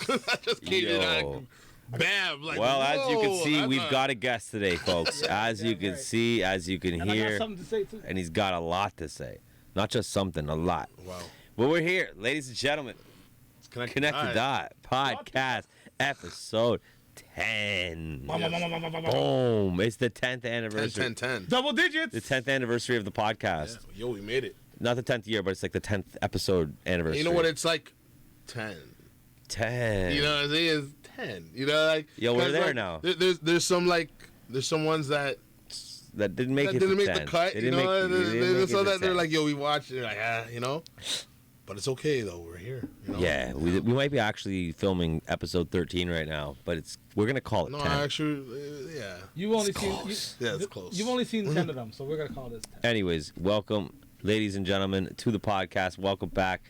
I just came in like, bam. Like, well, as you can see, we've got a guest today, folks. As you can see, as you can hear. I got something to say, too. And he's got a lot to say. Not just something, a lot. Wow. But we're here, ladies and gentlemen. Connect the Dot podcast episode 10. Boom. It's the 10th anniversary. 10. Double digits. The 10th anniversary of the podcast. Yeah. Yo, we made it. Not the 10th year, but it's like the 10th episode anniversary. You know what? It's like 10. 10. You know what I'm saying? It's 10. You know, like. Yo, we're there like, now. There's some ones that didn't make the cut. You know, they're like, yo, we watched it. Like, you know. But it's okay though. We're here. You know? Yeah, we might be actually filming episode 13 right now, but we're gonna call it 10. No, actually, yeah. You've only seen it's close. You've only seen 10 of them, so we're gonna call this 10. Anyways, welcome, ladies and gentlemen, to the podcast. Welcome back.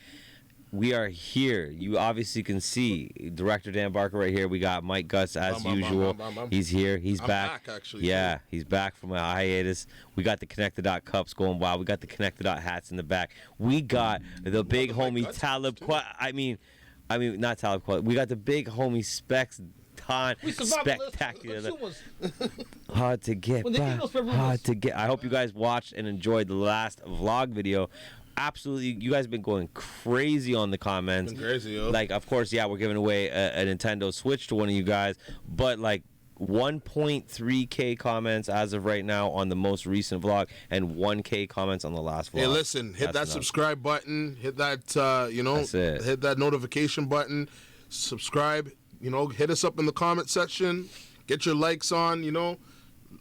We are here. You obviously can see Director Dan Barker right here. We got Mike Gutz as usual. He's here. He's back. Actually, yeah, he's back from a hiatus. We got the Connect the Dot cups going wild. We got the Connect the Dot hats in the back. We got the big homie Talib. I mean, not Talib. We got the big homie Specs Don. Spectacular. Hard to get. Hard to get. I hope you guys watched and enjoyed the last vlog video. Absolutely, you guys have been going crazy on the comments. Been crazy, yo. Like, of course, yeah, we're giving away a Nintendo Switch to one of you guys, but like 1.3K comments as of right now on the most recent vlog, and 1K comments on the last vlog. Hey, listen, hit that subscribe button, hit that hit that notification button, subscribe. You know, hit us up in the comment section, get your likes on. You know,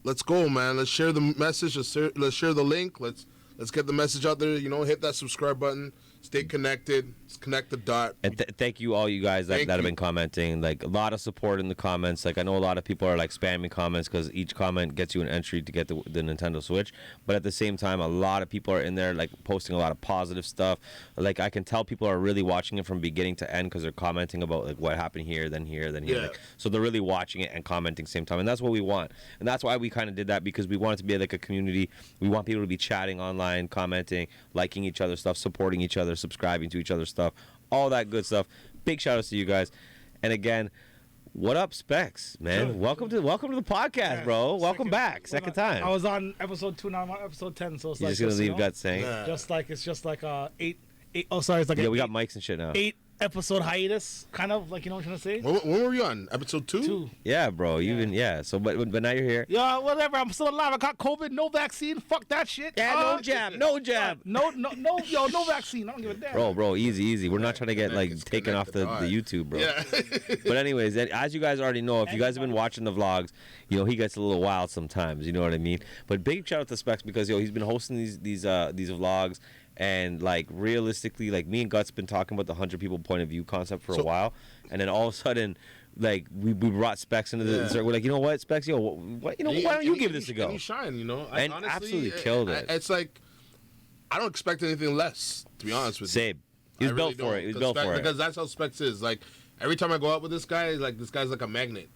let's go, man. Let's share the message. Let's share the link. Let's get the message out there. You know, hit that subscribe button. Stay connected. Connect the dot. And thank you all you guys that have been commenting. Like, a lot of support in the comments. Like, I know a lot of people are like spamming comments because each comment gets you an entry to get the Nintendo Switch. But at the same time, a lot of people are in there like posting a lot of positive stuff. Like, I can tell people are really watching it from beginning to end because they're commenting about like what happened here, then here, then here. Yeah. Like, so they're really watching it and commenting same time. And that's what we want. And that's why we kind of did that, because we want it to be like a community. We want people to be chatting online, commenting, liking each other's stuff, supporting each other, subscribing to each other's stuff. All that good stuff. Big shout outs to you guys. And again, what up, Specs, man? Good. Welcome to the podcast, bro. Welcome back. Second time. I was on episode 2, now I'm on episode 10, so it's You're like just gonna leave Guts saying. Yeah. it's just like eight. Oh, sorry, it's like We got mics and shit now. 8 episode hiatus, kind of, like, you know what I'm trying to say? When were we on? Episode 2? 2. Yeah, bro. So, but now you're here. Yeah, whatever. I'm still alive. I got COVID. No vaccine. Fuck that shit. Yeah, no jab. No jab. No, vaccine. I don't give a damn. Bro, easy. We're not trying to get like taken off the YouTube, bro. Yeah. But anyways, as you guys already know, if you guys have been watching the vlogs, you know he gets a little wild sometimes. You know what I mean? But big shout out to Specs, because he's been hosting these vlogs. And like realistically, like me and Guts been talking about the 100 people point of view concept for a while, and then all of a sudden, like we brought Specs into the circle. We're like, you know what, Specs, why don't you give this a go? And he shine, you know, and honestly, absolutely killed it. It's like I don't expect anything less, to be honest with you. Same. He was built for it. He was built for it because that's how Specs is. Like every time I go out with this guy, like this guy's like a magnet.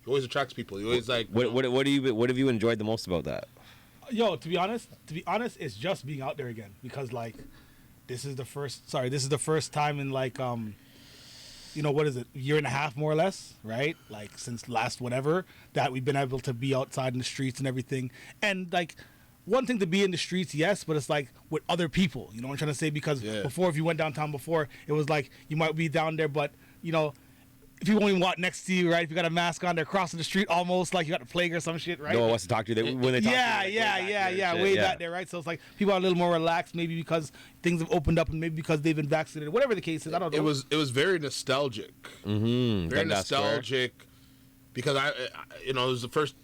He always attracts people. He always like. What have you enjoyed the most about that? Yo, to be honest, it's just being out there again, because like this is the first time in like what is it, a year and a half more or less, right? Like since last whatever, that we've been able to be outside in the streets and everything. And like one thing to be in the streets, yes, but it's like with other people, you know what I'm trying to say? Because before, if you went downtown before, it was like you might be down there, but you know, if people won't even walk next to you, right? If you got a mask on, they're crossing the street almost like you got a plague or some shit, right? No one wants to talk to you. When they talk to you, way back there, right? So it's like people are a little more relaxed, maybe because things have opened up, and maybe because they've been vaccinated, whatever the case is. I don't know. It was very nostalgic. Mm-hmm. Very nostalgic, because it was the first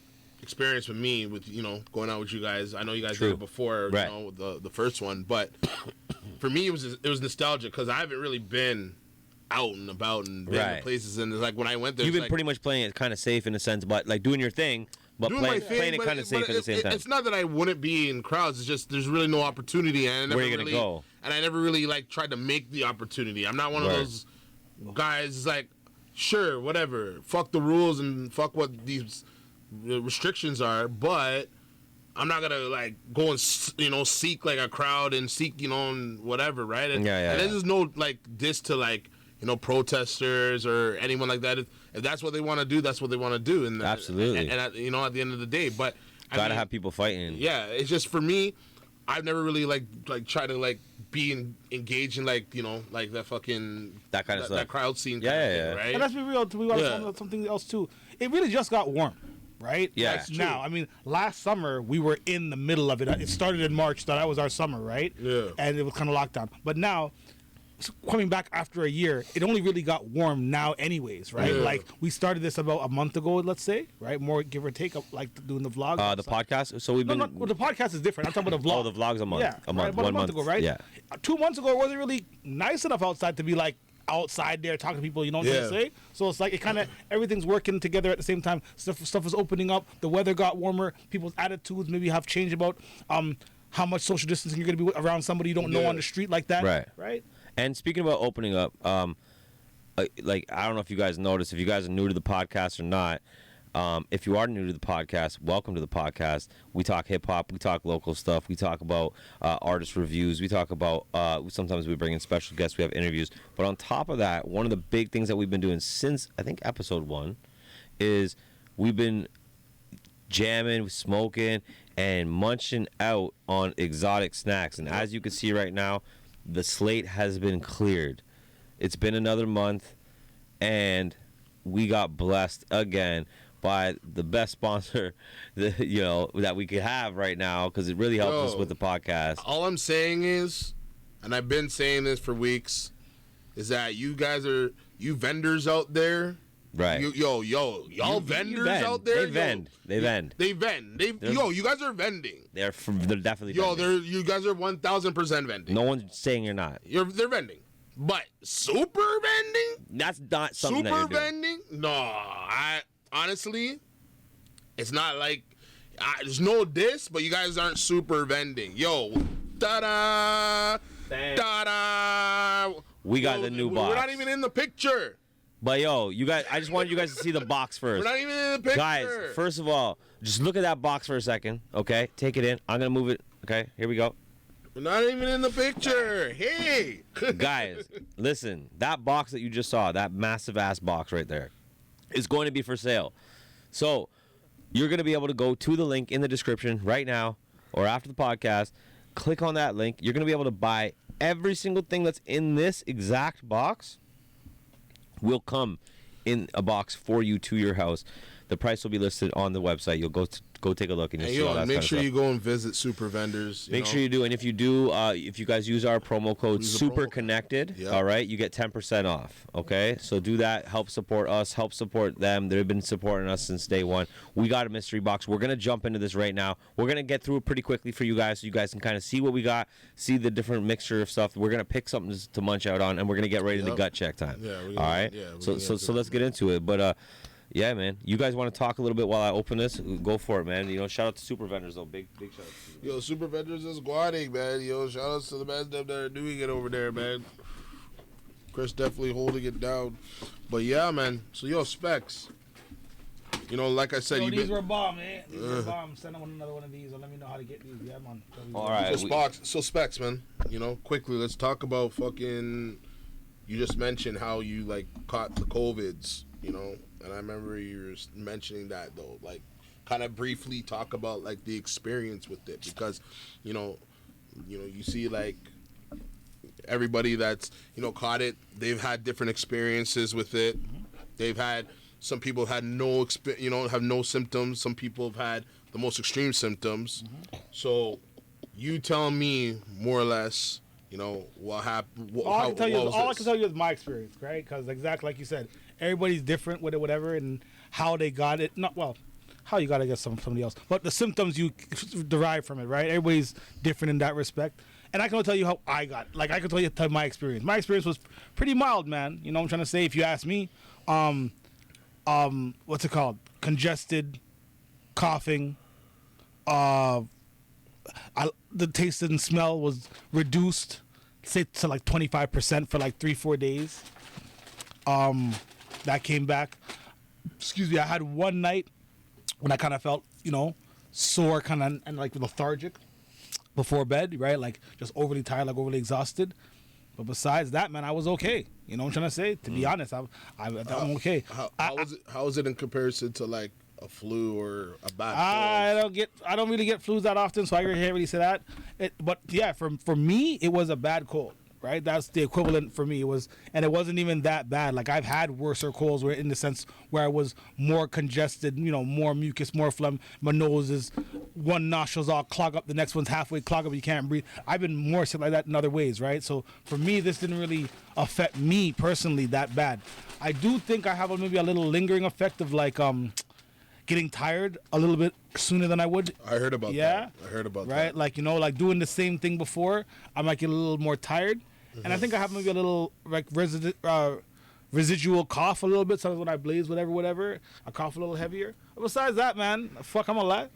experience with me with going out with you guys. I know you guys did it before, right. The first one, but for me it was nostalgic because I haven't really been out and about and been to places, and it's like when I went there, you've been pretty much playing it kind of safe in a sense, but like doing your thing, but playing it kind of safe at the same time. It's not that I wouldn't be in crowds. It's just there's really no opportunity, and where are you gonna go? And I never really like tried to make the opportunity. I'm not one of those guys. Like, sure, whatever, fuck the rules and fuck what these restrictions are, but I'm not gonna like go and seek like a crowd and seek and whatever, right? And this is no like diss to like protesters or anyone like that. If that's what they want to do, that's what they want to do. And absolutely. And at the end of the day, but gotta have people fighting. Yeah, it's just for me. I've never really like try to be engaged in like that fucking that kind of stuff, that crowd scene. Yeah. Right. And let's be real. We want to talk about something else too. It really just got warm. Right? Yeah. Now, I mean, last summer we were in the middle of it. It started in March, so that was our summer, right? Yeah. And it was kind of lockdown. But now, coming back after a year, it only really got warm now anyways, right? Yeah. Like, we started this about a month ago, let's say, right? More give or take, like doing the vlog. The podcast? So we've been... No, well, the podcast is different. I'm talking about the vlog. Oh, the vlog's a month. Yeah. A month. Right? About 1 month ago, right? Yeah. 2 months ago, it wasn't really nice enough outside to be like, outside there talking to people, you know what I'm trying to say? So it's like it kind of everything's working together at the same time. Stuff is opening up. The weather got warmer. People's attitudes maybe have changed about how much social distancing you're going to be around somebody you don't know on the street like that. Right. And speaking about opening up, like I don't know if you guys noticed, if you guys are new to the podcast or not. If you are new to the podcast, welcome to the podcast. We talk hip hop, we talk local stuff, we talk about artist reviews, we talk about sometimes we bring in special guests, we have interviews. But on top of that, one of the big things that we've been doing since I think episode 1 is we've been jamming, smoking, and munching out on exotic snacks. And as you can see right now, the slate has been cleared. It's been another month, and we got blessed again by the best sponsor that we could have right now, because it really helps us with the podcast. All I'm saying is, and I've been saying this for weeks, is that you vendors out there, right? Y'all vendors out there, they vend. You guys are vending. They're definitely vending. You guys are 1,000% vending. No one's saying you're not. They're vending. But super vending? That's not something that you're doing. Vending? No, honestly, it's not like there's no diss, but you guys aren't super vending. Yo, ta-da, ta-da. We got the new box. We're not even in the picture. But yo, you guys, I just wanted you guys to see the box first. We're not even in the picture. Guys, first of all, just look at that box for a second, okay? Take it in. I'm gonna move it. Okay, here we go. We're not even in the picture. Hey. Guys, listen. That box that you just saw, that massive ass box right there, is going to be for sale. So you're going to be able to go to the link in the description right now or after the podcast. Click on that link. You're going to be able to buy every single thing that's in this exact box will come in a box for you to your house. The price will be listed on the website. You'll go take a look and you'll see all that make kind sure of you go and visit Super Vendors. Make sure you do, and if you do, if you guys use our promo code SUPERCONNECTED, all right, you get 10% off. Okay, so do that. Help support us. Help support them. They've been supporting us since day one. We got a mystery box. We're gonna jump into this right now. We're gonna get through it pretty quickly for you guys, so you guys can kind of see what we got, see the different mixture of stuff. We're gonna pick something to munch out on, and we're gonna get right into gut check time. Yeah. All right. Yeah. So let's get into it, but. Yeah, man. You guys want to talk a little bit while I open this? Go for it, man. Shout out to Super Vendors, though. Big shout out to you. Super Vendors is squatting, man. Shout outs to the man that are doing it over there, man. Chris definitely holding it down. But yeah, man. So, Specs. Like I said, these were bomb, man. These were bomb. Send them another one of these, or let me know how to get these. Yeah, man. All right. So Specs, man. Quickly, let's talk about fucking. You just mentioned how you caught the COVIDs, And I remember you were mentioning that, though, kind of briefly talk about the experience with it, because you see everybody that's caught it, they've had different experiences with it. They've had some people have no have no symptoms. Some people have had the most extreme symptoms. So you tell me more or less. What happened? All I can tell you is my experience, right? Because exactly like you said, everybody's different with it, whatever, and how they got it. How you got to get somebody else, but the symptoms you derive from it, right? Everybody's different in that respect. And I can tell you how I got. I can tell you my experience. My experience was pretty mild, man. You know what I'm trying to say? If you ask me, what's it called? Congested, coughing. The taste and smell was reduced, say to 25% for 3-4 days. That came back. Excuse me. I had one night when I kind of felt, sore, kind of and lethargic before bed, right? Just overly tired, overly exhausted. But besides that, man, I was okay. You know what I'm trying to say? To be honest, I'm okay. How is it in comparison to like a flu or a bad cold? I don't really get flus that often, so I can't really say that. But yeah, for me, it was a bad cold. Right, that's the equivalent for me. It wasn't even that bad. Like I've had worser colds, where in the sense where I was more congested, more mucus, more phlegm. My nose is one nostril's all clogged up, the next one's halfway clogged up, you can't breathe. I've been more sick like that in other ways, right? So for me, this didn't really affect me personally that bad. I do think I have maybe a little lingering effect of like getting tired a little bit sooner than I would. I heard about that. I heard about that. Right, like like doing the same thing before, I might get a little more tired. And I think I have maybe a little like residual cough a little bit. Sometimes when I blaze, whatever, I cough a little heavier. But besides that, man, fuck, I'm alive.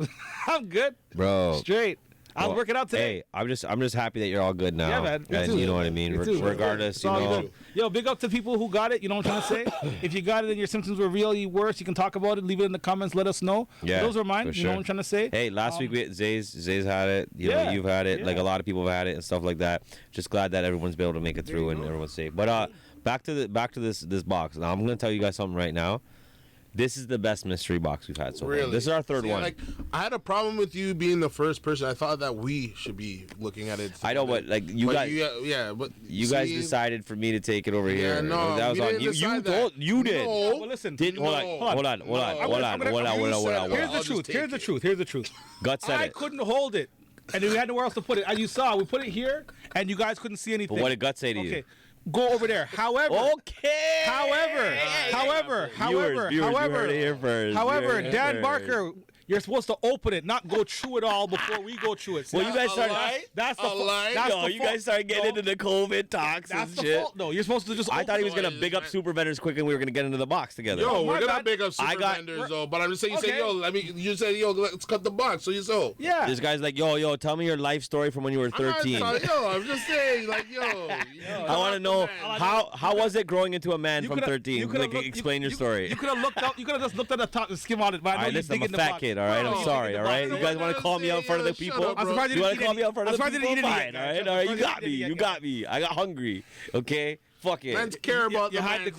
I'm good, bro. Straight. I was working out today. Hey, I'm just happy that you're all good now. Yeah, man. And you know what I mean. Regardless, Good. Yo, big up to people who got it. You know what I'm trying to say? If you got it and your symptoms were really worse, you can talk about it. Leave it in the comments. Let us know. Yeah, those are mine. for You know what I'm trying to say? Hey, last week Zay's had it. You know, you've had it. Yeah. Like a lot of people have had it and stuff like that. Just glad that everyone's been able to make it through and everyone's safe. But back to this box. Now I'm gonna tell you guys something right now. This is the best mystery box we've had so far. This is our third one. Like, I had a problem with you being the first person. I thought that we should be looking at it. I know, but like you guys, but you guys decided for me to take it over here. No, that was we on didn't you. decide that. You did. No. Well, listen. Hold on. Here's the truth. Gutz said I it. couldn't hold it, and we had nowhere else to put it. As you saw, we put it here, and you guys couldn't see anything. But what did Gutz say to you? Okay. Go over there. However, Dan Barker, you're supposed to open it, not go through it all before we go through it. Well, you guys started. That's the lie. No, you guys started getting into the COVID talks and shit. Fault. No, you're supposed to just. I thought he was gonna big up super vendors quick, and we were gonna get into the box together. Yo, we're gonna big up super vendors though. But I'm just saying, you said, let's cut the box. So yeah. This guy's like, yo, tell me your life story from when you were 13. I'm just saying, like, I want to know how was it growing into a man from 13? Like, explain your story. You could have looked up. You could have just looked at the top and skimmed on it. But I know listen, I'm a fat kid. All right, I'm sorry. All right, you guys want to call me out in front of the people? I'm surprised you want to call me out in front of the people? people? Fine. All right. You got me. You got me. I got hungry. Okay. Fuck it. Man's care about the man.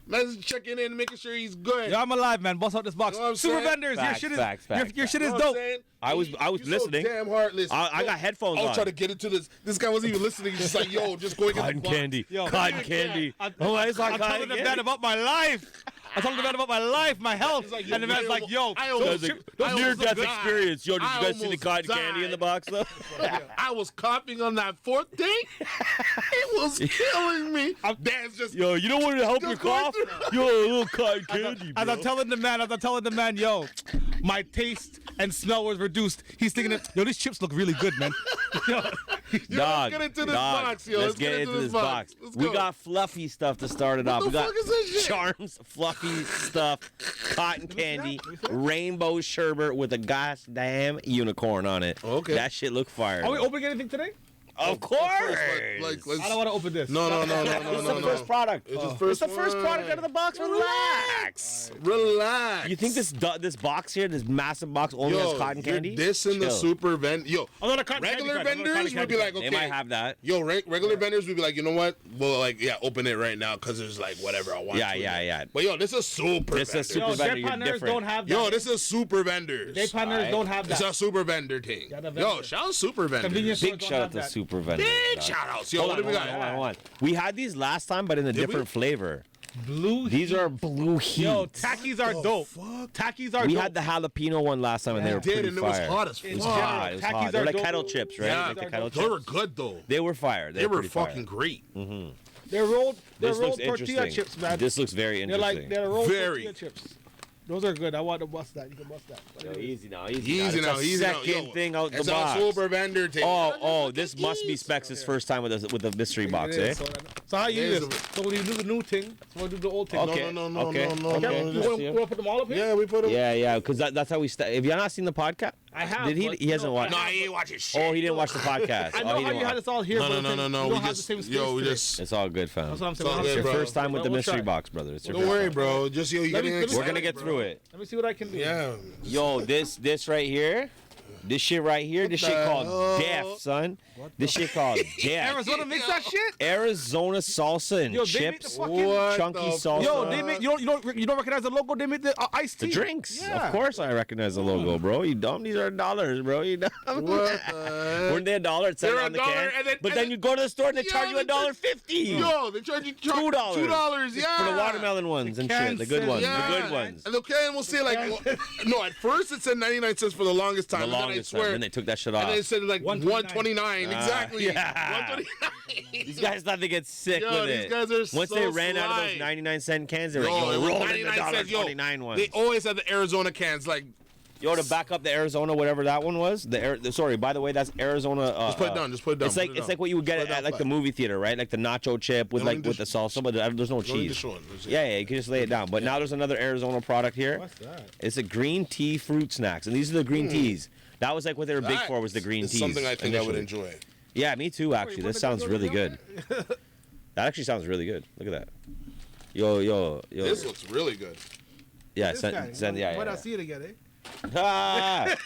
Man's checking in, making sure he's good. Yo, I'm alive, man. Bust out this box. Super vendors, your shit is dope. I was listening. So damn heartless. I got headphones on. I was trying to get into this. This guy wasn't even listening. He's just like, just going cotton candy. Cotton candy. I'm telling the man about my life. I told the man about my life, my health, and the man's like, near-death experience. Yo, did you guys see the cotton candy in the box, though? I was coughing on that fourth day. It was killing me. Dan's just... Yo, you don't want to help your cough? Yo, a little cotton candy, bro. As I'm telling the man, yo, my taste and smell was reduced. He's thinking, yo, these chips look really good, man. Dog, let's get into this box, yo. Let's get into this box. We got fluffy stuff to start it off. What the fuck is this shit? Charms, fluffy stuff, cotton candy, rainbow sherbet with a goddamn unicorn on it. Okay. That shit look fire. Are we opening anything today? Of course. I don't want to open this. No. It's the first product. It's the first product out of the box. Relax. You think this box here, this massive box, only has cotton candy? This in the super vendor. Yo, regular vendors would be like, okay. They might have that. Yo, regular vendors would be like, you know what? Well, like, open it right now because there's like whatever I want. Yeah. But yo, this is super vendor. This is super vendor. You're different. Don't have that. Yo, this is super vendors. Day partners don't have that. It's a super vendor thing. Yo, shout out super vendors. Big shout out to super vendors. Big shout outs. Yo, what do we got? Hold on. We had these last time, but in a different flavor. These are blue heat. Yo, Takis are dope. Takis are dope. We had the jalapeno one last time, and they were pretty and fire. it was hot as fuck. It was hot. They're like kettle chips, right? Yeah, like the kettle they chips. were good though. They were fire. They were fucking great. Mm-hmm. They're rolled This looks tortilla chips, man. This looks very interesting. They're rolled tortilla chips. Those are good. I want to bust that. You can bust that. Yo, easy now. Second thing out the box. It's a super vendor thing. Oh, this must be Specs' first time with the mystery box, eh? So how you do this? So when you do the new thing, so when you do the old thing. Okay. No. You want to put them all up here? Yeah, we put them. Yeah, because that's how we start. Have you not seen the podcast? I have. Did he? He hasn't watched. No, he ain't watching shit. Oh, he didn't watch the podcast. I know how you had us all here. No. We just It's all good, fam. That's what I'm saying. It's all It's good, your bro. first time with the mystery box, brother. It's your Don't first worry, time. bro. Just you getting excited. We're gonna get through it. Let me see what I can do. Yeah. Yo, this right here. This shit right here, this shit called Death, son. This shit called Death. Arizona makes that shit? Arizona salsa and chips. Chunky salsa. Yo, they make, you don't recognize the logo? They make the iced tea. The drinks. Yeah. Of course I recognize the logo, bro. You dumb? These are dollars, bro. You dumb? Weren't they $1? It's on the can. But then you go to the store and they charge you $1.50. Yo, they charge you $2. Yeah. For the watermelon ones and shit. The good ones. Yeah. The good ones. And the can will say like, no, at first it said 99 cents for the longest time. The longest time. Then they took that shit off. And they said like 129. Exactly. Yeah. 129. These guys thought they get sick with it. These guys are Once they ran out of those 99-cent cans, they were like, yo, roll in the $1.29 ones. They always had the Arizona cans. Like, yo, to back up the Arizona, whatever that one was. Sorry, by the way, that's Arizona. Just put it down. Just put it down. It's like what you would get at like the movie theater, right? Like the nacho chip with with the salsa, but there's no cheese. Yeah, you can just lay it down. But now there's another Arizona product here. What's that? It's a green tea fruit snacks, and these are the green teas. That was like what they were big for, was the green teas. Something I think I would enjoy. Yeah, me too. Actually, this sounds really good. That actually sounds really good. Look at that. Yo. This looks really good. Yeah, Why not see it again, eh?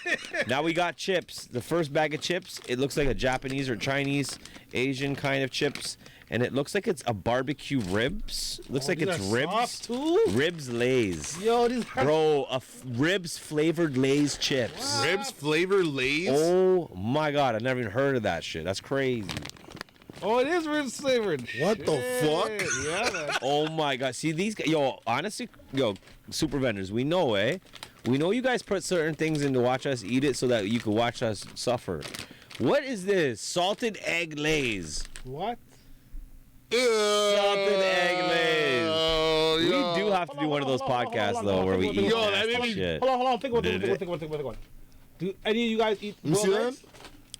Now we got chips. The first bag of chips, it looks like a Japanese or Chinese, Asian kind of chips. And it looks like it's a barbecue ribs. Looks like it's ribs. Too? Ribs Lay's. Yo, these are... Bro, ribs flavored Lay's chips. What? Ribs flavored Lay's? Oh my God, I've never even heard of that shit. That's crazy. Oh, it is ribs flavored. What the fuck? Yeah, man. Oh my God. See these guys, honestly, super vendors, we know, eh? We know you guys put certain things in to watch us eat it so that you can watch us suffer. What is this? Salted egg Lay's. What? Salted egg Lay's. We do have to do one of those podcasts though where we eat shit. Hold on. Think one. Do any of you guys eat boiled eggs?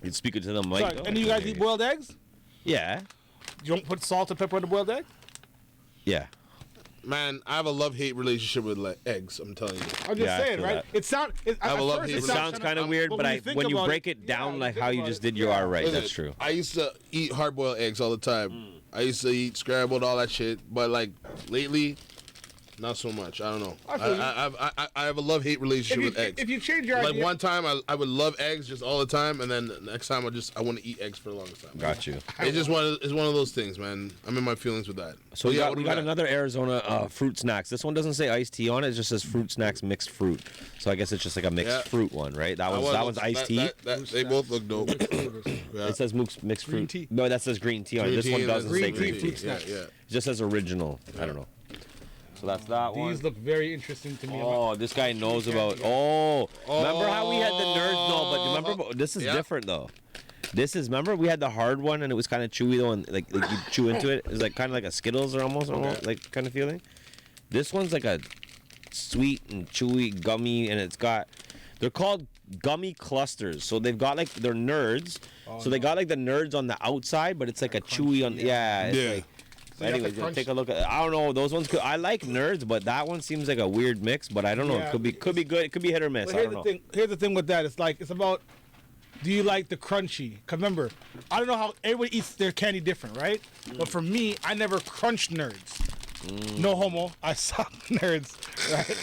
You'd speak it to them, Mike. Sorry, any of you guys eat boiled eggs? Yeah. You don't put salt and pepper in the boiled egg? Yeah. Man, I have a love-hate relationship with eggs. I'm telling you. I'm just saying, right? It sounds kind of weird, but when you break it down like how you just did, you are right. That's true. I used to eat hard-boiled eggs all the time. I used to eat scrambled, all that shit. But like lately, not so much. I don't know. I have a love-hate relationship with eggs. If you change your idea, like one time, I would love eggs just all the time, and then the next time I want to eat eggs for the longest time. Got you. It's one of those things, man. I'm in my feelings with that. So we got another Arizona fruit snacks. This one doesn't say iced tea on it. It just says fruit snacks mixed fruit. So I guess it's just like a mixed fruit one, right? That one's iced tea. They both look dope. It says mixed fruit. Tea. No, that says green tea on it. This one doesn't say green tea. Yeah. It just says original. I don't know. So that's that one. These look very interesting to me. Oh, this guy knows about. Remember how we had the nerds? No, but remember, this is different though. Remember we had the hard one and it was kind of chewy though, and like you chew into it. It was like kind of like a Skittles or almost like kind of feeling. This one's like a sweet and chewy gummy, and they're called gummy clusters. So they've got like, they're nerds. So they got like the nerds on the outside, but it's like a chewy on Like, anyways, take a look at. I don't know. Those ones. I like nerds, but that one seems like a weird mix. But I don't know. It could be good. It could be hit or miss. I don't know. Here's the thing with that. It's about. Do you like the crunchy? Cause remember, I don't know how everybody eats their candy different, right? But for me, I never crunch nerds. No homo. I suck nerds. Right.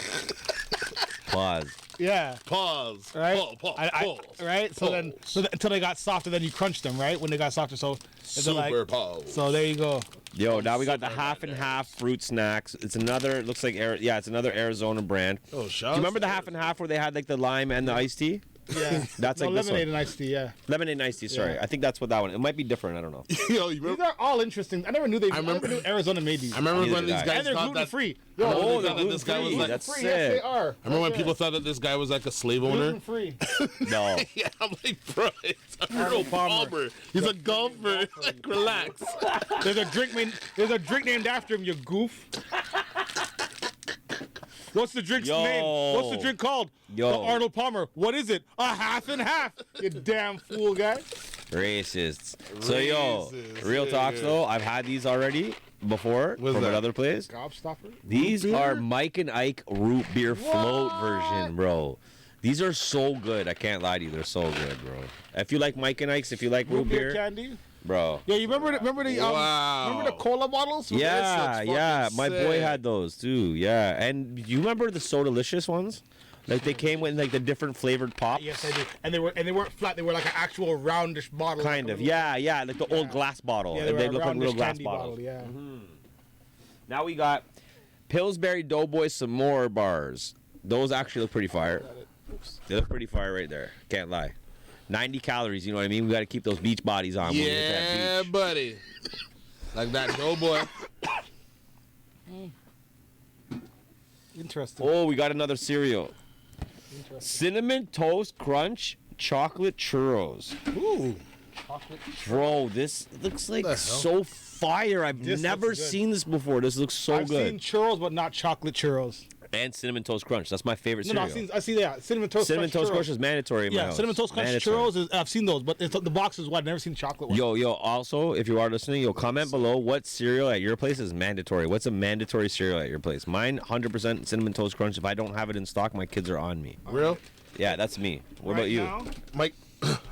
Pause. Yeah. Pause. Right. Pause. Right. So then until they got softer, then you crunch them. Right. When they got softer, Super pause. So there you go. Yo, now we got the half and half fruit snacks. It's another. It looks like it's another Arizona brand. Oh, do you remember the half and half where they had like the lime and the iced tea? Yeah. That's like lemonade and iced tea. Yeah. Lemonade and iced tea. Sorry, I think that's what that one. It might be different. I don't know. Yo, these are all interesting. I never knew I never knew Arizona made these. I remember when these guys and they're thought gluten free. Oh, they're this guy was like, That's free. sick. Yes, they are. I remember when people thought that this guy was like a slave owner. Gluten free. No. Yeah, I'm like, bro, it's Arnold Palmer. He's a golfer. Like, relax. There's a drink named after him. You goof. What's the drink's name? What's the drink called? The Arnold Palmer. What is it? A half and half. You damn fool guy. Racists. So real talks though. I've had these already before from another place. Gobstopper. These are Mike and Ike root beer float version, bro. These are so good. I can't lie to you. They're so good, bro. If you like Mike and Ike's, if you like root beer candy. Bro. Yeah, you remember the cola bottles? Yeah. My boy had those too. Yeah. And you remember the So Delicious ones? Like they came with like the different flavored pops. Yes, I did. And they weren't flat. They were like an actual roundish bottle. Kind like of. Yeah. Like the old glass bottle. Yeah, they look like little glass candy bottles. bottle, yeah. Now we got Pillsbury Doughboy S'more bars. Those actually look pretty fire. They look pretty fire right there. Can't lie. 90 calories, you know what I mean? We got to keep those beach bodies on. When we hit that beach. Buddy. Like that Doughboy. Interesting. Oh, we got another cereal. Cinnamon Toast Crunch Chocolate Churros. Ooh. Chocolate. Bro, this looks like so fire. I've never seen this before. This looks so good. I've seen churros, but not chocolate churros. And Cinnamon Toast Crunch. That's my favorite cereal. I see that. Cinnamon Toast Crunch is mandatory in my house. Cinnamon Toast Crunch churros, I've seen those, but the box is what? I've never seen chocolate one. Yo, also, if you are listening, comment below what cereal at your place is mandatory. What's a mandatory cereal at your place? Mine, 100% Cinnamon Toast Crunch. If I don't have it in stock, my kids are on me. Real? Yeah, that's me. What about you? Mike?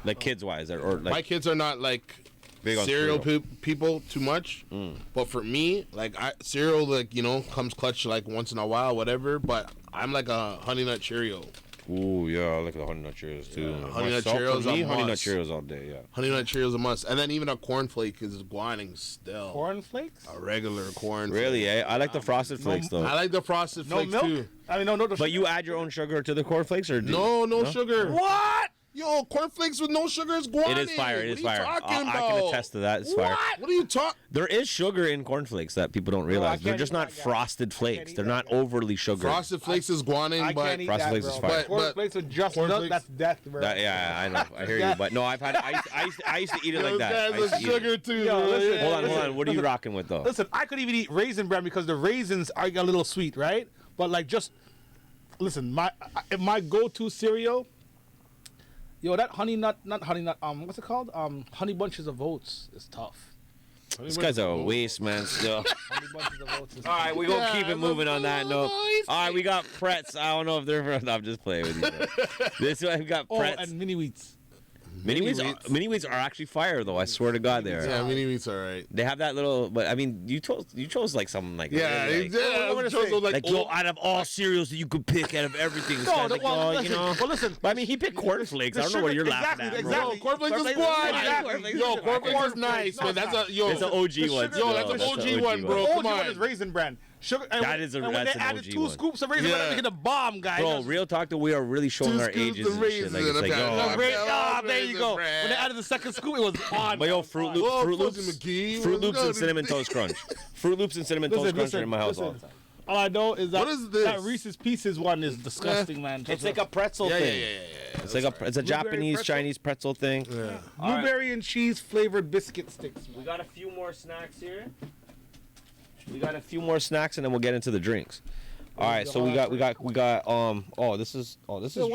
Like kids-wise? Or like my kids are not like big cereal people too much. But for me, like cereal, like, you know, comes clutch like once in a while, whatever. But I'm like a Honey Nut Cheerio. Ooh, yeah, I like the Honey Nut Cheerios too. Yeah, Honey Nut Cheerios for me, a Honey Nut must. Cheerios all day, yeah. Honey Nut Cheerios a must. And then even a cornflake is guaning still. Cornflakes? A regular corn. Really, eh? I like the Frosted Flakes though. I like the Frosted Flakes milk? too. I mean, no. But you add your own sugar to the cornflakes, or No sugar. What? Yo, cornflakes with no sugar is guaning. It is fire. It is fire. What are you talking I about? can attest to that. It's fire. What are you talking? There is sugar in cornflakes that people don't realize. They're can't just eat not that, guys. frosted flakes. They're not overly sugared. Frosted Flakes is guaning, I but can't eat Frosted that, Flakes bro. is fire. Cornflakes with just cornflakes- milk, that's death, bro. Yeah, I know. I hear you. But no, I used to eat it like that. I Those used guys to are eat sugar it. too. Yo, listen, Hold on. What are you rocking with though? Listen, I could even eat raisin bran because the raisins are a little sweet, right? But like, just listen, my go-to cereal. Yo, that not honey nut. What's it called? Honey bunches of oats is tough. This guy's a waste, man. Still. Honey bunches of oats is All right, we're gonna keep it moving on that note. All right, we got Pretz. I don't know if they're. I'm just playing with you. Bro. This one we got Pretz. and mini wheats. Mini wheats are actually fire though. I swear to God, they are. Yeah, mini wheats are right. They have that little, but I mean, you chose like something like Yeah, really, like yo, out of all cereals that you could pick, out of everything, this guy's like, listen. But I mean, he picked cornflakes. I don't know what you're laughing at, bro. Exactly. Cornflakes is guan. Yo, cornflakes is nice, but that's a It's an OG one. Yo, that's an OG one, bro. OG Come one is on. raisin bran. Sugar. That's when an they added OG 2 one. scoops of raisin bran, they get a bomb, guys. Bro, real talk though, we are really showing 2 our scoops ages of and shit. Like, it's like, raisins. There you go. When they added the second scoop, it was on. but yo, Fruit Loops McGee. and Cinnamon Toast Crunch. Fruit Loops and Cinnamon Toast Crunch are in my house all the time. All I know is that What is this? that Reese's Pieces one is disgusting, man. It's like a pretzel thing. It's like it's a Japanese pretzel. Chinese pretzel thing. Yeah. blueberry and cheese flavored biscuit sticks. We got a few more snacks here. We got a few more snacks and then we'll get into the drinks. All right, so we got this is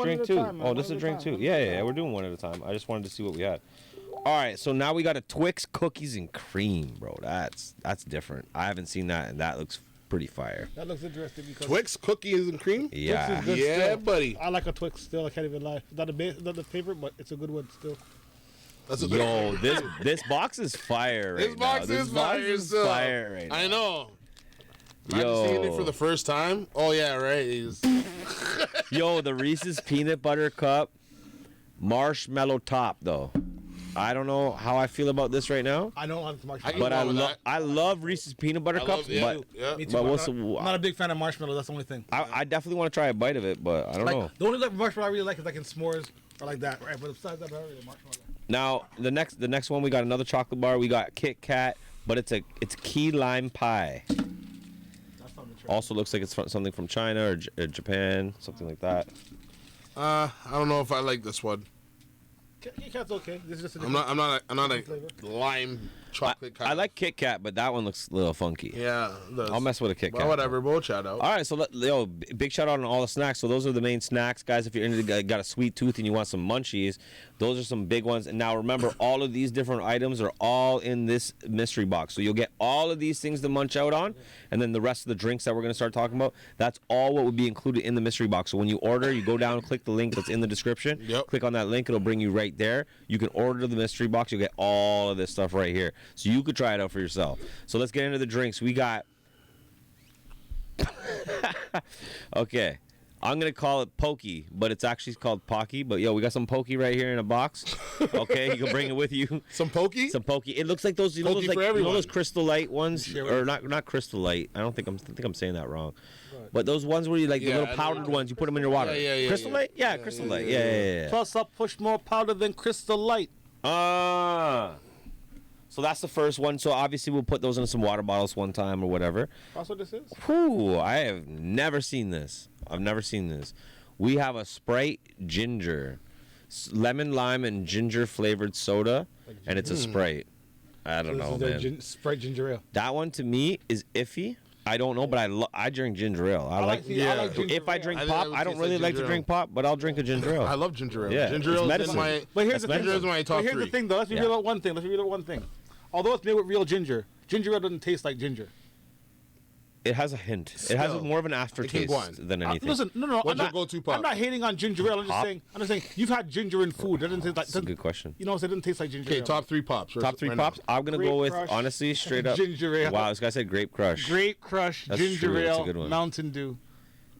drink too. Oh, this is a drink too. Yeah, we're doing one at a time. I just wanted to see what we had. All right, so now we got a Twix cookies and cream, bro. That's different. I haven't seen that, and that looks pretty fire. That looks interesting because Twix cookies and cream? Yeah. Twix is good Yeah, still. buddy. I like a Twix still. I can't even lie. Not the favorite, but it's a good one still. That's a Yo, this box is fire right This box now. is fire. Is still. fire right now. I know. Yo. I'm seeing it for the first time. Oh yeah, right. Yo, the Reese's peanut butter cup marshmallow top though. I don't know how I feel about this right now, I don't like marshmallow. but that. I love Reese's peanut butter cups. yeah. Me too. but I'm what's not a big fan of marshmallow. That's the only thing. I definitely want to try a bite of it, but I don't know. The only marshmallow I really like is like in s'mores or like that. Right, but besides that, I don't really marshmallow. Now the next one we got another chocolate bar. We got Kit Kat, but it's key lime pie. That's something to try. Also looks like it's something from China or Japan, something like that. I don't know if I like this one. Kit Kat's okay. This is just a I'm not a flavor. lime chocolate kind I like Kit Kat, but that one looks a little funky. Yeah. I'll mess with a Kit Kat. Well, whatever. We'll chat out. All right, so big shout out on all the snacks. So those are the main snacks, guys. If you're got a sweet tooth and you want some munchies, those are some big ones. And now remember, all of these different items are all in this mystery box. So you'll get all of these things to munch out on, and then the rest of the drinks that we're gonna start talking about. That's all what would be included in the mystery box. So when you order, you go down, click the link that's in the description. Yep. Click on that link; it'll bring you right there. You can order the mystery box. You'll get all of this stuff right here, so you could try it out for yourself. So let's get into the drinks. We got. Okay. I'm gonna call it Pokey, but it's actually called Pocky. But yo, we got some Pokey right here in a box. Okay, you can bring it with you. Some Pokey? Some Pokey. It looks like those, Pokey for everyone. those Crystal Light ones, or not Crystal Light. I think I'm saying that wrong. But those ones where you like the little powdered ones, you put them in your water. Yeah. Crystal Light? Yeah, Crystal Light. Yeah. Plus, I'll push more powder than Crystal Light. So that's the first one. So obviously we'll put those in some water bottles one time or whatever. That's what this is? Whew, I have never seen this. I've never seen this. We have a Sprite ginger, lemon, lime, and ginger flavored soda, and it's a Sprite. I don't know, man. Sprite ginger ale. That one to me is iffy. I don't know, but I drink ginger ale. I like if I drink pop, I don't really like to drink pop, but I'll drink a ginger ale. I love ginger ale. Yeah, ginger ale is in my. But here's the thing. Ginger is my top here's three. the thing, though. Let's be real about one thing. Although it's made with real ginger ale doesn't taste like ginger. It has a hint. It has more of an aftertaste than anything. Listen, no. What's your go-to pop? I'm not hating on ginger ale. I'm just saying you've had ginger in food. That doesn't taste like. That's a good question. You know, it doesn't taste like ginger ale. Okay, top 3 pops. Top 3 right pops. now. I'm gonna Grape go with Crush, honestly straight up ginger ale. Wow, this guy said Grape Crush. Grape Crush, That's ginger true, that's a ale, good one. Mountain Dew.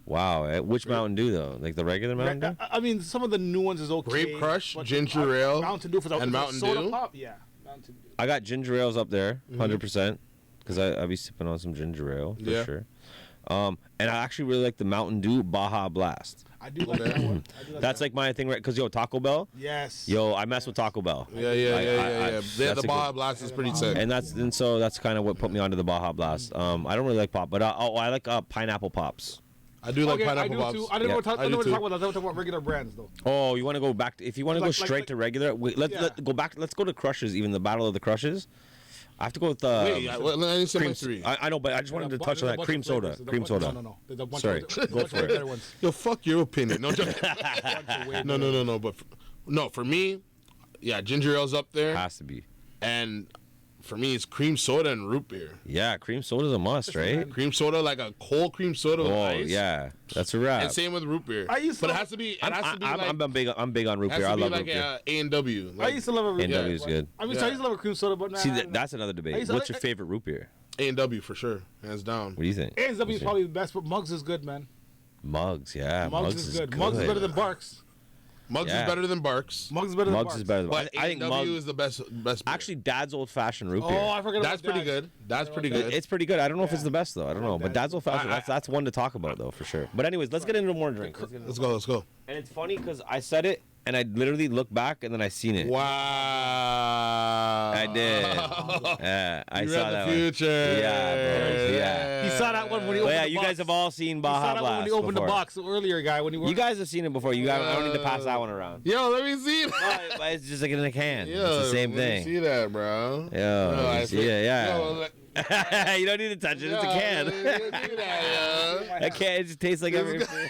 Wow, which Mountain Dew though? Like the regular Mountain Dew? I mean, some of the new ones is okay. Grape Crush, but ginger ale, Mountain Dew for and Mountain soda Dew? pop. Yeah, Mountain Dew. I got ginger ales up there, 100%, because I be sipping on some ginger ale for sure. And I actually really like the Mountain Dew Baja Blast. I do like that one. That's like my thing, right? Because Taco Bell. Yes. I mess with Taco Bell. Yeah. The Baja Blast is pretty sick. And so that's kind of what put me onto the Baja Blast. I don't really like pop, but I like pineapple pops. I do like pineapple pops. I don't know what to talk about. I don't talk about regular brands though. Oh, you want to go back? If you want to go straight to regular, let's go back. Let's go to Crushes. Even the Battle of the Crushes. I have to go with let me say my 3. I know, but I just wanted to touch on that cream soda. Cream soda. No. Sorry, go for it. Yo, fuck your opinion. No, no. But for me, ginger ale's up there. Has to be. And for me, it's cream soda and root beer. Yeah, cream soda's a must, right? Cream soda, like a cold cream soda with ice. Oh yeah, that's a wrap. And same with root beer. But it has to be. I'm big on root beer. I love root beer. A&W. I used to love a root beer. A&W is good. I used to love a cream soda, but see, that's another debate. What's your favorite root beer? A&W for sure, hands down. What do you think? A&W is probably the best, but Mugs is good, man. Mugs, yeah. Mugs is good. Mugs is better than Barks. Mugs is better than Barks. Mugs is better than Barks. But I think A&W is the best beer. Actually, Dad's Old Fashioned root beer. Oh, I forgot about That's pretty good. That's pretty good. It's pretty good. I don't know if it's the best though. I don't know, but Dad's Old Fashioned. That's one to talk about though for sure. But anyways, let's get into more drinks. Let's go. And it's funny because I said it and I literally looked back and then I seen it. Wow. I did. Yeah, I saw that the future. One. Yeah, bro. Yeah. He saw that one when he opened the box. You guys have all seen Baja Blast. He saw that one when he opened the box earlier, guy. You guys have seen it before. I don't need to pass that one around. Yo, let me see it. But it's just like in a can. It's the same thing. See that, bro? I see it. Yeah. Yo, you don't need to touch it. It's a can. That can. It just tastes like everything.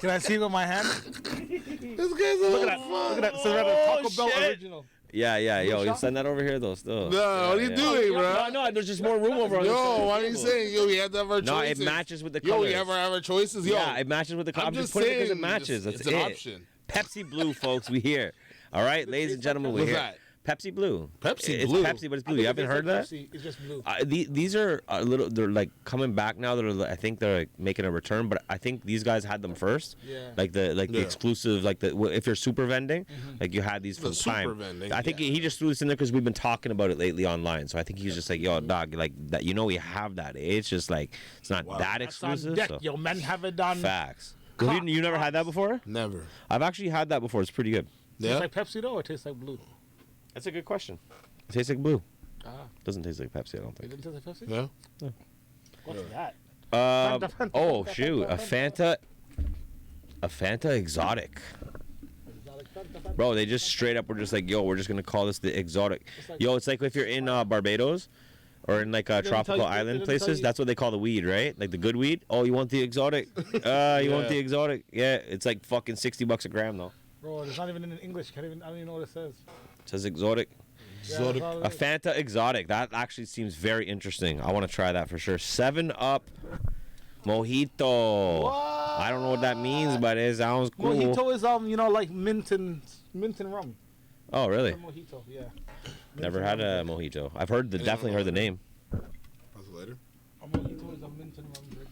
Can I see it with my hand? This guy's Look at that. So Taco Bell original. Yeah. Yo, you send that over here though. Still. No, what are you doing, bro? No. There's just more room over on this side. Yo, why are you saying? Yo, we have to have our choices. No, it matches with the colors. Yo, we have our choices. Yo, yeah, it matches with the colors. I'm just putting it because it matches. That's it's an option. Pepsi Blue, folks. We here. All right, ladies and gentlemen, we're here. What's that? Pepsi Blue. Pepsi Blue. It's Pepsi, but it's blue. You haven't heard that? Pepsi. It's just blue. These are a little. They're like coming back now. I think they're like making a return. But I think these guys had them first. Yeah. Like the exclusive. Like if you're super vending, like you had these for the time. Vending, I think he just threw this in there because we've been talking about it lately online. So I think he's just like, yo, dog, like that. We have that. It's just like it's not that exclusive. Deck. So. Yo, men have it on. Facts. You never had that before? Never. I've actually had that before. It's pretty good. Tastes like Pepsi though, or tastes like blue? That's a good question. It tastes like blue. Ah. Doesn't taste like Pepsi, I don't think. It doesn't taste like Pepsi? No. What's that? Oh shoot, a Fanta Exotic. Bro, they just straight up were just like, yo, we're just gonna call this the Exotic. Yo, it's like if you're in Barbados or in like tropical island places, that's what they call the weed, right? Like the good weed. Oh, you want the Exotic? You want the Exotic? Yeah, it's like fucking $60 a gram though. Bro, it's not even in English. I don't even know what it says. It says Exotic. Exotic. A Fanta Exotic. That actually seems very interesting. I want to try that for sure. 7-Up Mojito. What? I don't know what that means, but it sounds cool. Mojito is like mint and rum. Oh, really? Mojito, yeah. Never had a mojito. I've definitely heard the name. That's later. A mojito is a mint and rum drink.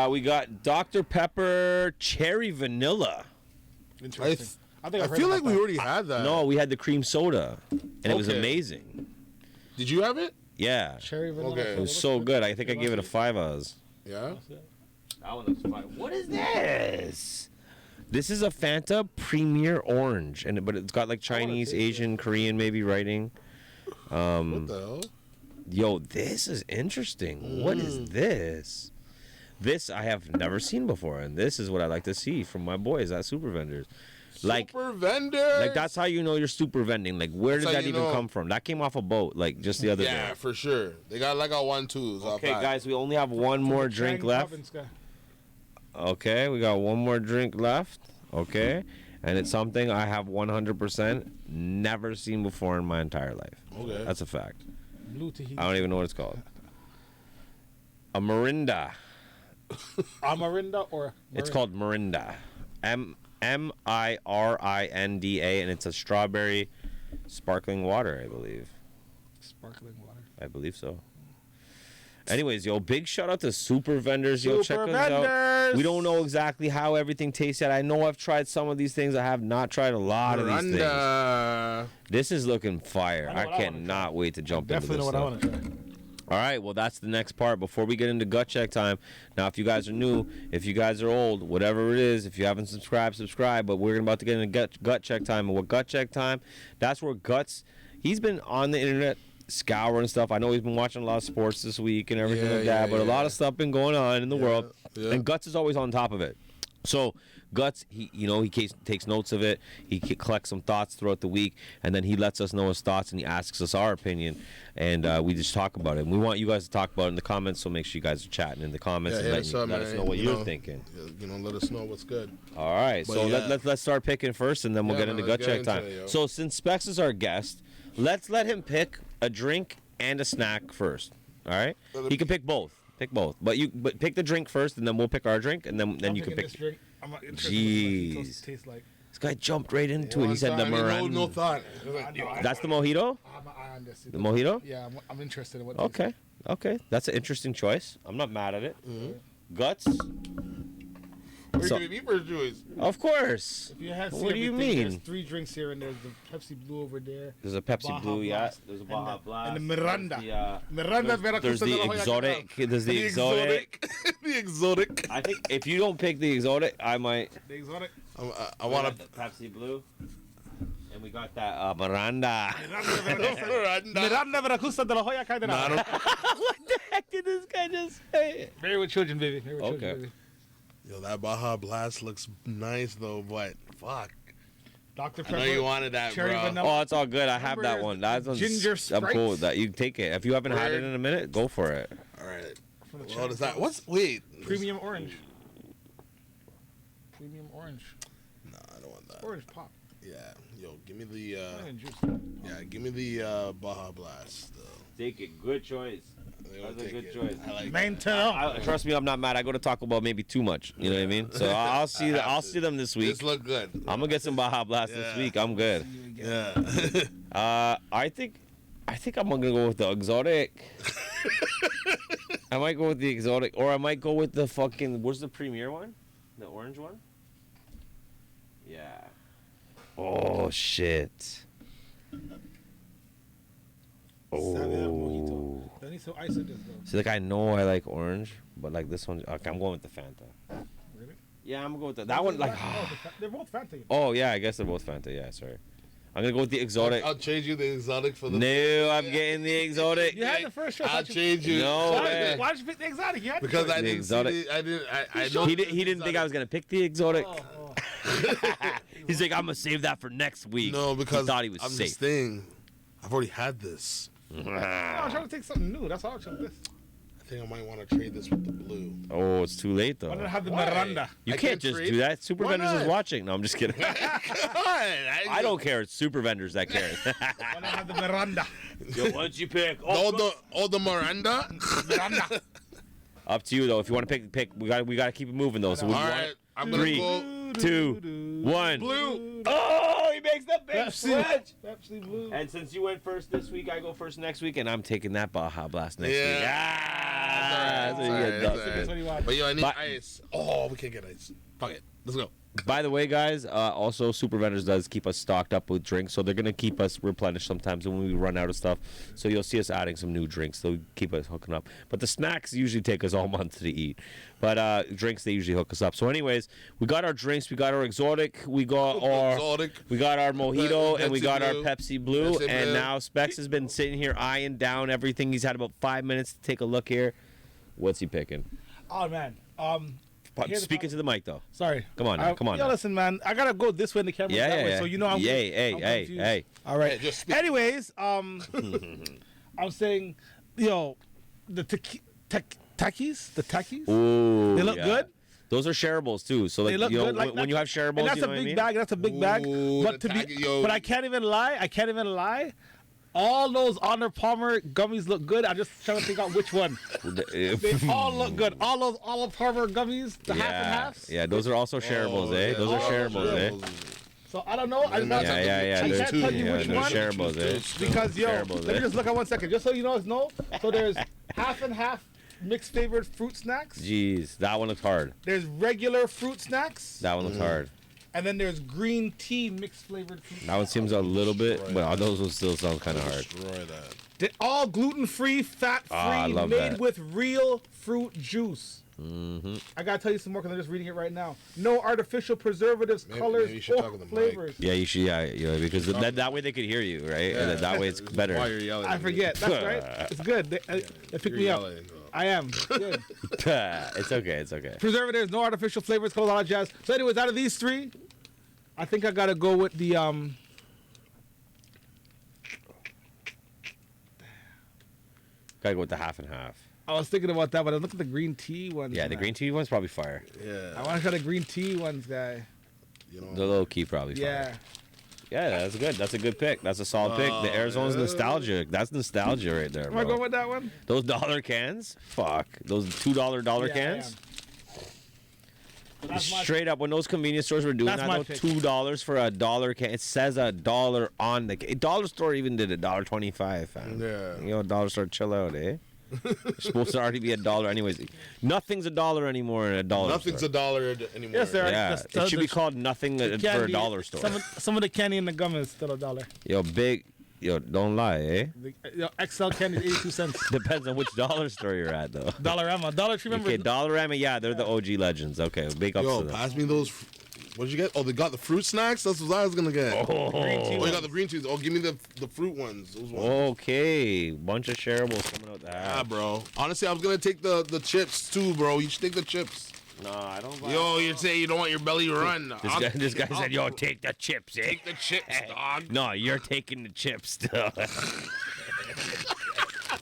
We got Dr. Pepper Cherry Vanilla. Interesting. I feel like we already had that. No, we had the cream soda, and it was amazing. Did you have it? Yeah. Cherry vanilla. Okay. It was so good. I think I gave it a 5 hours. Yeah. That one looks fine. What is this? This is a Fanta Premier Orange, but it's got like Chinese, Asian, Korean maybe writing. What the hell? Yo, this is interesting. What is this? This I have never seen before, and this is what I like to see from my boys at Super Vendors. Super vendors. Like that's how you know you're super vending. Like where did that even come from? That came off a boat like just the other day. Yeah, for sure. They got like a 1-2s. Okay, guys, we only have one more drink left. Okay, we got one more drink left. Okay, and it's something I have 100% never seen before in my entire life. Okay, that's a fact. Blue Tahiti. I don't even know what it's called. A Mirinda. A Mirinda or? Mirinda? It's called Mirinda. Mirinda, and it's a strawberry sparkling water, I believe. Sparkling water. I believe so. Anyways, yo, big shout out to Super Vendors. Yo, check us out. We don't know exactly how everything tastes yet. I know I've tried some of these things. I have not tried a lot of these things. This is looking fire. I cannot wait to jump into this. Definitely what I want to try. All right, well, that's the next part before we get into gut check time. Now, if you guys are new, if you guys are old, whatever it is, if you haven't subscribed, subscribe. But we're about to get into gut check time. And what gut check time, that's where Gutz, he's been on the internet scouring stuff. I know he's been watching a lot of sports this week and everything like that, but a lot of stuff been going on in the world. And Gutz is always on top of it. So Gutz, he takes notes of it. He collects some thoughts throughout the week, and then he lets us know his thoughts, and he asks us our opinion, and we just talk about it. And we want you guys to talk about it in the comments, so make sure you guys are chatting in the comments and let us know what you're thinking. Let us know what's good. All right, so let's start picking first, and then we'll get into gut check time. So since Specs is our guest, let's let him pick a drink and a snack first. All right, he can pick both. Pick both, but pick the drink first, and then we'll pick our drink, and then you can pick. This drink. I'm not interested Jeez, in what it tastes like. This guy jumped right into it. He said the Miranda. No thought. That's the mojito. The mojito. Yeah, I'm interested in what. Okay, that's an interesting choice. I'm not mad at it. Guts. We're giving me first choice. Of course. If you had what do you mean? There's 3 drinks here, and there's the Pepsi Blue over there. There's a Pepsi Blue, There's a Baja Blast. And the Miranda. There's the exotic. There's the exotic. The exotic. I think if you don't pick the exotic, I might. The exotic. I want the Pepsi Blue. And we got that Miranda. Miranda Veracusa de la Joya Cardenal. What the heck did this guy just say? Married with children, baby. Married with children, baby. Yo, that Baja Blast looks nice though, but fuck. Dr. Pepper. I know you wanted that, bro. Oh, it's all good. I have that one. That's ginger Sprites. I'm cool with that. You can take it. If you haven't had it in a minute, go for it. All right. What is that? Premium orange. Premium orange. Nah, I don't want that. Orange pop. Yeah. Yo, give me the give me the Baja Blast. Take it. Good choice. That's a good choice. Trust me, I'm not mad. I go to Taco Bell maybe too much. You know what I mean? So I'll see them this week. This look good. I'm gonna get some Baja Blast this week. I'm good. Yeah. I think I'm gonna go with the exotic. I might go with the exotic, or I might go with the fucking. What's the premier one? The orange one? Yeah. Oh shit. Oh. See, like I know I like orange, but like this one, okay, I'm going with the Fanta. Really? Yeah, I'm gonna go with that one. Like, they're both Fanta. Oh yeah, I guess they're both Fanta. Yeah, sorry. I'm gonna go with the exotic. I'll change you the exotic for the. No, I'm getting the exotic. You had the first choice. I'll change you. No way. Why did you pick the exotic? You had because I didn't. Exotic. I know he didn't think I was gonna pick the exotic. He's like, I'm gonna save that for next week. No, because he thought he was I'm safe. Just saying, I've already had this. No, I'm trying to take something new. That's all I chose this. I think I might want to trade this with the blue. Oh, it's too late though. Why don't I have the Miranda? You can't just do that. Super Vendors is watching. No, I'm just kidding. I don't care. It's Super Vendors that cares. Why don't I have the Miranda? Yo, what did you pick? The Miranda. Miranda. Up to you though. If you want to pick. We got to keep it moving though. So all right, I'm gonna 3, go 2, 1. Blue. Oh, he makes the big switch. Pepsi Blue. And since you went first this week, I go first next week, and I'm taking that Baja Blast next week. Yeah. That's what you get, Dustin. That's what he wants. But yo, I need ice. Oh, we can't get ice. Fuck it. Let's go. By the way, guys, also Super Vendors does keep us stocked up with drinks, so they're gonna keep us replenished sometimes when we run out of stuff. So you'll see us adding some new drinks. They'll keep us hooking up. But the snacks usually take us all month to eat. But drinks, they usually hook us up. So, anyways, we got our drinks. We got our exotic. We got our mojito, and we got our Pepsi Blue. And now Specs has been sitting here eyeing down everything. He's had about 5 minutes to take a look here. What's he picking? Oh man. Speaking to the mic though. Sorry. Come on now. Come on. Yo, listen, man. I gotta go this way in the camera. That way, so you know I'm. Hey. All right. Anyways, I'm saying, yo, the takis. Ooh, They look good. Those are shareables too. So like, you know, like when you have shareables, and that's you know a what I big mean? bag. That's a big bag. But I can't even lie. All those Honor Palmer gummies look good. I'm just trying to figure out which one. They all look good. All those Honor Palmer gummies, the half and halves. Yeah, those are also shareables, eh? Those are shareables, eh? So I don't know. I can't tell you which one. Shareables, eh? Because let me just look at 1 second, just so you know. So there's half and half mixed flavored fruit snacks. Jeez, that one looks hard. There's regular fruit snacks. That one looks hard. And then there's green tea mixed flavored fruit. That one seems a little bit, but those will still sound kind of hard. Destroy that. They're all gluten-free, fat-free, made with real fruit juice. Mm-hmm. I gotta tell you some more because I'm just reading it right now. No artificial preservatives, colors, or flavors. Yeah, you should. Yeah, because that way they could hear you, right? Yeah. That way it's better. Why you're yelling? I forget. That's right. It's good. They pick me up. I am. Good. It's okay. Preservatives, no artificial flavors, colors, all that jazz. So anyways, out of these three, I think I gotta go with the Gotta go with the half and half. I was thinking about that, but I looked at the green tea ones. Yeah, the green tea one's probably fire. Yeah. I want to try the green tea ones, guy. You know, the low key probably fire. Yeah, that's good. That's a good pick. That's a solid pick. The Arizona's nostalgia. That's nostalgia right there, bro. Am I going with that one? Those dollar cans? Fuck. Those $2 cans? Straight up, when those convenience stores were doing that, though, $2 for a dollar can. It says $1 on the can. Dollar store even did $1.25, fam. Yeah. You know, dollar store, chill out, eh? It's supposed to already be $1 anyways. Nothing's $1 anymore in a dollar Nothing's store. $1 anymore. Yes, sir. Yeah, it should be called nothing for a dollar store. Some of the candy in the gum is still $1. Yo, don't lie, eh? XL candy is 82 cents. Depends on which dollar store you're at, though. Dollarama. Dollar Tree, remember? Okay, Dollarama, yeah, they're the OG legends. Okay, big ups to them. Pass me those. What did you get? Oh, they got the fruit snacks? That's what I was going to get. Oh, you got the green teas. Oh, give me the fruit ones. Those ones. Okay, bunch of shareables coming out there. Yeah, bro. Honestly, I was going to take the chips, too, bro. You should take the chips. No, I don't. Yo, you say you don't want your belly to run. This guy said, yo, take the chips, eh? Take the chips, dog. No, you're taking the chips still.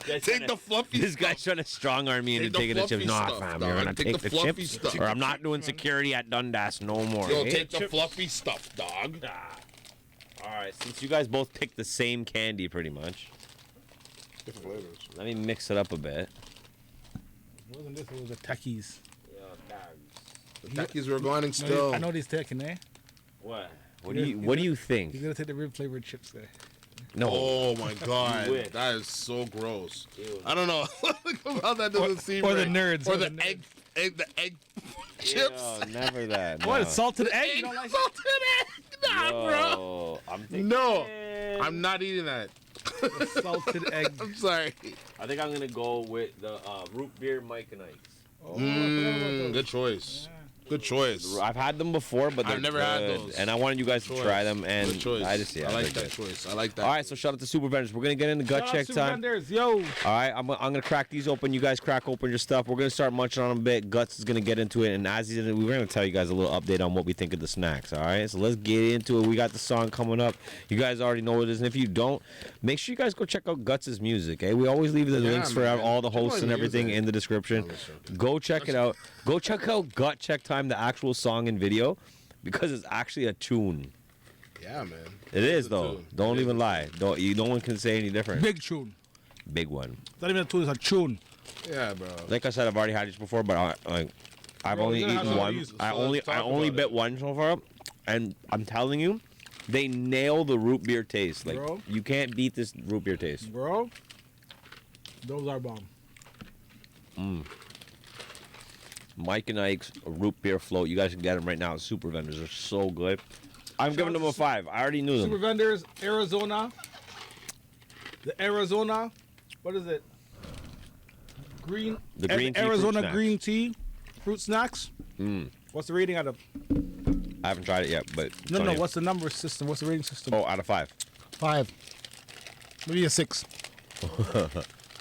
Take the fluffy This guy's trying to strong arm me into taking the chips. Nah, fam, you're going to take the chips, stuff. or I'm not doing security at Dundas no more. Yo, take the fluffy stuff, dog. All right, since you guys both picked the same candy pretty much. Different flavors. Let me mix it up a bit. It wasn't this, it was the Takis. The Takis were going still. I know these taking, eh? What? What do you think? You're going to take the rib flavored chips, guy. No. Oh my god, that is so gross. Ew. I don't know how that doesn't seem. Or right. the nerds. Or the egg chips. Ew, never that. No. What? Salted egg? You don't like salted egg? Nah, bro. I'm not eating that. Salted egg. I'm sorry. I think I'm gonna go with the root beer Mike and Ike's. Oh, good choice. Yeah. Good choice. I've had them before, but I've never had those. And I wanted you guys to try them, and I like that choice. I like that. All right, so shout out to Super Vendors. We're gonna get into gut check time. Vendors, yo. All right, I'm gonna crack these open. You guys crack open your stuff. We're gonna start munching on them a bit. Gutz is gonna get into it, and as he's in it, we're gonna tell you guys a little update on what we think of the snacks. All right, so let's get into it. We got the song coming up. You guys already know what it is, and if you don't, make sure you guys go check out Gutz's music. Eh? We always leave the links for all the hosts and everything in the description. Go check it out. Go check out Gut Check Time, the actual song and video, because it's actually a tune. Yeah, man. It is though. Don't even lie. No one can say any different. Big tune. Big one. It's not even a tune. It's a tune. Yeah, bro. Like I said, I've already had these before, but I've only eaten one. I only bit one so far, and I'm telling you, they nail the root beer taste. Like you can't beat this root beer taste, bro. Those are bomb. Mike and Ike's root beer float. You guys can get them right now at Super Vendors. They're so good. I'm giving them a 5. I already knew them. Super Vendors, Arizona. The Arizona, what is it? Green. The green tea Arizona fruit green tea fruit snacks. What's the rating out of? I haven't tried it yet, but No. What's the number system? What's the rating system? Oh, out of 5. 5. Maybe a 6.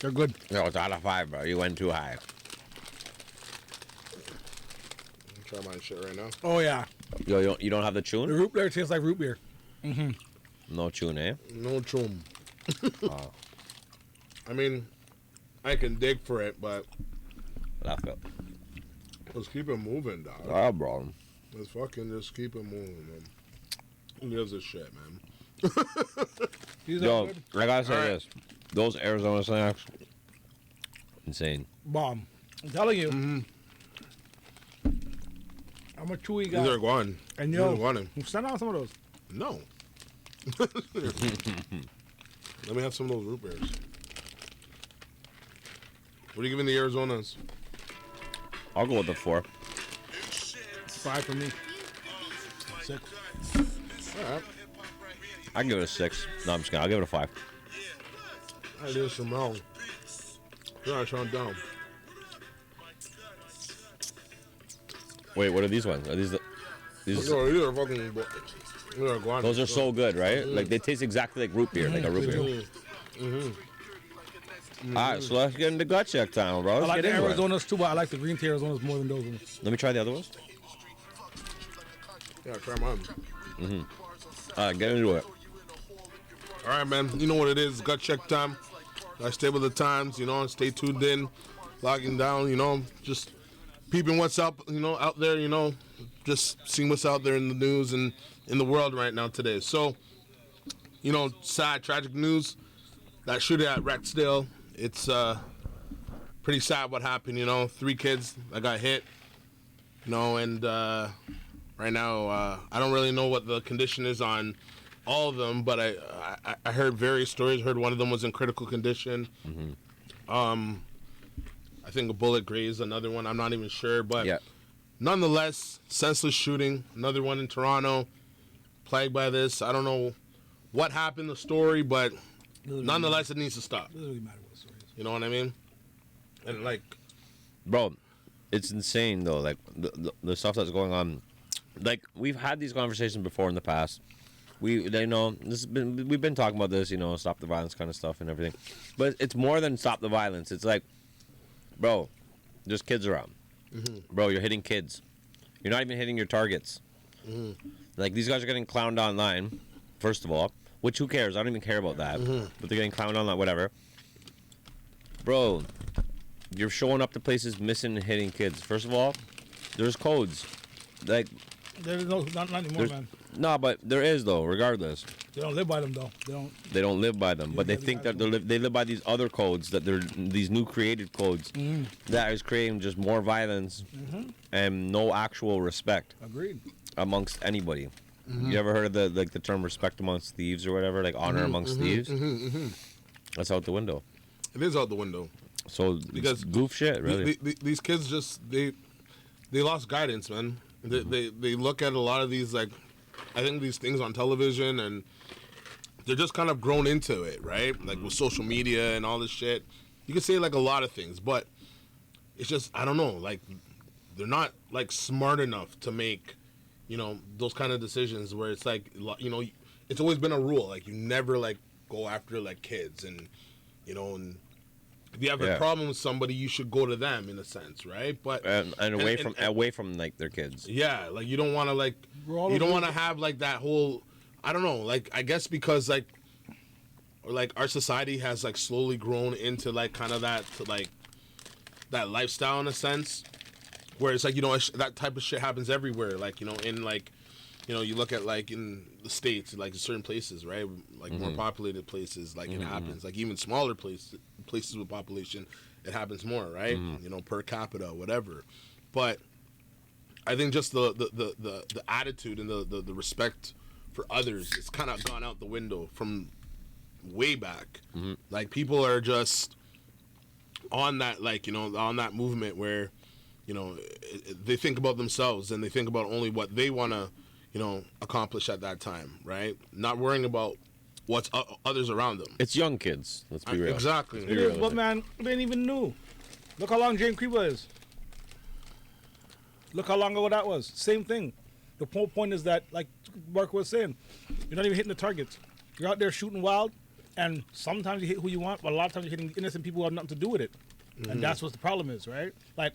They're good. No, it's out of 5, bro. You went too high. Try my shit right now. Oh yeah. Yo, you don't have the The tune? root beer tastes like root beer. No tune, eh? No chum. I mean, I can dig for it, but Laugh it. let's keep it moving, dog. Ah, bro. Let's fucking just keep it moving, man. Who gives a shit, man? These Yo, are good. I gotta say All right. this. Those Arizona snacks, insane. Bomb. I'm telling you. I'm a chewy guy. These are gone. And These yo, are gone. send out some of those. No. Let me have some of those root beers. What are you giving the Arizonas? I'll go with the 4. 5 for me. 6. All right. I give it a 6. No, I'm just kidding. I'll give it a 5. I did some wrong. You're not trying down. Wait, what are these ones? Are these the? These? No, these are fucking. These are guan. Those are so good, right? Like they taste exactly like root beer, like a root beer. All right, so let's get into gut check time, bro. I Let's like get the into it. Arizonas too, but I like the green tea Arizonas more than those ones. Let me try the other ones. Yeah, try mine. All right, get into it. All right, man. You know what it is. Gut check time. I stay with the times, you know, stay tuned in, logging down, you know, just peeping what's up, you know, out there, you know, just seeing what's out there in the news and in the world right now today. So, you know, sad, tragic news. That shooting at Rexdale, it's pretty sad what happened, you know. 3 kids that got hit, you know, and right now I don't really know what the condition is on all of them, but I heard various stories. Heard one of them was in critical condition. I think a bullet grazed another one. I'm not even sure, but Yeah. nonetheless, senseless shooting. Another one in Toronto, plagued by this. I don't know what happened, the story, but nonetheless, it needs to stop. Doesn't really matter what story is. You know what I mean? And like, Bro, it's insane though. Like the stuff that's going on. Like we've had these conversations before in the past. We've been talking about this, you know, stop the violence kind of stuff and everything. But it's more than stop the violence. It's like, bro, there's kids around. Bro, you're hitting kids. You're not even hitting your targets. Like these guys are getting clowned online, first of all. Which who cares? I don't even care about that. But they're getting clowned online, whatever. Bro, you're showing up to places missing and hitting kids. First of all, there's codes. Like There's not anymore, man. no, but there is though. Regardless, They don't live by them though. they don't live by them, but they think that they live by these other codes. That they're these new created codes that is creating just more violence and no actual respect Agreed. amongst anybody. You ever heard of the term respect amongst thieves or whatever, like honor amongst thieves? That's out the window. it is out the window. So Because goof shit, really. These kids just they lost guidance, man. They look at a lot of these, like, I think these things on television, and they're just kind of grown into it, right? Like with social media and all this shit. You can say like a lot of things, but it's just, I don't know, like they're not like smart enough to make, you know, those kind of decisions where it's like, you know, it's always been a rule, like you never like go after like kids, and you know, and if you have a problem with somebody, you should go to them in a sense, right? But and away from like their kids. yeah, like you don't want to like you don't want to have like that whole, I don't know, like I guess because like our society has like slowly grown into like kind of that like that lifestyle in a sense, where it's like, you know, that type of shit happens everywhere, like, you know, in like, you know, you look at like in the States, like certain places, right, like more populated places, like it happens, like even smaller places with population, it happens more, right? You know, per capita, whatever. But I think just the attitude and the respect for others, it's kind of gone out the window from way back. Like people are just on that, like, you know, on that movement where, they think about themselves and they think about only what they want to, accomplish at that time, right? Not worrying about what's others around them. It's young kids. Let's be real. Exactly. It is, but man, they ain't even new. Look how long Jane Creba is. Look how long ago that was. Same thing. The whole point is that, like Mark was saying, you're not even hitting the targets. You're out there shooting wild, and sometimes you hit who you want, but a lot of times you're hitting innocent people who have nothing to do with it. Mm-hmm. And that's what the problem is, right? Like,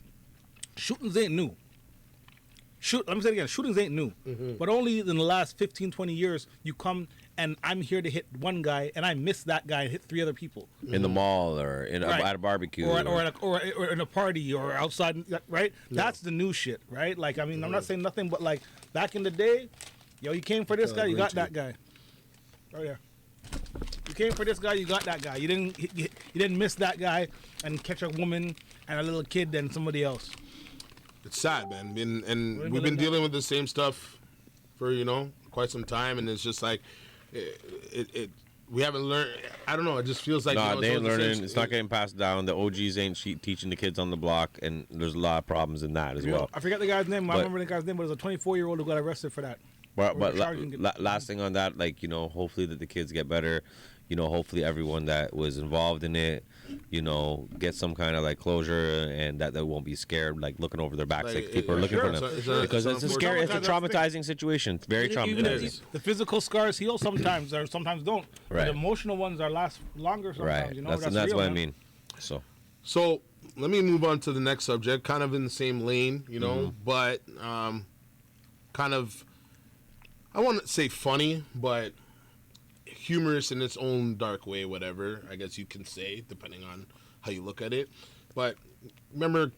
shootings ain't new. Let me say it again. Shootings ain't new. Mm-hmm. But only in the last 15, 20 years, you come and I'm here to hit one guy, and I miss that guy and hit 3 other people. In the mall or at a barbecue. Or in a party or outside, right? Yeah. That's the new shit, right? Like, I mean, I'm not saying nothing, but like back in the day, you came for this guy, you got that guy. Oh, yeah. You came for this guy, you got that guy. You didn't miss that guy and catch a woman and a little kid and somebody else. It's sad, man. And we've been dealing with the same stuff for, quite some time, and it's just like we haven't learned. I don't know. It just feels like they ain't learning. It's not getting passed down. The OGs ain't teaching the kids on the block, and there's a lot of problems in that as well. I forget the guy's name. I remember the guy's name, but it was a 24-year-old who got arrested for that. But last thing on that, like, hopefully that the kids get better. Hopefully everyone that was involved in it, get some kind of like closure, and that they won't be scared, like looking over their backs, like people are looking for them. Because it's a traumatizing situation. It's very traumatizing. The physical scars heal sometimes, or sometimes don't. Right. The emotional ones last longer sometimes. Right. That's real, what I mean. So let me move on to the next subject, kind of in the same lane, but kind of, I want to say funny, but humorous in its own dark way, whatever, I guess you can say, depending on how you look at it. But remember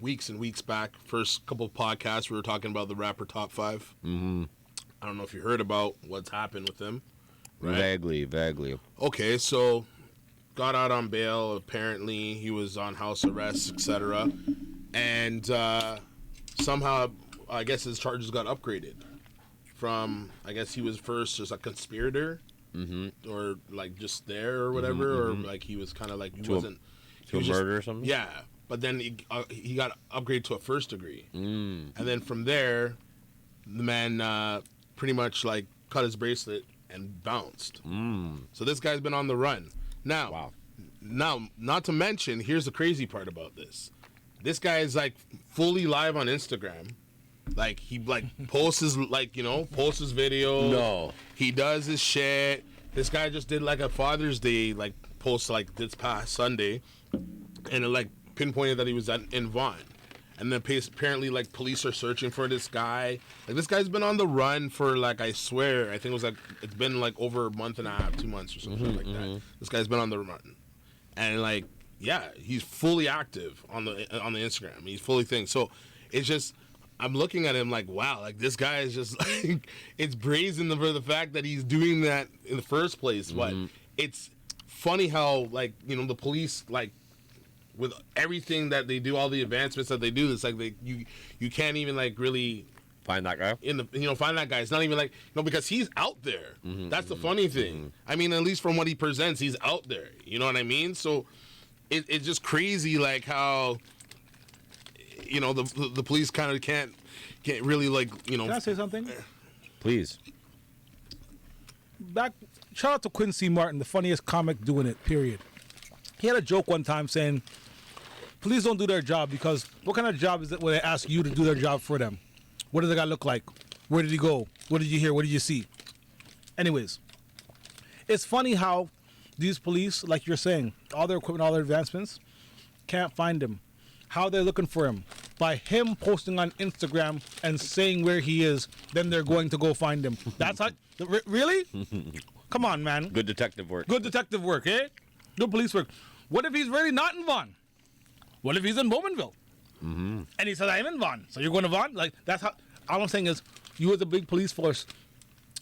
weeks and weeks back, first couple of podcasts, we were talking about the rapper Top 5. Mm-hmm. I don't know if you heard about what's happened with him. Right? Vaguely. Okay, so got out on bail. Apparently, he was on house arrest, etc. And somehow, I guess his charges got upgraded. From, I guess he was first just a conspirator, or like just there or whatever, or like he was kind of like he wasn't to a murder or something. Yeah, but then he got upgraded to a first degree, and then from there, the man pretty much like cut his bracelet and bounced. So this guy's been on the run now. Now, not to mention, here's the crazy part about this: this guy is like fully live on Instagram. Like, he, posts his, posts his video. No. He does his shit. This guy just did, a Father's Day, post, this past Sunday. And it, pinpointed that he was in Vaughan. And then, apparently, police are searching for this guy. This guy's been on the run for, I swear, I think it was, it's been, over a month and a half, 2 months or something that. This guy's been on the run. And, yeah, he's fully active on the Instagram. He's fully thing. So, it's just... I'm looking at him wow, this guy is just it's brazen for the fact that he's doing that in the first place. But it's funny how the police with everything that they do, all the advancements that they do, it's you can't even really find that guy find that guy. It's not even because he's out there. That's the funny thing. I mean, at least from what he presents, he's out there. You know what I mean? So it's just crazy how. The police kind of can't really Can I say something? Please. Shout out to Quincy Martin, the funniest comic doing it, period. He had a joke one time saying, police don't do their job because what kind of job is it when they ask you to do their job for them? What does the guy look like? Where did he go? What did you hear? What did you see? Anyways, it's funny how these police, like you're saying, all their equipment, all their advancements, can't find him. How they're looking for him. By him posting on Instagram and saying where he is, then they're going to go find him. That's how... Really? Come on, man. Good detective work. Good detective work, eh? Good police work. What if he's really not in Vaughan? What if he's in Bowmanville? And he says, I'm in Vaughan. So you're going to Vaughan? That's how... All I'm saying is, you as a big police force,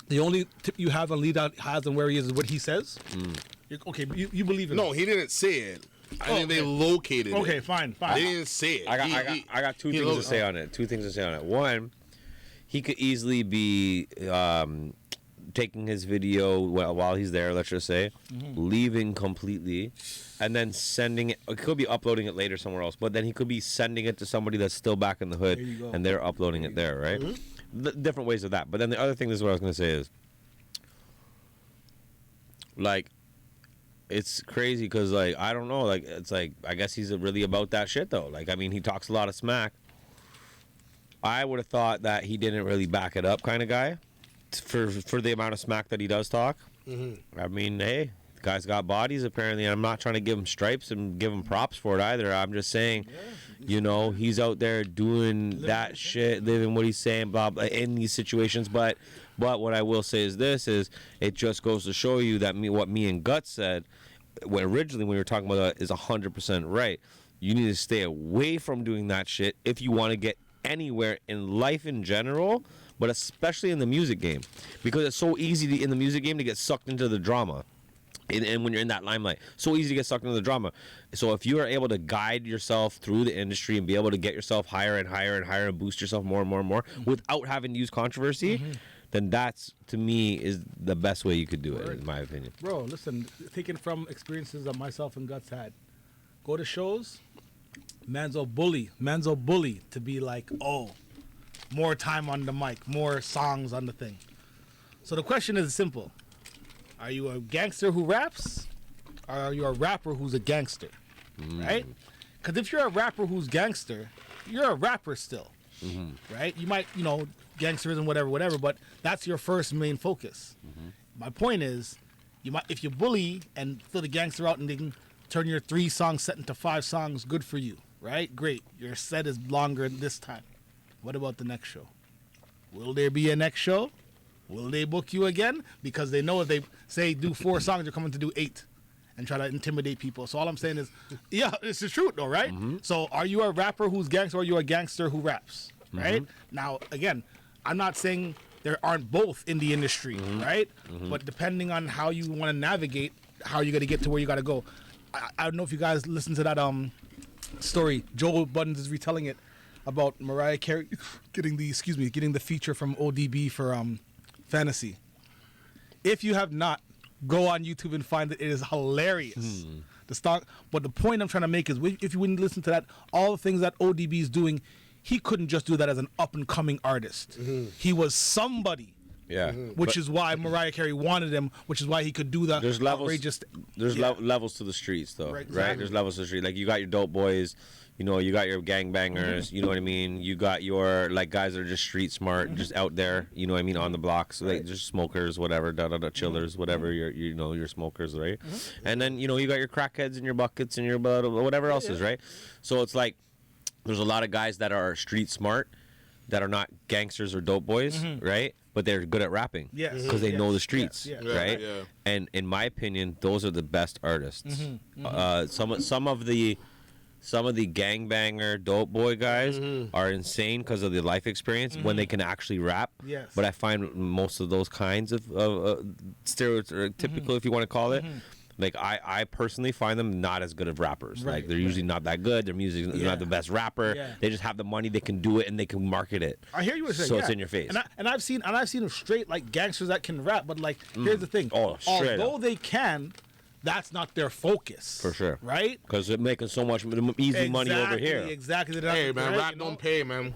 the only tip you have on lead out has on where he is what he says? Okay, you believe in No, he didn't say it. I think they located it. Okay, fine. They didn't say it. I got two things to say on it. One, he could easily be taking his video while he's there, let's just say, leaving completely, and then sending it. It could be uploading it later somewhere else, but then he could be sending it to somebody that's still back in the hood, and they're uploading it there, right? Different ways of that. But then the other thing, this is what I was going to say is, like, it's crazy because, like, I don't know, like, it's like, I guess he's really about that shit, though. Like, I mean, he talks a lot of smack. I would have thought that he didn't really back it up kind of guy for the amount of smack that he does talk. I mean, hey, the guy's got bodies apparently. I'm not trying to give him stripes and give him props for it either. I'm just saying, you know, he's out there doing that shit, living what he's saying, blah, blah, in these situations. But what I will say is this, is it just goes to show you that what me and Gutz said originally when we were talking about that is 100% right. You need to stay away from doing that shit if you want to get anywhere in life in general, but especially in the music game, because it's so easy in the music game to get sucked into the drama, and when you're in that limelight, so easy to get sucked into the drama. So if you are able to guide yourself through the industry and be able to get yourself higher and higher and higher and boost yourself more and more and more without having to use controversy, then that's, to me, is the best way you could do it, in my opinion. Bro, listen, taking from experiences that myself and Gutz had, go to shows. Man's a bully to be like, oh, more time on the mic, more songs on the thing. So the question is simple. Are you a gangster who raps? Or are you a rapper who's a gangster? Right? Because if you're a rapper who's gangster, you're a rapper still. Right? You might, you know, gangsterism, whatever, but that's your first main focus. My point is, if you bully and throw the gangster out and they can turn your 3-song set into 5 songs, good for you. Right? Great. Your set is longer this time. What about the next show? Will there be a next show? Will they book you again? Because they know if they say do 4 songs, you're coming to do 8 and try to intimidate people. So all I'm saying is, yeah, it's the truth though, right? So are you a rapper who's gangster or are you a gangster who raps? Right? Now, again, I'm not saying there aren't both in the industry, right? But depending on how you want to navigate, how you're going to get to where you got to go. I don't know if you guys listened to that story. Joel Buttons is retelling it about Mariah Carey getting the feature from ODB for Fantasy. If you have not, go on YouTube and find it. It is hilarious. But the point I'm trying to make is, if you wouldn't listen to that, all the things that ODB is doing, he couldn't just do that as an up and coming artist. He was somebody. Yeah, which is why Mariah Carey wanted him, which is why he could do the outrageous. There's levels to the streets, though, right? There's levels to the street. Like, you got your dope boys, you know, you got your gangbangers, you know what I mean? You got your, like, guys that are just street smart, just out there, you know what I mean, on the blocks, like, just smokers, whatever, chillers, whatever, your smokers, right? And then, you know, you got your crackheads and your buckets and your whatever else is, right? So it's like, there's a lot of guys that are street smart that are not gangsters or dope boys, right? But they're good at rapping because they know the streets, right? And in my opinion, those are the best artists. Some of the gangbanger dope boy guys are insane because of the life experience when they can actually rap. But I find most of those kinds of stereotypical, if you want to call it. Like, I personally find them not as good of rappers. Like, they're usually not that good. Their music is not the best rapper. They just have the money, they can do it, and they can market it. I hear you were saying, so it's in your face. And I've seen them straight, like, gangsters that can rap. But, like, here's the thing. Although they can, that's not their focus. For sure. Right? Because they're making so much easy money over here. Exactly. Hey, man, rap don't pay, man.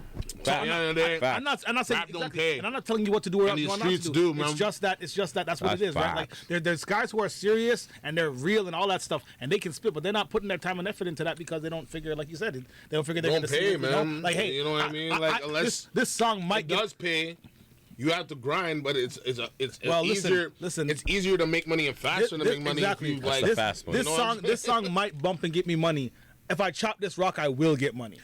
I'm not saying rap don't pay. And I'm not telling you what to do or and what these not to streets do. man. It's just that that's what it is, right? Like, there's guys who are serious and they're real and all that stuff, and they can spit, but they're not putting their time and effort into that because they don't figure, like you said, they don't figure they're going to pay, man. You know? Like, hey, you know what I mean? Like, unless this song might does pay. You have to grind, but it's easier. Listen, it's easier to make money and faster to make money. Exactly. If you, like, this song might bump and get me money. If I chop this rock, I will get money.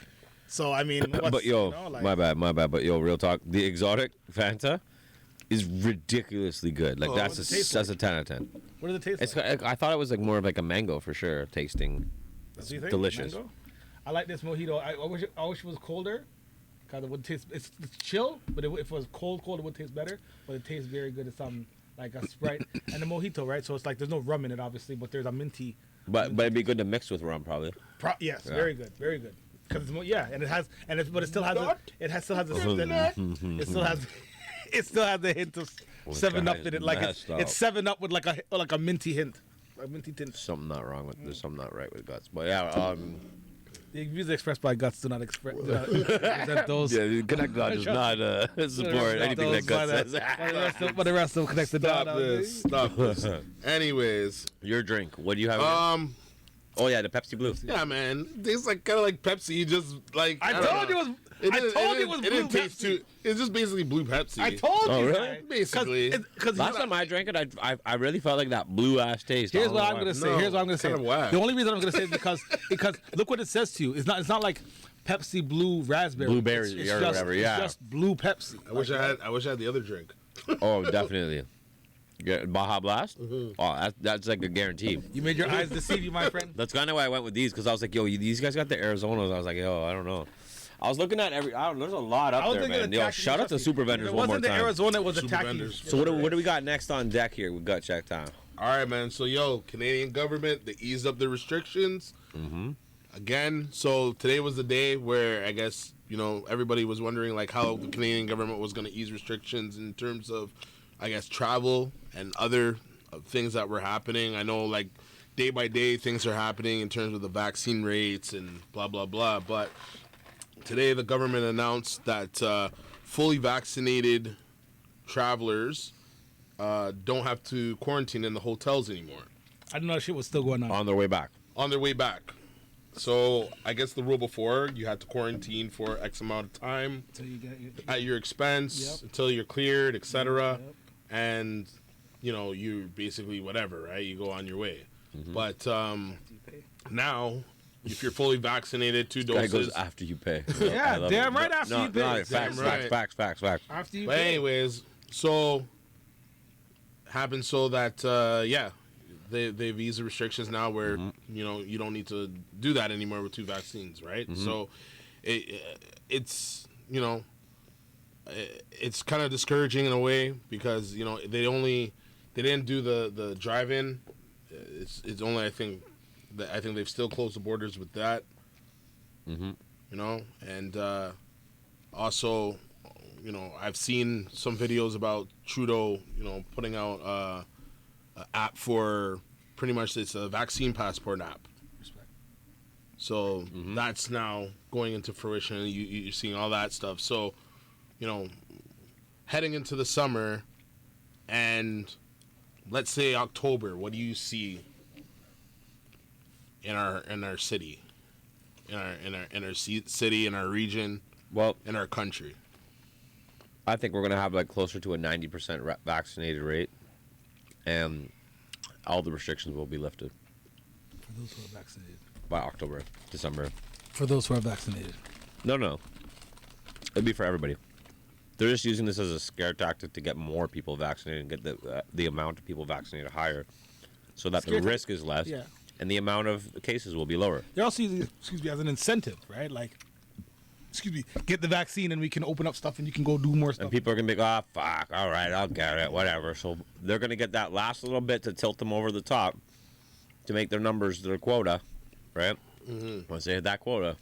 So I mean, but yo, my bad. But yo, real talk. The exotic Fanta is ridiculously good. Like, that's a 10 out of 10. What does it taste like? I thought it was like more of like a mango for sure, tasting. Does you think? Delicious. Mango? I like this mojito. I wish it was colder. Cause it would taste. It's chill, but if it was cold, it would taste better. But it tastes very good. It's like a Sprite and a mojito, right? So it's like there's no rum in it, obviously, but there's a minty. But it'd be good to mix with rum, probably. Yes, very good. Cause it's and it still has it still has It still has the hint of 7-Up in it, like it's 7-Up with like a minty hint, a minty tint. Something not wrong with there's something not right with Gutz, but yeah. The views expressed by Gutz do not represent those. Yeah, the Connect Dot does not support anything that Gutz says. But the rest of them connect the dot. Stop this. Anyways, your drink. What do you have? Oh yeah, the Pepsi Blue. Yeah, man, it tastes like kind of like Pepsi. Just like I told you it was. It didn't taste too. It's just basically blue Pepsi. I told you. Oh really? Basically. Because last time I drank it, I really felt like that blue ass taste. Here's what I'm gonna say. Here's what I'm gonna say. The only reason I'm gonna say is because look what it says to you. It's not like Pepsi Blue Raspberry. Blueberry or whatever. Yeah. It's just blue Pepsi. I wish I had the other drink. Oh, definitely. Baja Blast? Mm-hmm. Oh, that's like a guarantee. You made your eyes deceive you, my friend. That's kind of why I went with these, because I was like, yo, these guys got the Arizonas. I was like, yo, I don't know. I was looking at there's a lot up there, man. Yo, shout out to Super Vendors one more time. It wasn't the Arizona, it was attacking. So what do we got next on deck here with Gut Check Time? All right, man. So, Canadian government, they eased up the restrictions. Mm-hmm. Again, so today was the day where I guess, everybody was wondering, like, how the Canadian government was going to ease restrictions in terms of, I guess, travel and other things that were happening. I know, like, day by day things are happening in terms of the vaccine rates and blah, blah, blah. But today the government announced that fully vaccinated travelers don't have to quarantine in the hotels anymore. I didn't know shit was still going on. On their way back. So I guess the rule before, you had to quarantine for X amount of time at your expense until you're cleared, etc. Yep. And, you basically whatever, right? You go on your way. Mm-hmm. But now, if you're fully vaccinated, 2 doses. Guy goes after you pay. Yeah, damn right after you pay. Facts. After you pay. But anyways, so happens so that, they've eased the restrictions now where, you don't need to do that anymore with 2 vaccines, right? Mm-hmm. So it's it's kind of discouraging in a way because, they didn't do the drive-in. It's only, I think they've still closed the borders with that. Mm-hmm. And also, I've seen some videos about Trudeau, putting out an app for pretty much, it's a vaccine passport app. Respect. So that's now going into fruition. You're seeing all that stuff. So, heading into the summer and let's say October, what do you see in our city, in our city, in our region, in our country? I think we're gonna have like closer to a 90% vaccinated rate, and all the restrictions will be lifted. For those who are vaccinated. By October, December. For those who are vaccinated. No. It'd be for everybody. They're just using this as a scare tactic to get more people vaccinated and get the amount of people vaccinated higher, so that the risk is less, and the amount of cases will be lower. They're also using, as an incentive, right? Like, get the vaccine and we can open up stuff and you can go do more stuff. And people are going to be like, oh, fuck, all right, I'll get it, whatever. So they're going to get that last little bit to tilt them over the top to make their numbers, their quota, right? Mm-hmm. Once they hit that quota,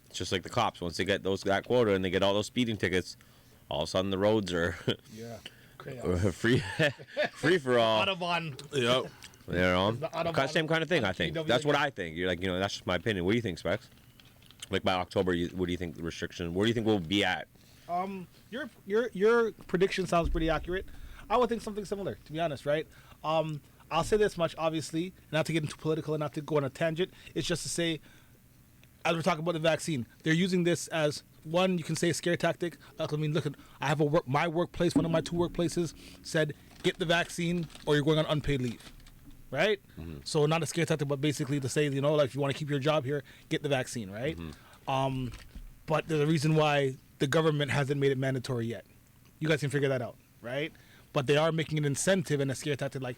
it's just like the cops. Once they get that quota and they get all those speeding tickets, all of a sudden the roads are free for all. Autobahn. Yep. Same kind of thing, I think. That's what I think. You're like, that's just my opinion. What do you think, Specs? Like by October, what do you think the restriction? Where do you think we'll be at? Your prediction sounds pretty accurate. I would think something similar, to be honest, right? I'll say this much, obviously, not to get into political and not to go on a tangent. It's just to say, as we're talking about the vaccine, they're using this as one, you can say, a scare tactic. I mean, look, I have my workplace, one of my 2 workplaces said, get the vaccine or you're going on unpaid leave. Right? Mm-hmm. So not a scare tactic, but basically to say, like, if you want to keep your job here, get the vaccine, right? Mm-hmm. But there's a reason why the government hasn't made it mandatory yet. You guys can figure that out, right? But they are making an incentive and a scare tactic. Like,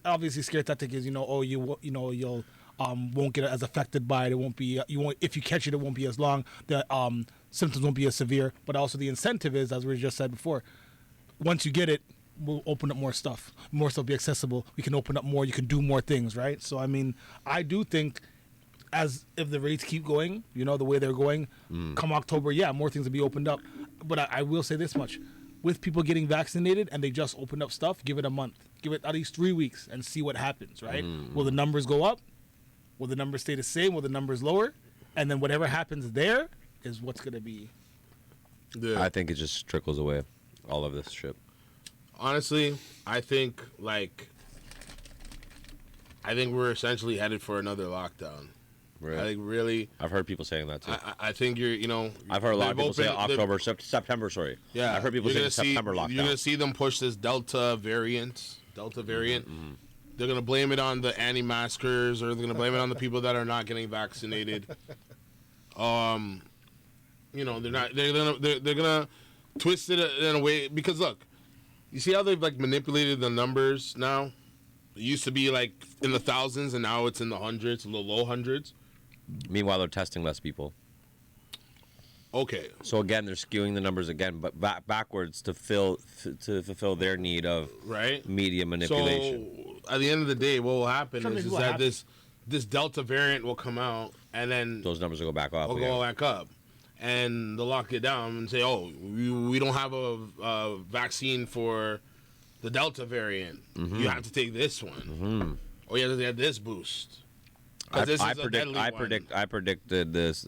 obviously, scare tactic is, you'll won't get as affected by it. It won't be, if you catch it, it won't be as long. The symptoms won't be as severe. But also the incentive is, as we just said before, once you get it, we'll open up more stuff. More stuff will be accessible. We can open up more. You can do more things, right? So, I mean, I do think if the rates keep going, the way they're going, come October, more things will be opened up. But I will say this much. with people getting vaccinated and they just opened up stuff, give it a month. Give it at least 3 weeks and see what happens, right? Will the numbers go up? Will the numbers stay the same? Will the numbers lower? And then whatever happens there is what's going to be. Yeah. I think it just trickles away, all of this shit. Honestly, I think we're essentially headed for another lockdown. Really? I think really. I've heard people saying that too. I think I've heard a lot of people say September. Sorry. Yeah. I've heard people say September lockdown. You're gonna see them push this Delta variant. Mm-hmm. They're gonna blame it on the anti-maskers, or they're gonna blame it on the people that are not getting vaccinated. They're gonna twist it in a way, because look, you see how they've manipulated the numbers now. It used to be in the thousands, and now it's in the hundreds, the low hundreds. Meanwhile, they're testing less people. Okay. So again, they're skewing the numbers again, but backwards to fulfill their need of media manipulation. So at the end of the day, what will happen is that this Delta variant will come out, and then those numbers will go back up. Go back up, and they'll lock it down and say, "Oh, we don't have a vaccine for the Delta variant. Mm-hmm. You have to take this one, or you have to get this boost." I predicted this.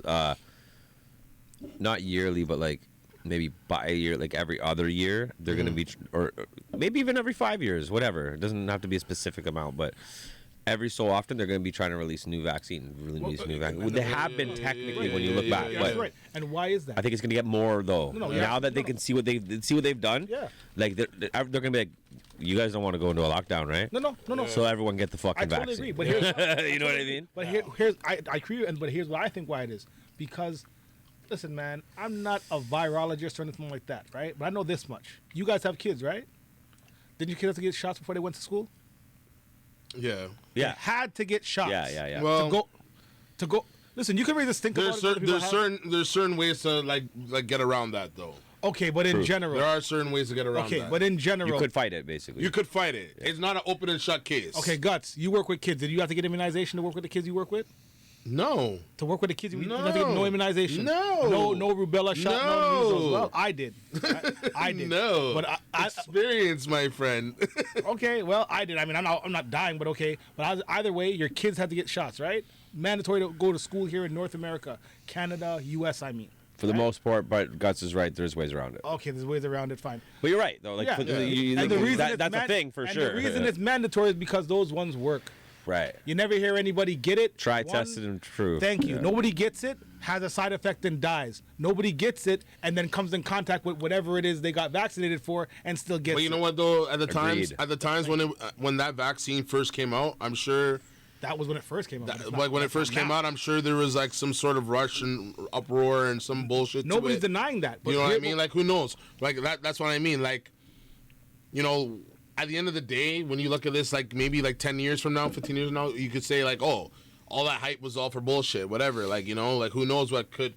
Not yearly, but maybe by a year, every other year, they're going to be, or maybe even every 5 years, whatever. It doesn't have to be a specific amount, but every so often they're going to be trying to release new vaccine. They have been technically when you look back. That's right. And why is that? I think it's going to get more though. Now that they can see what they've done. Yeah. They're going to be like, you guys don't want to go into a lockdown, right? No. So everyone get the fucking vaccine. I totally agree. But here's, you know what I mean? But I agree. But here's what I think why it is. Because, listen, man, I'm not a virologist or anything like that, right? But I know this much. You guys have kids, right? Didn't your kids have to get shots before they went to school? Yeah. They had to get shots. Yeah. Well, to go. Listen, you can really just think about it. There's certain ways to get around that though. Okay, but in general, there are certain ways to get around that. Okay, but in general, you could fight it basically. You could fight it. Yeah. It's not an open and shut case. Okay, Gutz, you work with kids. Did you have to get immunization to work with the kids you work with? No. To work with the kids, you have to get no immunization. No. No rubella shot. No measles. Well, I did. I did. No. But I experience, my friend. Okay, well, I did. I mean, I'm not dying, but okay. But either way, your kids had to get shots, right? Mandatory to go to school here in North America, Canada, U.S. I mean. For the most part, but Gutz is right. There's ways around it. Okay, there's ways around it. Fine. But you're right, though. And the reason that's a thing for sure. The reason it's mandatory is because those ones work. Right. You never hear anybody get it. Try, tested, and true. Thank you. Nobody gets it, has a side effect, and dies. Nobody gets it, and then comes in contact with whatever it is they got vaccinated for, and still gets it. But you know what, though? At the times when that vaccine first came out, I'm sure. That was when it first came out. When it first came out, I'm sure there was some sort of rush and uproar and some bullshit. Nobody's denying that. You know what I mean? Who knows? That's what I mean. At the end of the day, when you look at this, maybe 10 years from now, 15 years from now, you could say oh, all that hype was all for bullshit, whatever. Who knows what could,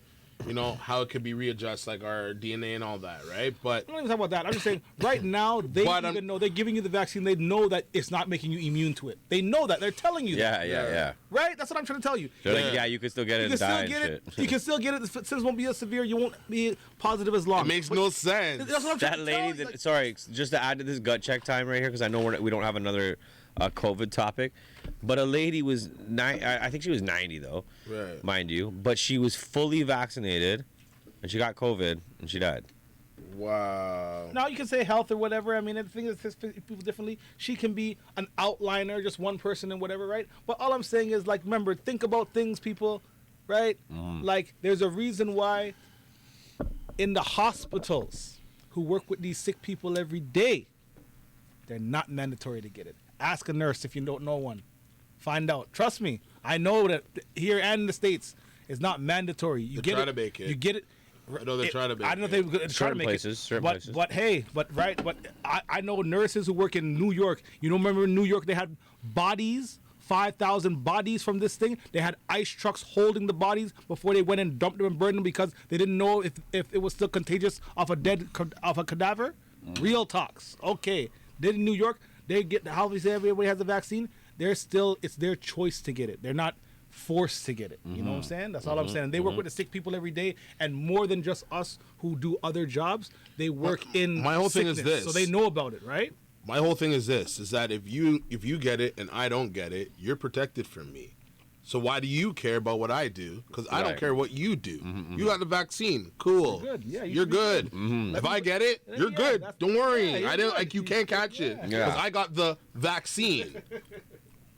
how it could be readjusted, our DNA and all that, right? But I'm not even talking about that. I'm just saying, right now, they even know they're giving you the vaccine. They know that it's not making you immune to it. They know that. They're telling you that. Yeah. Right? That's what I'm trying to tell you. You can still get it and die and shit. You can still get it. The symptoms won't be as severe. You won't be positive as long. It makes no sense. That's what I'm trying to tell you. Sorry, just to add to this gut check time right here, because I know we don't have another COVID topic, but a lady was I think she was 90 though, right? Mind you, but she was fully vaccinated, and she got COVID and she died. Wow. Now you can say health or whatever. I mean, the thing is, people differently. She can be an outliner, just one person and whatever, right? But all I'm saying is, remember, think about things, people, right? There's a reason why in the hospitals who work with these sick people every day, they're not mandatory to get it. Ask a nurse if you don't know one. Find out. Trust me, I know that here and in the States, it's not mandatory. You get it. You get it. I know they're trying to make it. I don't know if they were trying to make certain places. But I know nurses who work in New York. Remember in New York they had bodies, 5,000 bodies from this thing. They had ice trucks holding the bodies before they went and dumped them and burned them because they didn't know if it was still contagious off a cadaver. Real talks. Okay, did in New York they get how we say everybody has a vaccine. It's their choice to get it. They're not forced to get it. You know what I'm saying? That's all I'm saying. And they work with the sick people every day, and more than just us who do other jobs, they work in my whole sickness, thing is this. so they know about it, right? My whole thing is this: is that if you get it and I don't get it, you're protected from me. So why do you care about what I do? Because I don't care what you do. You got the vaccine, cool. You're good. Yeah, you're good. If I get it, you're good. Don't worry. I didn't like you can't catch it because I got the vaccine.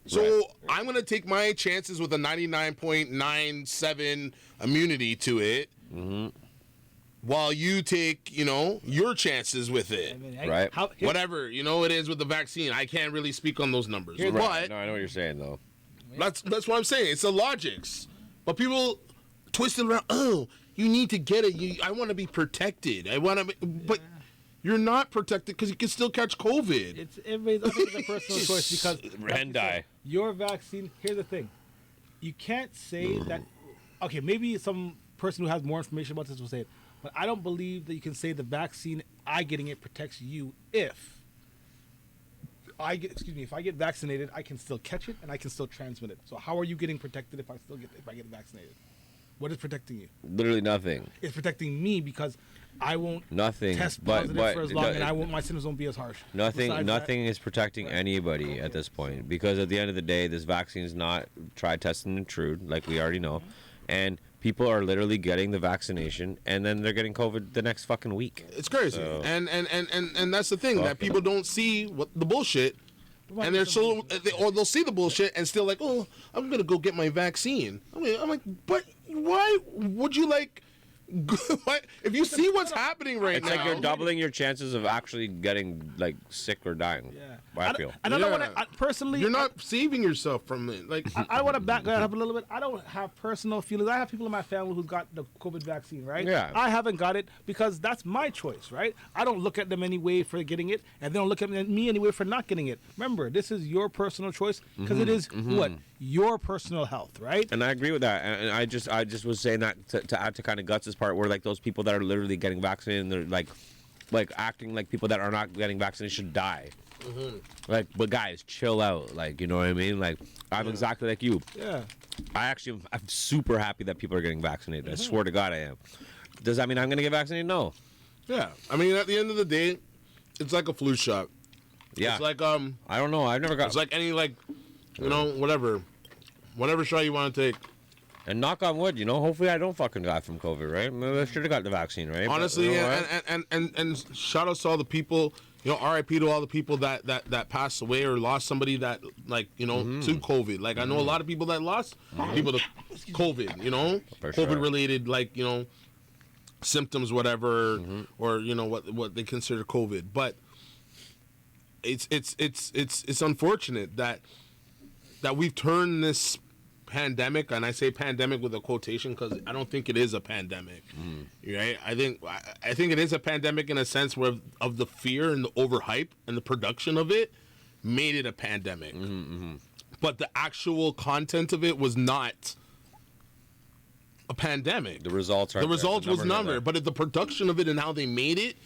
So I'm gonna take my chances with a 99.97 immunity to it, while you take your chances with it. Right. Whatever it is with the vaccine. I can't really speak on those numbers, but no, I know what you're saying though. That's what I'm saying. It's the logics. But people twist it around. Oh, you need to get it. I want to be protected. But you're not protected because you can still catch COVID. It's a personal choice because your vaccine. Here's the thing: you can't say that. Okay, maybe some person who has more information about this will say it, but I don't believe that you can say the vaccine getting it protects you if I get vaccinated, I can still catch it and I can still transmit it. So how are you getting protected if I get vaccinated? What is protecting you? Literally nothing. It's protecting me because I won't test positive for as long, and my symptoms won't be as harsh. Nothing is protecting anybody at this point, because at the end of the day, this vaccine is not tried, tested, and true, like we already know, and people are literally getting the vaccination and then they're getting COVID the next fucking week. It's crazy, and that's the thing that people don't see the bullshit, and they'll see the bullshit and still like, oh, I'm gonna go get my vaccine. I'm like, but why would you like? If you see what's happening right now, it's like you're doubling your chances of actually getting like sick or dying. Yeah, I feel. I don't know what personally. You're not saving yourself from it. Like I want to back that up a little bit. I don't have personal feelings. I have people in my family who's got the COVID vaccine, right? Yeah. I haven't got it because that's my choice, right? I don't look at them anyway for getting it, and they don't look at me anyway for not getting it. Remember, this is your personal choice because it is your personal health, right? And I agree with that. And I just was saying that to add to kind of Guts' part, where like those people that are literally getting vaccinated and they're like acting like people that are not getting vaccinated should die. Like, but guys, chill out. Like, you know what I mean? Like, I'm exactly like you. Yeah. I'm super happy that people are getting vaccinated. I swear to God I am. Does that mean I'm going to get vaccinated? No. Yeah. I mean, at the end of the day, it's like a flu shot. Yeah. It's like, I don't know. I've never got. It's like any, whatever shot you want to take. And knock on wood, hopefully I don't fucking die from COVID, right? Maybe I should have got the vaccine, right? Honestly, and shout outs to all the people, RIP to all the people that passed away or lost somebody that, to COVID. Like, I know a lot of people that lost people to COVID, For COVID sure. related, symptoms, whatever, or, what they consider COVID. But it's unfortunate that we've turned this pandemic, and I say pandemic with a quotation because I don't think it is a pandemic, right? I think it is a pandemic in a sense where of the fear and the overhype and the production of it made it a pandemic. But the actual content of it was not a pandemic. The results was number, but the production of it and how they made it,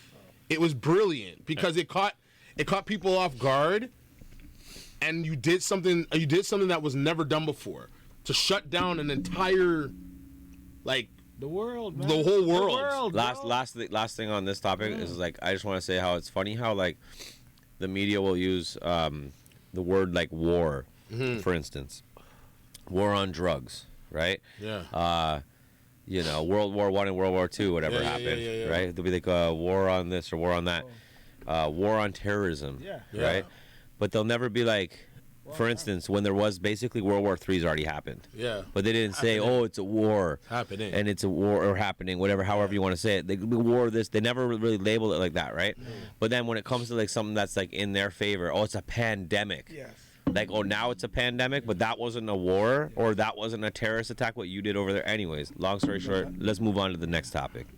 it was brilliant because it caught people off guard, and you did something that was never done before. To shut down an entire, the world, man. The whole world. Last thing on this topic is I just want to say how it's funny how the media will use the word war, for instance, war on drugs, right? Yeah. World War I and World War II, whatever happened, right? There'll be like a war on this or war on that, war on terrorism, right? But they'll never be like. For instance, when there was basically World War III's already happened. Yeah. But they didn't say, oh, it's a war. Happening. And it's a war or happening, however you want to say it. The war, they never really labeled it like that, right? But then when it comes to something that's in their favor, oh, it's a pandemic. Yes. Now it's a pandemic, but that wasn't a war or that wasn't a terrorist attack, what you did over there. Anyways, long story short, let's move on to the next topic.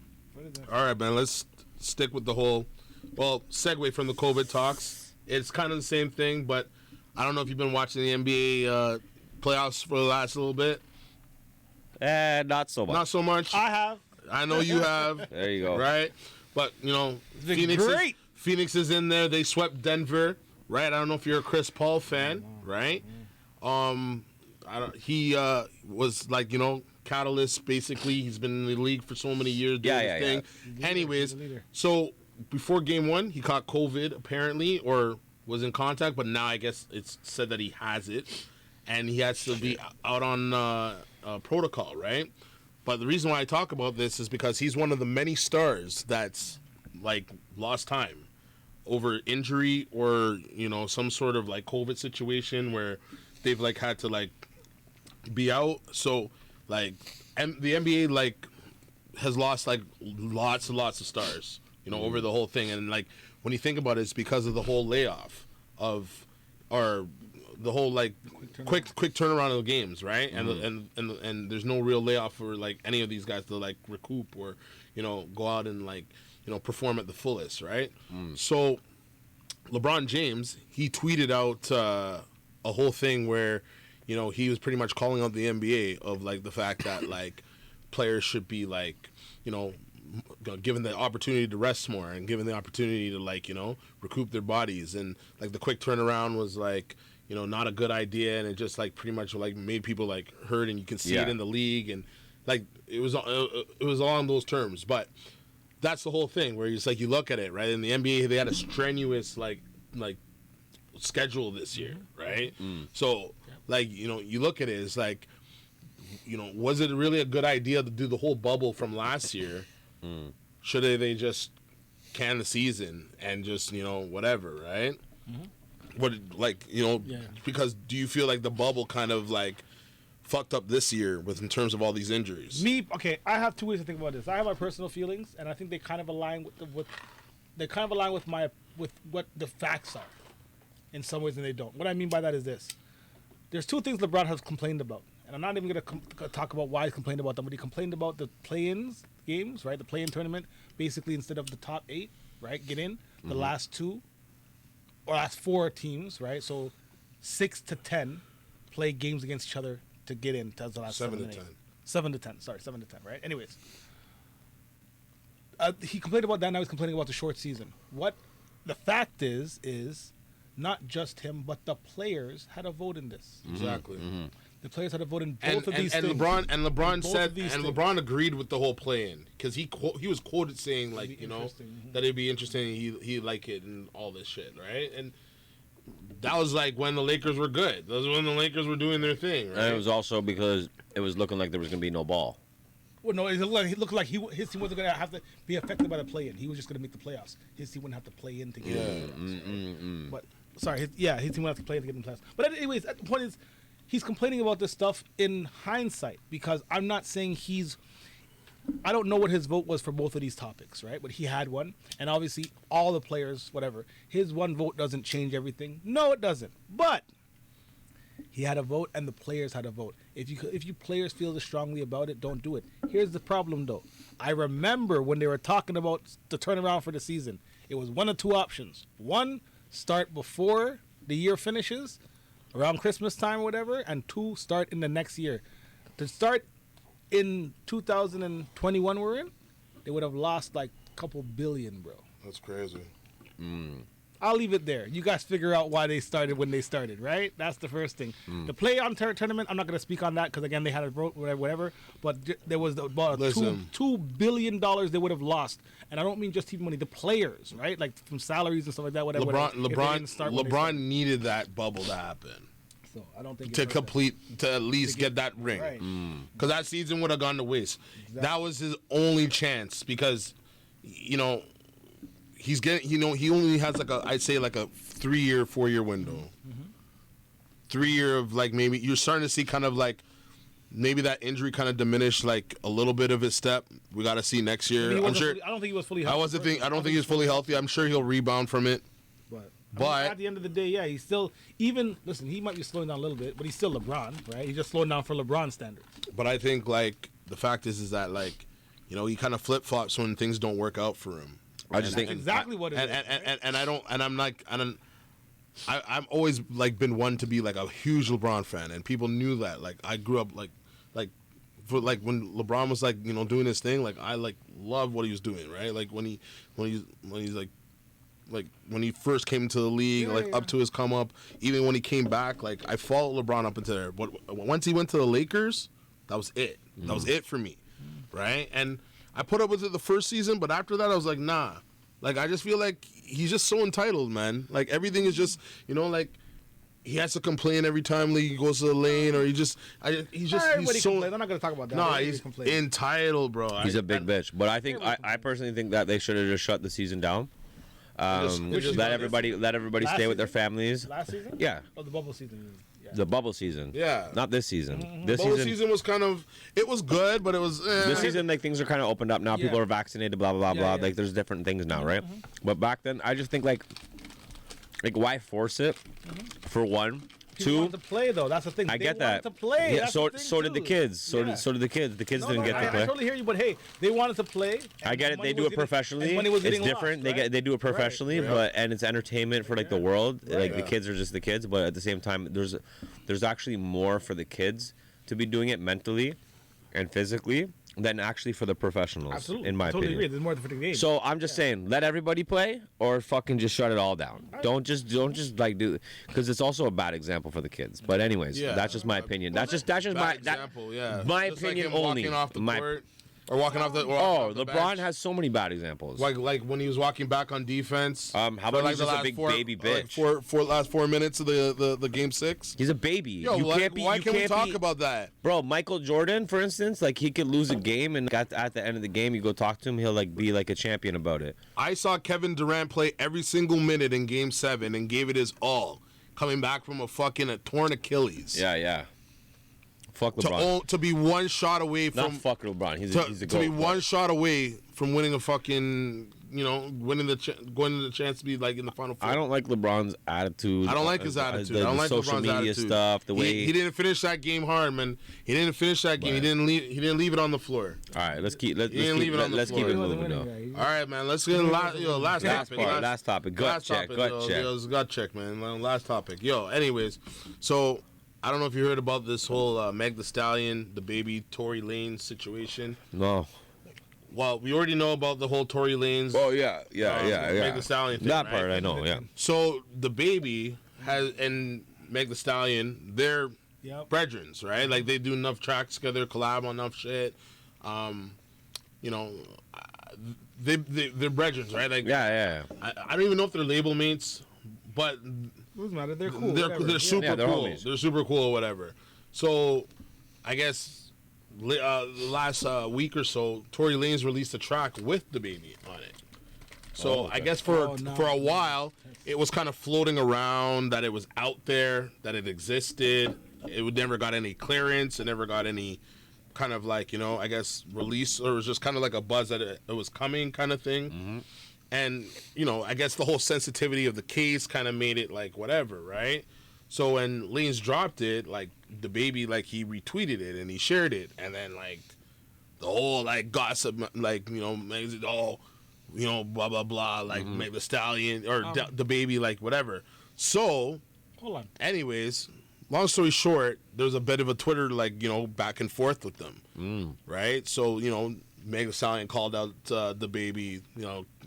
All right, man, let's stick with the whole, segue from the COVID talks. It's kind of the same thing, but I don't know if you've been watching the NBA playoffs for the last little bit. Not so much. Not so much. I have. I know you have. There you go. Right? But, Phoenix is in there. They swept Denver, right? I don't know if you're a Chris Paul fan, right? he was like, catalyst basically. He's been in the league for so many years doing his thing. Yeah. Anyways, so before game 1, he caught COVID apparently, or was in contact, but now I guess it's said that he has it, and he has to be out on protocol, right? But the reason why I talk about this is because he's one of the many stars that's like lost time over injury or some sort of like COVID situation where they've like had to like be out. So like the NBA like has lost like lots and lots of stars, over the whole thing. And like when you think about it, it's because of the whole layoff of, or the whole like quick turnaround of the games, right? And there's no real layoff for like any of these guys to like recoup or go out and like perform at the fullest, right? So LeBron James, he tweeted out a whole thing where he was pretty much calling out the NBA of like the fact that like players should be like given the opportunity to rest more and given the opportunity to like recoup their bodies, and like the quick turnaround was like not a good idea, and it just like pretty much like made people like hurt, and you can see it in the league, and like it was along those terms. But that's the whole thing where it's like you look at it, right? In the NBA, they had a strenuous like schedule this year, right? So like you look at it, it's like was it really a good idea to do the whole bubble from last year? Should they just can the season and just whatever, right? What like because do you feel like the bubble kind of like fucked up this year in terms of all these injuries? I have two ways to think about this. I have my personal feelings, and I think they kind of align with what the facts are in some ways, and they don't. What I mean by that is this: there's two things LeBron has complained about, and I'm not even going to talk about why he's complained about them, but he complained about the play-ins games, right? The play-in tournament, basically instead of the top 8, right, get in the last 2 or last 4 teams, right? So 6 to 10 play games against each other to get in to the last 7 to 10. 7 to 10, right? Anyways, he complained about that. Now he's complaining about the short season. What the fact is not just him, but the players had a vote in this. Exactly. The players had a vote in both of these things. LeBron said, and LeBron agreed with the whole play-in because he was quoted saying like that it'd be interesting. He like it and all this shit, right? And that was like when the Lakers were good. That was when the Lakers were doing their thing, right? And it was also because it was looking like there was gonna be no ball. Well, no, it looked like his team wasn't going to have to be affected by the play-in. He was just going to make the playoffs. His team wouldn't have to play in to get in the playoffs. But sorry, his team wouldn't have to play in to get in the playoffs. But anyways, the point is, he's complaining about this stuff in hindsight because I'm not saying I don't know what his vote was for both of these topics, right? But he had one, and obviously all the players, whatever. His one vote doesn't change everything. No, it doesn't. But he had a vote, and the players had a vote. If you players feel this strongly about it, don't do it. Here's the problem, though. I remember when they were talking about the turnaround for the season. It was one of two options. One, start before the year finishes, around Christmas time or whatever, and 2, start in the next year. To start in 2021 we're in, they would have lost like a couple billion, bro. That's crazy. I'll leave it there. You guys figure out why they started when they started, right? That's the first thing. The play-on tournament, I'm not going to speak on that because, again, they had a vote, whatever. But there was about $2 billion they would have lost. And I don't mean just TV money. The players, right? Like from salaries and stuff like that, whatever. LeBron needed that bubble to happen. So I don't think to at least get that ring. Right. Because that season would have gone to waste. Exactly. That was his only chance because, he's getting, he only has I'd say like a 3-year, 4-year window. 3-year of like maybe you're starting to see kind of like maybe that injury kind of diminished like a little bit of his step. We got to see next year. I'm sure. I don't think he was fully healthy. I don't think he's fully healthy. I'm sure he'll rebound from it. But at the end of the day, yeah, he's still he might be slowing down a little bit, but he's still LeBron, right? He's just slowing down for LeBron standards. But I think like the fact is that like he kind of flip flops when things don't work out for him. I just think that's exactly what it is. I've always like been one to be like a huge LeBron fan, and people knew that. Like I grew up like when LeBron was like doing his thing, like I like loved what he was doing, right? Like when he's like like when he first came into the league, up to his come up, even when he came back, like I followed LeBron up into there. But once he went to the Lakers, that was it. That was it for me, right? And I put up with it the first season, but after that, I was like, nah. Like I just feel like he's just so entitled, man. Like everything is just, like. He has to complain every time he goes to the lane, or he's so. I'm not gonna talk about that. Nah, he's entitled, bro. He's a big bitch. But I think I personally think that they should have just shut the season down. Let everybody stay with their families. Last season? Yeah. Oh, the bubble season. Yeah. The bubble season. Yeah. Not this season. Mm-hmm. This bubble season was kind of. It was good, but it was. This season, like things are kind of opened up now. People are vaccinated. Blah blah blah blah. Like there's different things now, right? But back then, I just think like why force it? For one. People wanted to play though. That's the thing. I get that. To play. Yeah. So did the kids. So did the kids. The kids didn't get to play. I totally hear you, but hey, they wanted to play. I get it. They do it professionally. It's different. They do it professionally, and it's entertainment for like the world. Like the kids are just the kids, but at the same time, there's actually more for the kids to be doing it mentally and physically than actually for the professionals. Absolutely. In my opinion. Agree. There's more for the game. So I'm just saying, let everybody play, or fucking just shut it all down. Don't just like do, because it's also a bad example for the kids. But anyways, that's just my opinion. That's just my example. My just opinion like only. Walking off the court. Or walking off the. LeBron bench. has so many bad examples. Like when he was walking back on defense. How about he's just a big baby bitch? Last 4 minutes of the game 6. He's a baby. Yo, why can't we talk about that, bro? Michael Jordan, for instance, like he could lose a game, and at the end of the game, you go talk to him, he'll like be like a champion about it. I saw Kevin Durant play every single minute in Game 7 and gave it his all, coming back from a torn Achilles. Yeah. Fuck LeBron. To be one shot away from. Not fuck LeBron. He's a to goat be one shot away from winning a fucking, going to the chance to be like in the Final Four. I don't like LeBron's attitude. I don't like his attitude. I don't like social LeBron's media attitude. stuff. The way he didn't finish that game hard, man. He didn't finish that game. He didn't leave it on the floor. All right, let's keep it moving though. All right, man. Let's get last topic. Last topic. Gut check. Gut check, man. Last topic. Anyways, so. I don't know if you heard about this whole Meg Thee Stallion, the baby Tory Lanez situation. No. Well, we already know about the whole Tory Lanez. Oh yeah. Meg Thee Stallion thing, that part I know. Yeah. So the baby and Meg Thee Stallion, they're brethrens, right? Like they do enough tracks together, collab on enough shit. They're brethrens, right? Like yeah. I don't even know if they're label mates, but. Doesn't matter. They're cool. They're super cool. Homies. They're super cool or whatever. So, I guess the last week or so, Tory Lanez released a track with the baby on it. So I guess for a while, it was kind of floating around that it was out there, that it existed. It never got any clearance. It never got any kind of like I guess release, or it was just kind of like a buzz that it was coming kind of thing. Mm-hmm. And, I guess the whole sensitivity of the case kind of made it like whatever, right? So when Lanez dropped it, like the baby, like he retweeted it and he shared it. And then like the whole like gossip, like, makes it all, blah, blah, blah, like make the stallion or the baby, like whatever. So, hold on. Anyways, long story short, there was a bit of a Twitter, like, back and forth with them, right? So, Meg Thee Stallion called out the baby,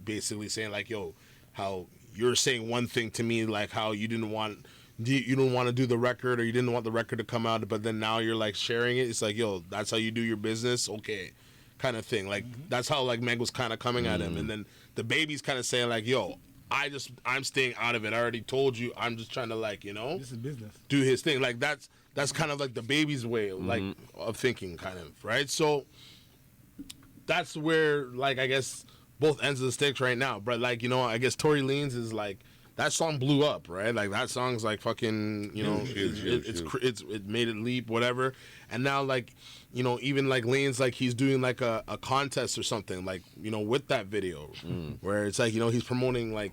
basically saying like, yo, how you're saying one thing to me, like how you didn't want to do the record, or you didn't want the record to come out, but then now you're like sharing it. It's like, yo, that's how you do your business, okay, kind of thing. Like that's how like Meg was kind of coming at him, and then the baby's kind of saying like, yo, I'm staying out of it. I already told you. I'm just trying to like, this is business. Do his thing. Like that's kind of like the baby's way of, like of thinking, kind of, right? So that's where like I guess both ends of the sticks right now. But like, I guess Tory Lanez is like, that song blew up, right? Like that song's like fucking, it made it leap, whatever. And now like, even like Lanez, like he's doing like a contest or something, like, with that video where it's like, he's promoting like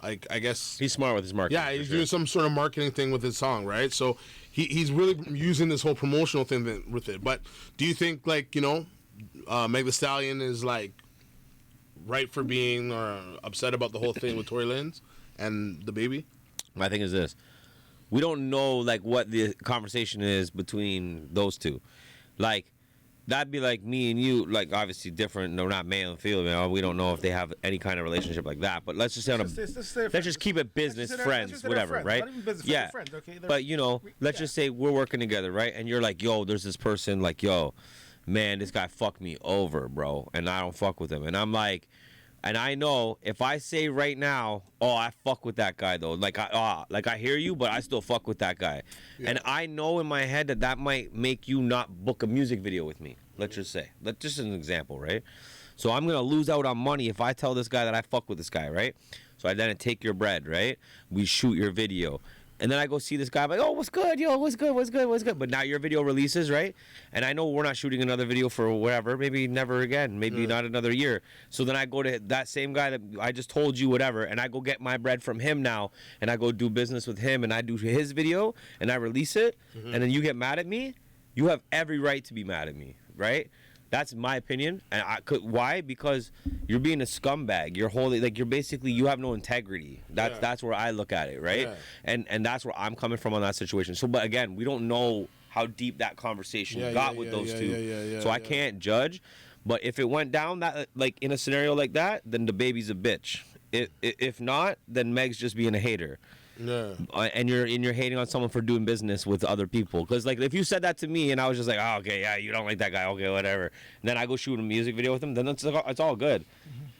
I guess he's smart with his marketing. Yeah, he's doing some sort of marketing thing with his song, right? So he's really using this whole promotional thing with it. But do you think like, Meg Thee Stallion is like right for being upset about the whole thing with Tory Lanez and the baby? My thing is this: we don't know like what the conversation is between those two. Like, that'd be like me and you, like obviously different. No, not male and female. We don't know if they have any kind of relationship like that. But let's just say let's just keep it business, friends, whatever, right? Yeah. Friends, okay? But you know, let's just say we're working together, right? And you're like, yo, there's this person, like, yo, man, this guy fucked me over, bro, and I don't fuck with him. And I'm like, and I know if I say right now, oh, I fuck with that guy though, like I hear you, but I still fuck with that guy. Yeah. And I know in my head that might make you not book a music video with me. Let's just say, that's just an example, right? So I'm gonna lose out on money if I tell this guy that I fuck with this guy, right? So I then take your bread, right? We shoot your video. And then I go see this guy, I'm like, oh, what's good, yo, what's good? But now your video releases, right? And I know we're not shooting another video for whatever, maybe never again, maybe not another year. So then I go to that same guy that I just told you whatever, and I go get my bread from him now, and I go do business with him, and I do his video, and I release it, and then you get mad at me. You have every right to be mad at me, right? That's my opinion, and why? Because you're being a scumbag. You're holding, like, you have no integrity. That's where I look at it, right? Yeah. And that's where I'm coming from on that situation. So, but again, we don't know how deep that conversation got with those two, so I can't judge. But if it went down that, like, in a scenario like that, then the baby's a bitch. If not, then Meg's just being a hater. Yeah. And you're hating on someone for doing business with other people. Because, like, if you said that to me and I was just like, oh, okay, yeah, you don't like that guy, okay, whatever. And then I go shoot a music video with him, then it's all good.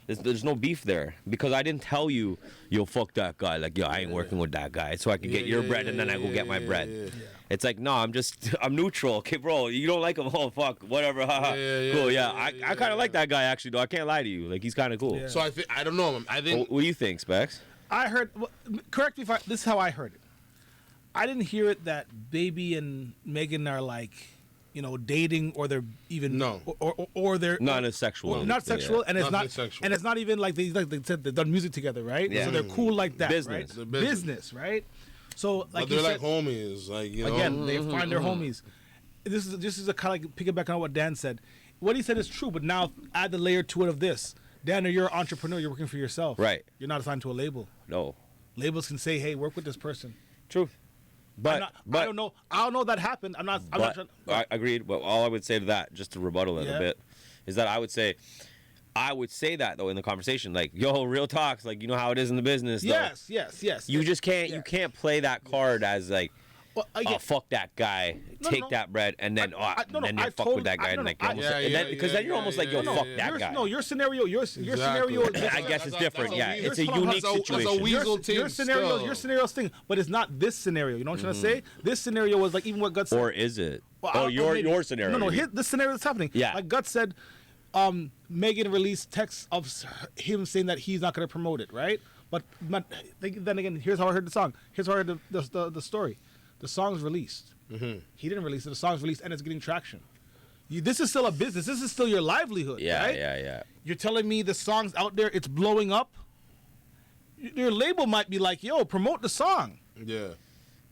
There's no beef there. Because I didn't tell you, yo, fuck that guy. Like, yo, I ain't working with that guy. So I can get your bread and then I go get my bread. Yeah. It's like, no, I'm neutral. Okay, bro, you don't like him. Oh, fuck, whatever. Cool, yeah. I kind of like that guy, actually, though. I can't lie to you. Like, he's kind of cool. Yeah. So I don't know. I think. What do you think, Specs? I heard, correct me if this is how I heard it. I didn't hear it that Baby and Megan are like, you know, dating, or they're even or they're not as sexual, not sexual, and it's not sexual, and it's not even like they said they've done music together, right? Yeah. So they're cool like that, business. Right? Business, right? So like, but they're like homies, like, you know. Again, they find their homies. This is a kind of like piggybacking on what Dan said. What he said is true, but now add the layer to it of this. Dan, you're an entrepreneur. You're working for yourself. Right. You're not assigned to a label. No. Labels can say, "Hey, work with this person." Truth. But I don't know. I don't know that happened. I'm not trying. I agreed. But all I would say to that, just to rebuttal it a bit, is that I would say that though in the conversation, like, yo, real talks, like, you know how it is in the business. Yes. You just can't. You can't play that card as like. Oh, fuck that guy. Take that bread, and then fuck with that guy, because then you're almost like, yo, fuck that guy. No, your scenario. I guess it's different. Yeah, it's a unique situation. Your scenario's thing, but it's not this scenario. You know what I'm trying to say? This scenario was like even what Gutz said. Or is it? Your scenario. No, this scenario that's happening. Yeah, like Gutz said. Megan released texts of him saying that he's not going to promote it, right? But then again, here's how I heard the song. Here's how I heard the story. The song's released. He didn't release it. The song's released, and it's getting traction. This is still a business. This is still your livelihood, right? Yeah. You're telling me the song's out there, it's blowing up? Your label might be like, yo, promote the song. Yeah.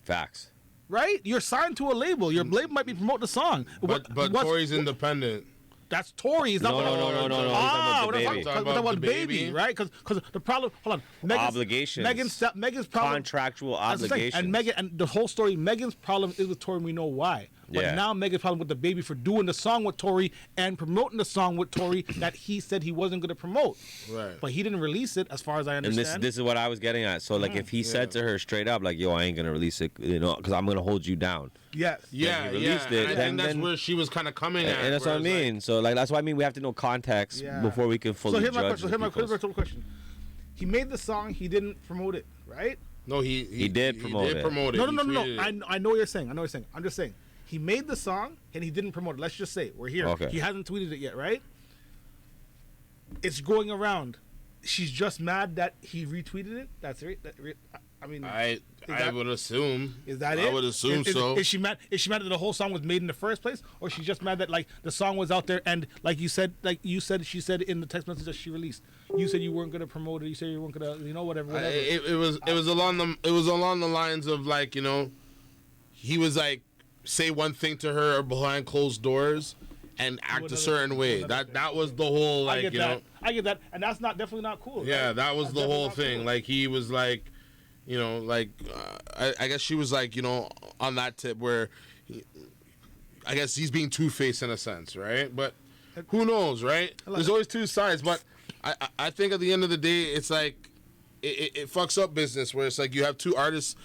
Facts. Right? You're signed to a label. Your label might be promoting the song. But Tori's independent. That's Tori's. No. We're talking about Baby, right? Because the problem. Hold on. Obligations. Megan's problem. Contractual obligations. And Megan, and the whole story. Megan's problem is with Tori, and we know why. But now Megan's problem with the Baby for doing the song with Tori and promoting the song with Tori that he said he wasn't going to promote. Right. But he didn't release it, as far as I understand. And this is what I was getting at. So like, if he said to her straight up, like, yo, I ain't going to release it, you know, because I'm going to hold you down. Yes. Yeah. Released it, and I think that's where she was kind of coming at. And that's what I mean. Like, so like, that's why I mean we have to know context before we can fully judge. So here's my question. He made the song. He didn't promote it, right? No, he did promote it. No. I know what you're saying. I'm just saying. He made the song and he didn't promote it. Let's just say we're here. Okay. He hasn't tweeted it yet, right? It's going around. She's just mad that he retweeted it. That's it. I mean, I would assume. Is that it? I would assume so. Is she mad? Is she mad that the whole song was made in the first place, or she's just mad that like the song was out there and she said in the text message that she released, you said you weren't gonna promote it. You said you weren't gonna, whatever. It was along the lines of like, you know, he was like, say one thing to her behind closed doors and act a certain way. That was the whole, like, you know. I get that, and that's definitely not cool. Yeah, right? that was the whole thing. Cool. Like, he was like, you know, like, I guess she was like, you know, on that tip where I guess he's being two-faced in a sense, right? But who knows, right? There's always two sides. But I think at the end of the day, it's like it fucks up business where it's like you have two artists.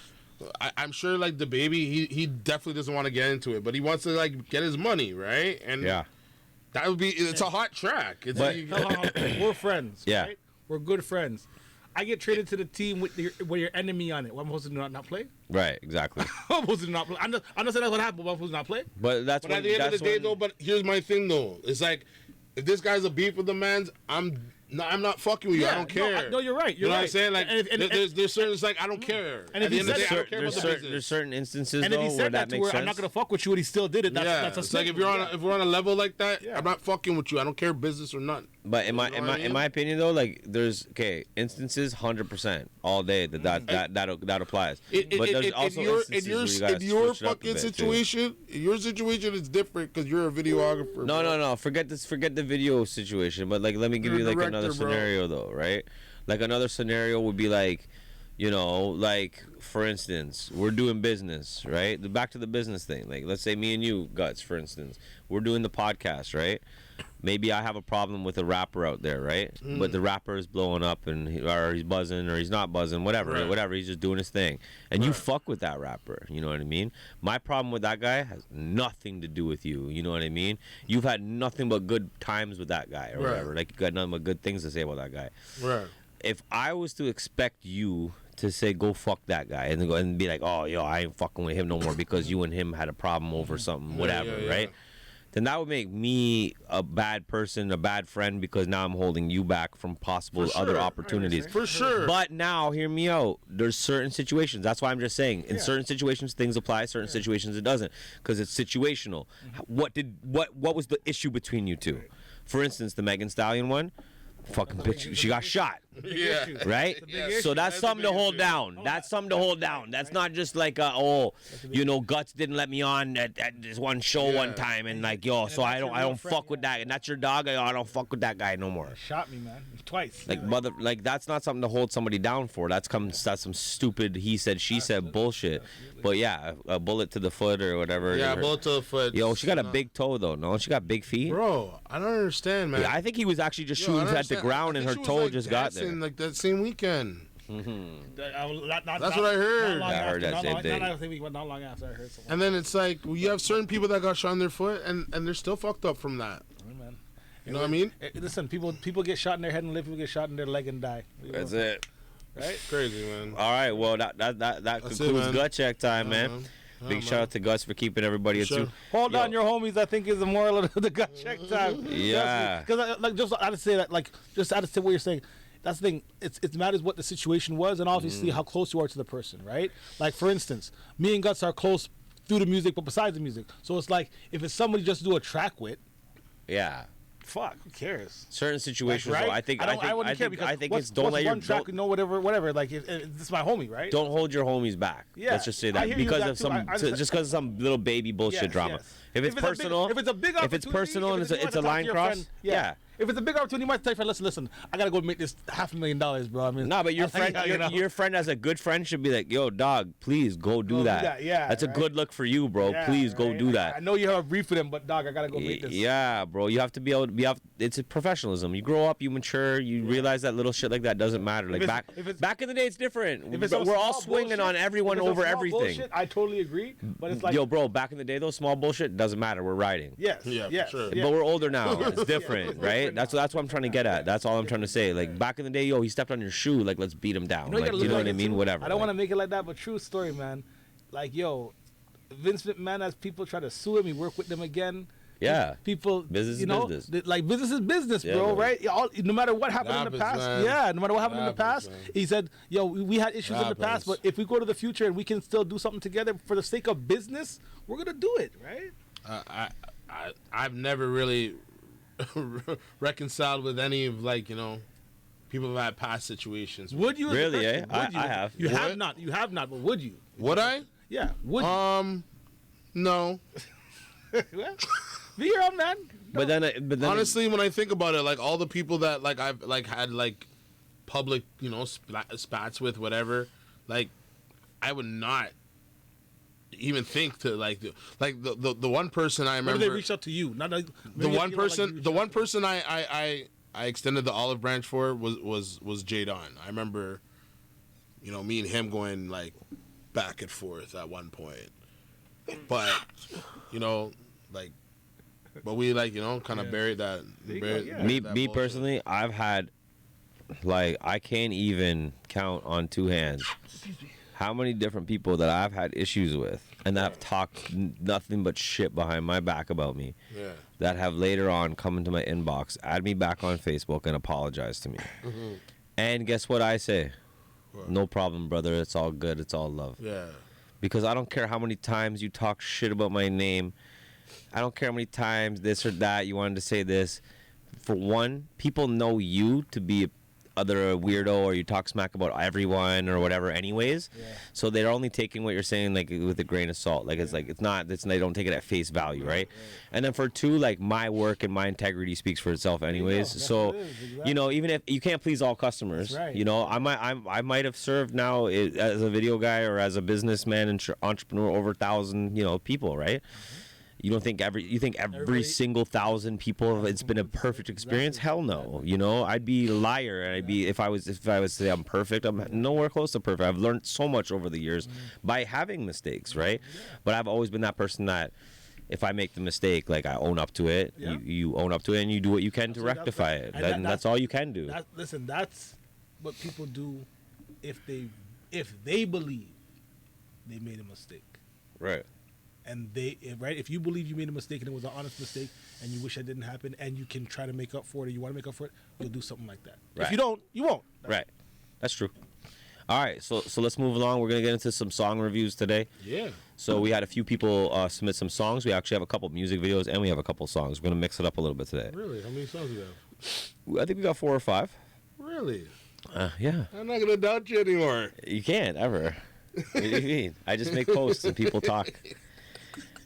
I'm sure like the baby, he definitely doesn't want to get into it, but he wants to like get his money, right? And that would be, it's a hot track. It's we're friends. Yeah. Right? We're good friends. I get traded to the team with your enemy on it. What, I'm supposed to not play? Right, exactly. I'm supposed to not play. I'm not saying that's what happened, but I'm supposed to not play? But at the end of the day, though, but here's my thing, though. It's like, if this guy's a beef with the man's, I'm not fucking with you. I don't care. No, you're right. You know right. what I'm saying? Like, there's certain, it's like, I don't care. And at the end of the day, I don't care there's about the business. There's certain instances, and if he though, said where that makes sense. I'm not going to fuck with you, and he still did it, that's a it's like if we're on a level like that, I'm not fucking with you. I don't care business or none. But in my opinion, though, like, there's, instances 100% all day that applies. But there's also instances where you gotta your switch it up a fucking bit, situation, your situation is different because you're a videographer. No. Forget the video situation. But like, let me give you like another scenario though, right? Like another scenario would be like, like for instance, we're doing business, right? Back to the business thing. Like, let's say me and you, Gutz, for instance, we're doing the podcast, right? Maybe I have a problem with a rapper out there, right? But the rapper is blowing up or he's buzzing or he's not buzzing, whatever. He's just doing his thing. And you fuck with that rapper, you know what I mean? My problem with that guy has nothing to do with you, you know what I mean? You've had nothing but good times with that guy or whatever. Like, you got nothing but good things to say about that guy. Right. If I was to expect you to say go fuck that guy and then go and be like, oh, yo, I ain't fucking with him no more because you and him had a problem over something, whatever, right? Then that would make me a bad person, a bad friend, because now I'm holding you back from possible other opportunities. For sure. But now, hear me out. There's certain situations. That's why I'm just saying. In certain situations, things apply. Certain situations, it doesn't, because it's situational. What was the issue between you two? For instance, the Megan Stallion one. Fucking bitch, she got shot. Yeah. Right? So that's something to hold down. That's something to hold down. That's not just like, Gutz didn't let me on at this one show one time, and like, so I don't fuck with that. And that's your dog. I don't fuck with that guy no more. Shot me, man, twice. Like that's not something to hold somebody down for. That's some stupid he said she said bullshit. But yeah, a bullet to the foot or whatever. Yeah, a bullet to the foot. Yo, she got a big toe though. No, she got big feet. Bro, I don't understand, man. Yeah, I think he was actually just shooting at the ground and her toe just got there. Like that same weekend. That's what I heard. I heard that same thing. Not long after I heard something. And then it's like, you have certain people that got shot in their foot, and they're still fucked up from that. Man. You know what I mean? Listen, people get shot in their head and live. People get shot in their leg and die. That's it. Right? Crazy, man. All right, well, that concludes Gut Check time, man. Big shout out to Gutz for keeping everybody at two. Hold on, your homies. I think is the moral of the Gut Check time. Yeah. Because I had to say that, just out of say what you're saying. That's the thing. It matters what the situation was, and obviously how close you are to the person, right? Like, for instance, me and Gutz are close through the music, but besides the music. So it's like, if it's somebody just to do a track with, fuck, who cares? Certain situations, right? though, I think it's don't let your track, whatever. Like, this is my homie, right? Don't hold your homies back. Yeah, let's just say that because of some little baby bullshit drama. Yes. If it's personal, if it's a big if it's personal and it's a line cross, If it's a big opportunity, you might tell your friend, listen, I gotta go make this $500,000, bro. I mean, but your friend, your friend as a good friend should be like, yo, dog, please go do that. Yeah, that's a good look for you, bro. Please go do that. I know you have a brief with him, but dog, I gotta go make this. Yeah, bro, you have to be able to it's a professionalism. You grow up, you mature, you realize that little shit like that doesn't matter. Like back in the day, it's different. We're all swinging on everyone over everything. Bullshit, I totally agree, but it's like, yo, bro, back in the day, though, small bullshit doesn't matter. We're riding. Yes. Yeah, sure. But we're older now. It's different, right? That's what I'm trying to get at. That's all I'm trying to say. Like, back in the day, yo, he stepped on your shoe. Like, let's beat him down. You know what I mean? Whatever. I don't want to make it like that, but true story, man. Like, yo, Vince McMahon, as people try to sue him, he work with them again. Yeah. People, business is business. Like, business is business, bro, right? No matter what happened in the past. Man. No matter what happened in the past. Man. He said, yo, we had issues in the past, but if we go to the future and we can still do something together for the sake of business, we're going to do it, right? I've never really reconciled with any of, like, people who had past situations. Would you? Really? I have. You have not. You have not. But would you? Would I? Yeah. Would you? No. Be your own man. No. But then honestly, when I think about it, like all the people that like I've like had like public, spats with, whatever, like I would not even think to like the one person I remember. When they reached out to you, not like, the one person I extended the olive branch for was Jay Don. I remember, me and him going like back and forth at one point, but but we kind of buried that. Me personally, I've had I can't even count on two hands how many different people that I've had issues with and that have talked nothing but shit behind my back about me. Yeah. That have later on come into my inbox, add me back on Facebook, and apologize to me. Mm-hmm. And guess what I say? What? No problem, brother. It's all good. It's all love. Yeah. Because I don't care how many times you talk shit about my name. I don't care how many times this or that you wanted to say this. For one, people know you to be either a weirdo or you talk smack about everyone or whatever anyways. Yeah. So they're only taking what you're saying with a grain of salt. They don't take it at face value, right? And then for two, my work and my integrity speaks for itself anyways. So, exactly. Even if you can't please all customers, right. I might have served now as a video guy or as a businessman and entrepreneur over 1,000, people, right? Mm-hmm. You think every single 1,000 people it's been a perfect experience? Hell no. I'd be a liar, and if I was to say I'm perfect, I'm nowhere close to perfect. I've learned so much over the years by having mistakes, right? But I've always been that person that if I make the mistake, I own up to it. Yeah. You own up to it, and you do what you can to rectify it. That's all you can do. That's what people do if they believe they made a mistake. Right. And if you believe you made a mistake and it was an honest mistake and you wish that didn't happen and you can try to make up for it or you want to make up for it, you'll do something like that. Right. If you don't, you won't. Right. That's true. All right, so let's move along. We're going to get into some song reviews today. Yeah. So we had a few people submit some songs. We actually have a couple music videos and we have a couple songs. We're going to mix it up a little bit today. Really? How many songs do you have? I think we got 4 or 5. Really? Yeah. I'm not going to doubt you anymore. You can't, ever. What do you mean? I just make posts and people talk.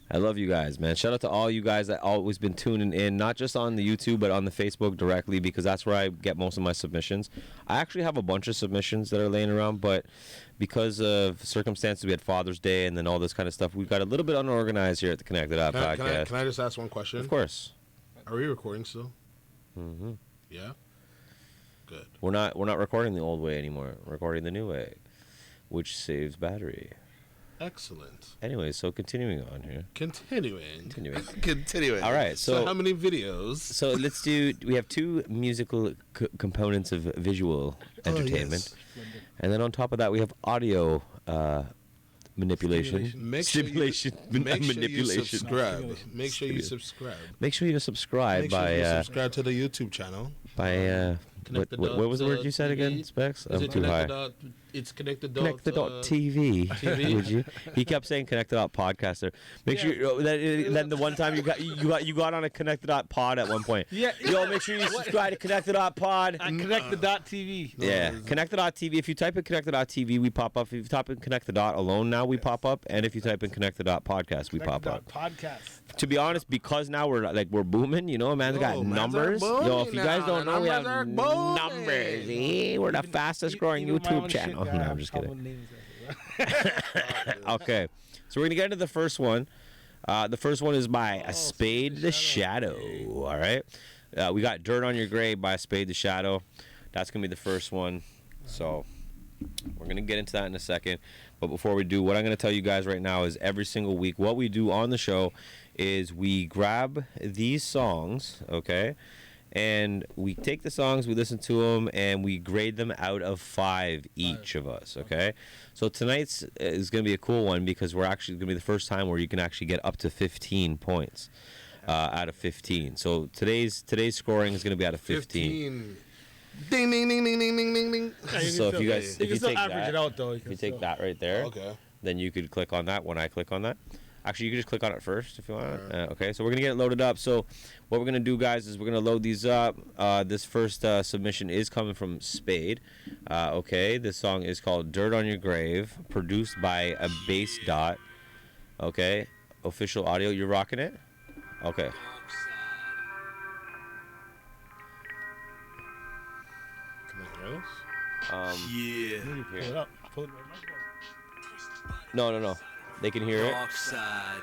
I love you guys, man. Shout out to all you guys that always been tuning in, not just on the YouTube, but on the Facebook directly, because that's where I get most of my submissions. I actually have a bunch of submissions that are laying around, but because of circumstances, we had Father's Day and then all this kind of stuff, we got a little bit unorganized here at the Connected Out Podcast. Can I just ask one question? Of course. Are we recording still? Mm-hmm. Yeah? Good. We're not recording the old way anymore. We're recording the new way, which saves battery. Excellent. Anyway, so continuing on here. Continuing. All right. So how many videos? So let's do. We have 2 musical components of visual entertainment, and then on top of that, we have audio manipulation. Manipulation. Make sure you subscribe. Make sure you subscribe subscribe to the YouTube channel. By what was the word you said again, Specs? I'm too high. It's connected. TV. Would you? He kept saying connected podcaster. Make sure. Then the one time you got on a connected pod at one point. Yeah. Yo, make sure you subscribe to connected pod. Connected.tv. Yeah. Connected.tv. If you type in connected.tv, we pop up. If you type in connected alone now, we pop up. And if you type in connected podcast, we pop up. Podcast. To be honest, because now we're booming, man's got numbers. If you guys don't know, we have numbers. We're the fastest growing YouTube channel. No, I'm just kidding. Okay, so we're gonna get into the first one. The first one is by A Spade the Shadow. All right, we got Dirt on Your Grave by A Spade the Shadow. That's gonna be the first one. So we're gonna get into that in a second. But before we do, what I'm gonna tell you guys right now is every single week, what we do on the show is we grab these songs, okay? And we take the songs, we listen to them, and we grade them out of 5 each of us, okay? So tonight's is going to be a cool one because we're actually going to be the first time where you can actually get up to 15 points out of 15. So today's scoring is going to be out of 15. Ding, ding, ding, ding, ding, ding, ding, ding. So if you guys, if you take average it out, though. If you take that right there, okay, then you could click on that when I click on that. Actually, you can just click on it first if you want. Okay, so we're going to get it loaded up. So what we're going to do, guys, is we're going to load these up. This first submission is coming from Spade. Okay, this song is called Dirt on Your Grave, produced by a Bass Dot. Okay, official audio. You're rocking it? Okay. Can I hear this? Yeah. Pull it up. No. They can hear it. Dark side.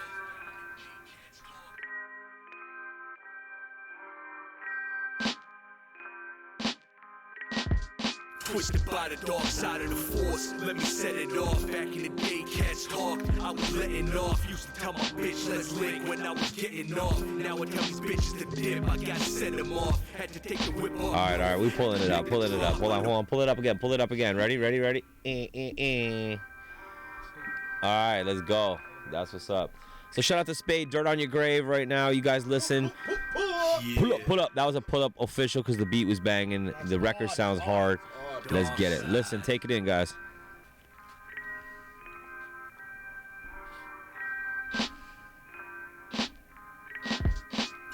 Twisted by the dark side of the force. Let me set it off. Back in the day, cats talked. I was letting off. Used to tell my bitch, let's link when I was getting off. Now I tell these bitches to dip. I gotta send them off. Had to take the whip off. All right. We pulling it up. Hold on. Pull it up again. Ready? All right, let's go. That's what's up. So shout out to Spade, Dirt on Your Grave right now. You guys listen. Yeah. Pull up. That was a pull up official because the beat was banging. The record sounds hard. Let's get it. Listen, take it in, guys.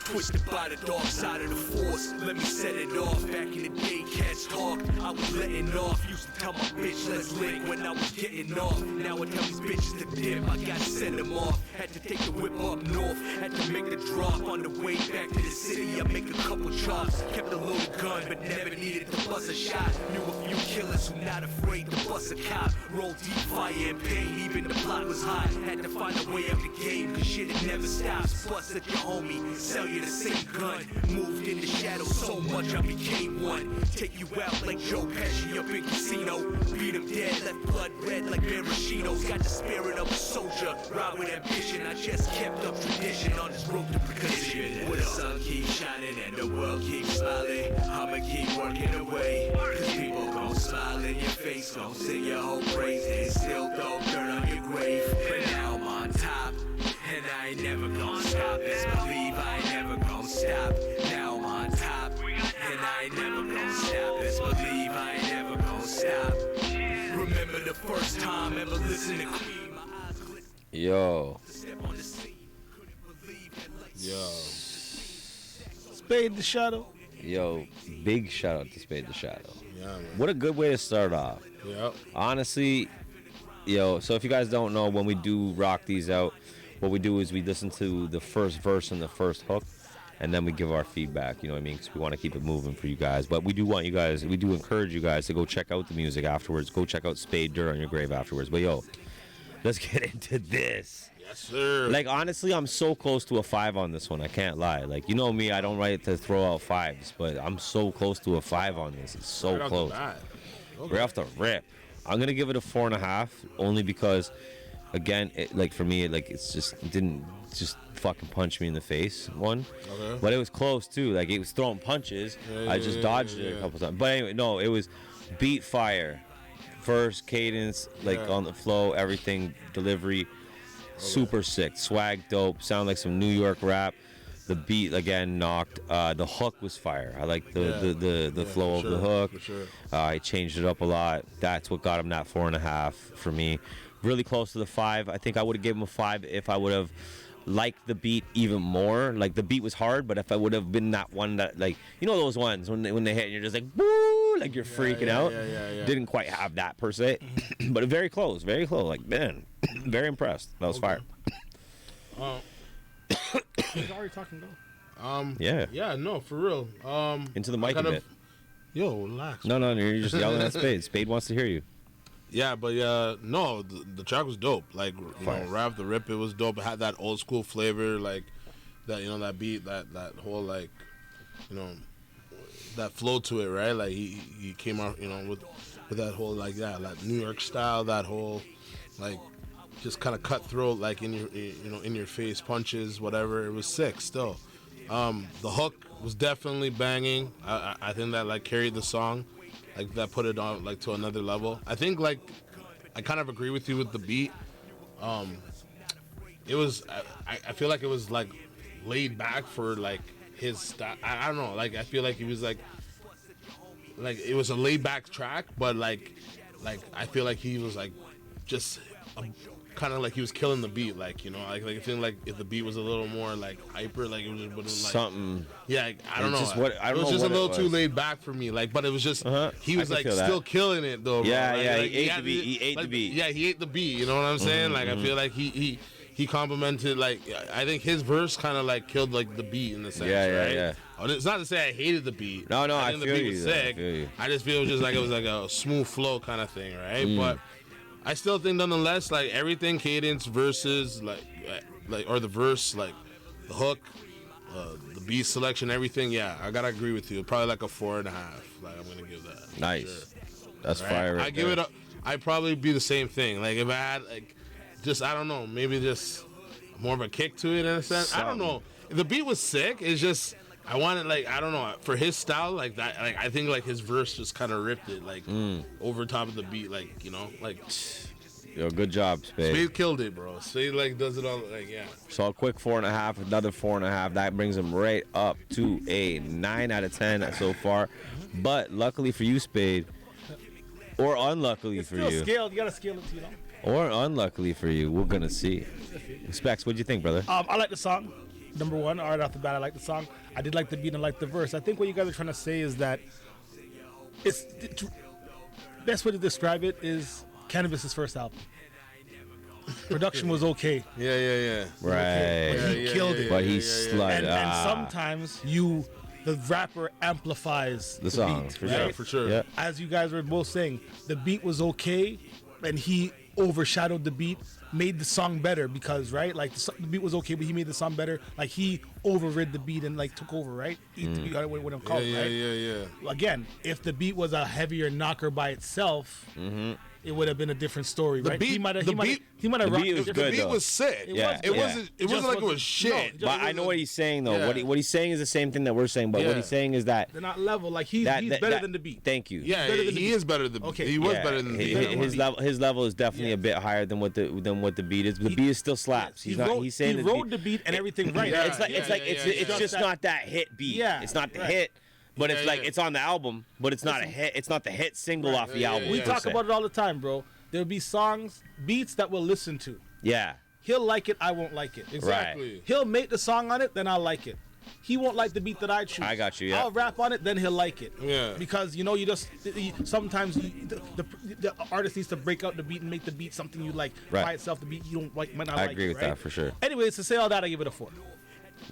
Twisted by the dark side of the force. Let me set it off. Back in the day, cats talked. I was letting off. Used to tell my bitch, let's link when I was getting off. Now I tell these bitches to dip. I gotta send them off. Had to take the whip up north. Had to make the drop. On the way back to the city, I make a couple chops. Kept a loaded gun, but never needed to bust a shot. Knew a few killers who not afraid to bust a cop. Roll deep fire and pain. Even the block was hot. Had to find a way out the game, cause shit it never stops. Bust at your homie, sell you the same gun. Moved in the shadows so much I became one. Take you out like Joe Pesci up in casino. Beat him dead, left blood red like Maraschino's. Got the spirit of a soldier, ride with ambition. I just kept up tradition on this road to precision. Where the sun keeps shining and the world keeps smiling, I'ma keep working away. Cause people gon' smile in your face, gon' sing your whole praise. And still throw dirt on your grave. But now I'm on top, and I ain't never gon' stop. Best believe I ain't never gon' stop. Now I'm on top, and I ain't never gon' stop. Best believe I ain't never gon' stop. Remember the first time ever listened to Queen. My eyes glistened. Yo. Step on the scene. Couldn't believe that lights. Yo. Spade the Shadow. Yo, big shout out to Spade the Shadow. Yeah, man. What a good way to start off. Yep. Honestly, yo, so if you guys don't know, when we do rock these out, what we do is we listen to the first verse and the first hook, and then we give our feedback, you know what I mean? Because we want to keep it moving for you guys. But we do want you guys, we do encourage you guys to go check out the music afterwards. Go check out Spade Dirt on Your Grave afterwards. But yo, let's get into this. Yes, sir. Like, honestly, I'm so close to a 5 on this one. I can't lie. Like, you know me, I don't write to throw out 5s, but I'm so close to a 5 on this. It's so Right close. Right off the rip. I'm going to give it a 4.5, only because, again, like, for me, like, it's just, it didn't just fucking punch me in the face, one. Okay. But it was close, too. Like, it was throwing punches. I just dodged it a couple times. But anyway, no, it was beat fire. First, cadence, like, on the flow, everything, delivery. Super sick, swag dope, sound like some New York rap. The beat again knocked. The hook was fire. I like the flow of the hook. For sure. I changed it up a lot. That's what got him that 4.5 for me. Really close to the 5. I think I would have given him a 5 if I would have liked the beat even more. Like, the beat was hard, but if I would have been that one that, like, you know those ones when they hit and you're just like, boo, like you're freaking out. Yeah. Didn't quite have that per se, but very close. Like, man, very impressed. That was fire. He's already talking though. Yeah, no, for real. Into the mic a bit. Yo, relax. No, you're just yelling at Spade. Spade wants to hear you. Yeah, but no, the track was dope. Like, you know, Rav the Rip, it was dope. It had that old school flavor, like that, you know, that beat, that whole, like, you know, that flow to it, right? Like, he came out, you know, with that whole, like, that New York style, that whole, like, just kind of cutthroat, like, in your, you know, in your face punches, whatever. It was sick still. The hook was definitely banging. I think that, like, carried the song. Like, that put it on, like, to another level. I think, like, I kind of agree with you with the beat. It was, I feel like it was, like, laid back for, like, his style. I don't know. Like, I feel like he was, like, it was a laid back track, but, like, I feel like he was, like, just kind of like he was killing the beat. Like, you know, like I feel like if the beat was a little more, like, hyper, like, it would have, like, something. Yeah, I don't know. It was just a little too laid back for me. Like, but it was just he was, like, still killing it though. Bro. Yeah, like, he ate the beat. He ate the beat. Yeah, he ate the beat. You know what I'm saying? Like, I feel like he complimented. Like, I think his verse kind of, like, killed, like, the beat in the sense. Right? Yeah. It's not to say I hated the beat. No, I think feel the beat you. was sick. I feel you. I just feel it was just like it was like a smooth flow kind of thing, right? But I still think nonetheless, like everything, cadence, verses, or the verse, like the hook, the beat selection, everything. Yeah, I gotta agree with you. Probably like a 4.5. Like I'm gonna give that. Nice. Sure. That's fire. Right I give it up. I'd probably be the same thing. Like if I had like, just I don't know, maybe just more of a kick to it in a sense. I don't know. The beat was sick. It's just I wanted like I don't know for his style like that. Like I think like his verse just kind of ripped it like over top of the beat. Like you know like. Yo, good job, Spade. Spade killed it, bro. Spade like does it all like yeah. So a quick 4.5, another 4.5. That brings him right up to a 9 out of 10 so far. But luckily for you, Spade, or unluckily for you, scaled. You gotta scale it, you know. Or unluckily for you, we're gonna see. Specs, what'd you think, brother? I like the song. Number one, right off the bat, I like the song. I did like the beat and I like the verse. I think what you guys are trying to say is that best way to describe it is Cannabis's first album. Production was okay. Yeah. Right. Okay, but he killed it. But he slid. And sometimes the rapper amplifies the song, beat, for right? sure. For sure. Yeah. As you guys were both saying, the beat was okay, and he overshadowed the beat, made the song better because, right? Like the beat was okay, but he made the song better. Like he overrid the beat and like took over, right? You got what I'm calling, right? Yeah. Again, if the beat was a heavier knocker by itself. It would have been a different story, right? He might have. The beat was good, The beat though. was sick. It wasn't like it was shit. But I know what he's saying though. Yeah. What he's saying is the same thing that we're saying. But what he's saying is that they're not level. Like he's better than the beat. Thank you. Yeah, he is better than the beat. He was better than the beat. His level is definitely a bit higher than what the beat is. The beat is still slaps. He's saying he wrote the beat and everything right. It's just not that hit beat. Yeah, it's not the hit. But it's like it's on the album, but it's not a hit. It's not the hit single off the album. We talk about it all the time, bro. There'll be songs, beats that we'll listen to. Yeah. He'll like it, I won't like it. Exactly. Right. He'll make the song on it, then I'll like it. He won't like the beat that I choose. I got you, yeah. I'll rap on it, then he'll like it. Yeah. Because, sometimes the artist needs to break out the beat and make the beat something you like. Right. By itself, the beat you don't like, might not I like agree with right? that for sure. Anyways, to say all that, I give it a 4.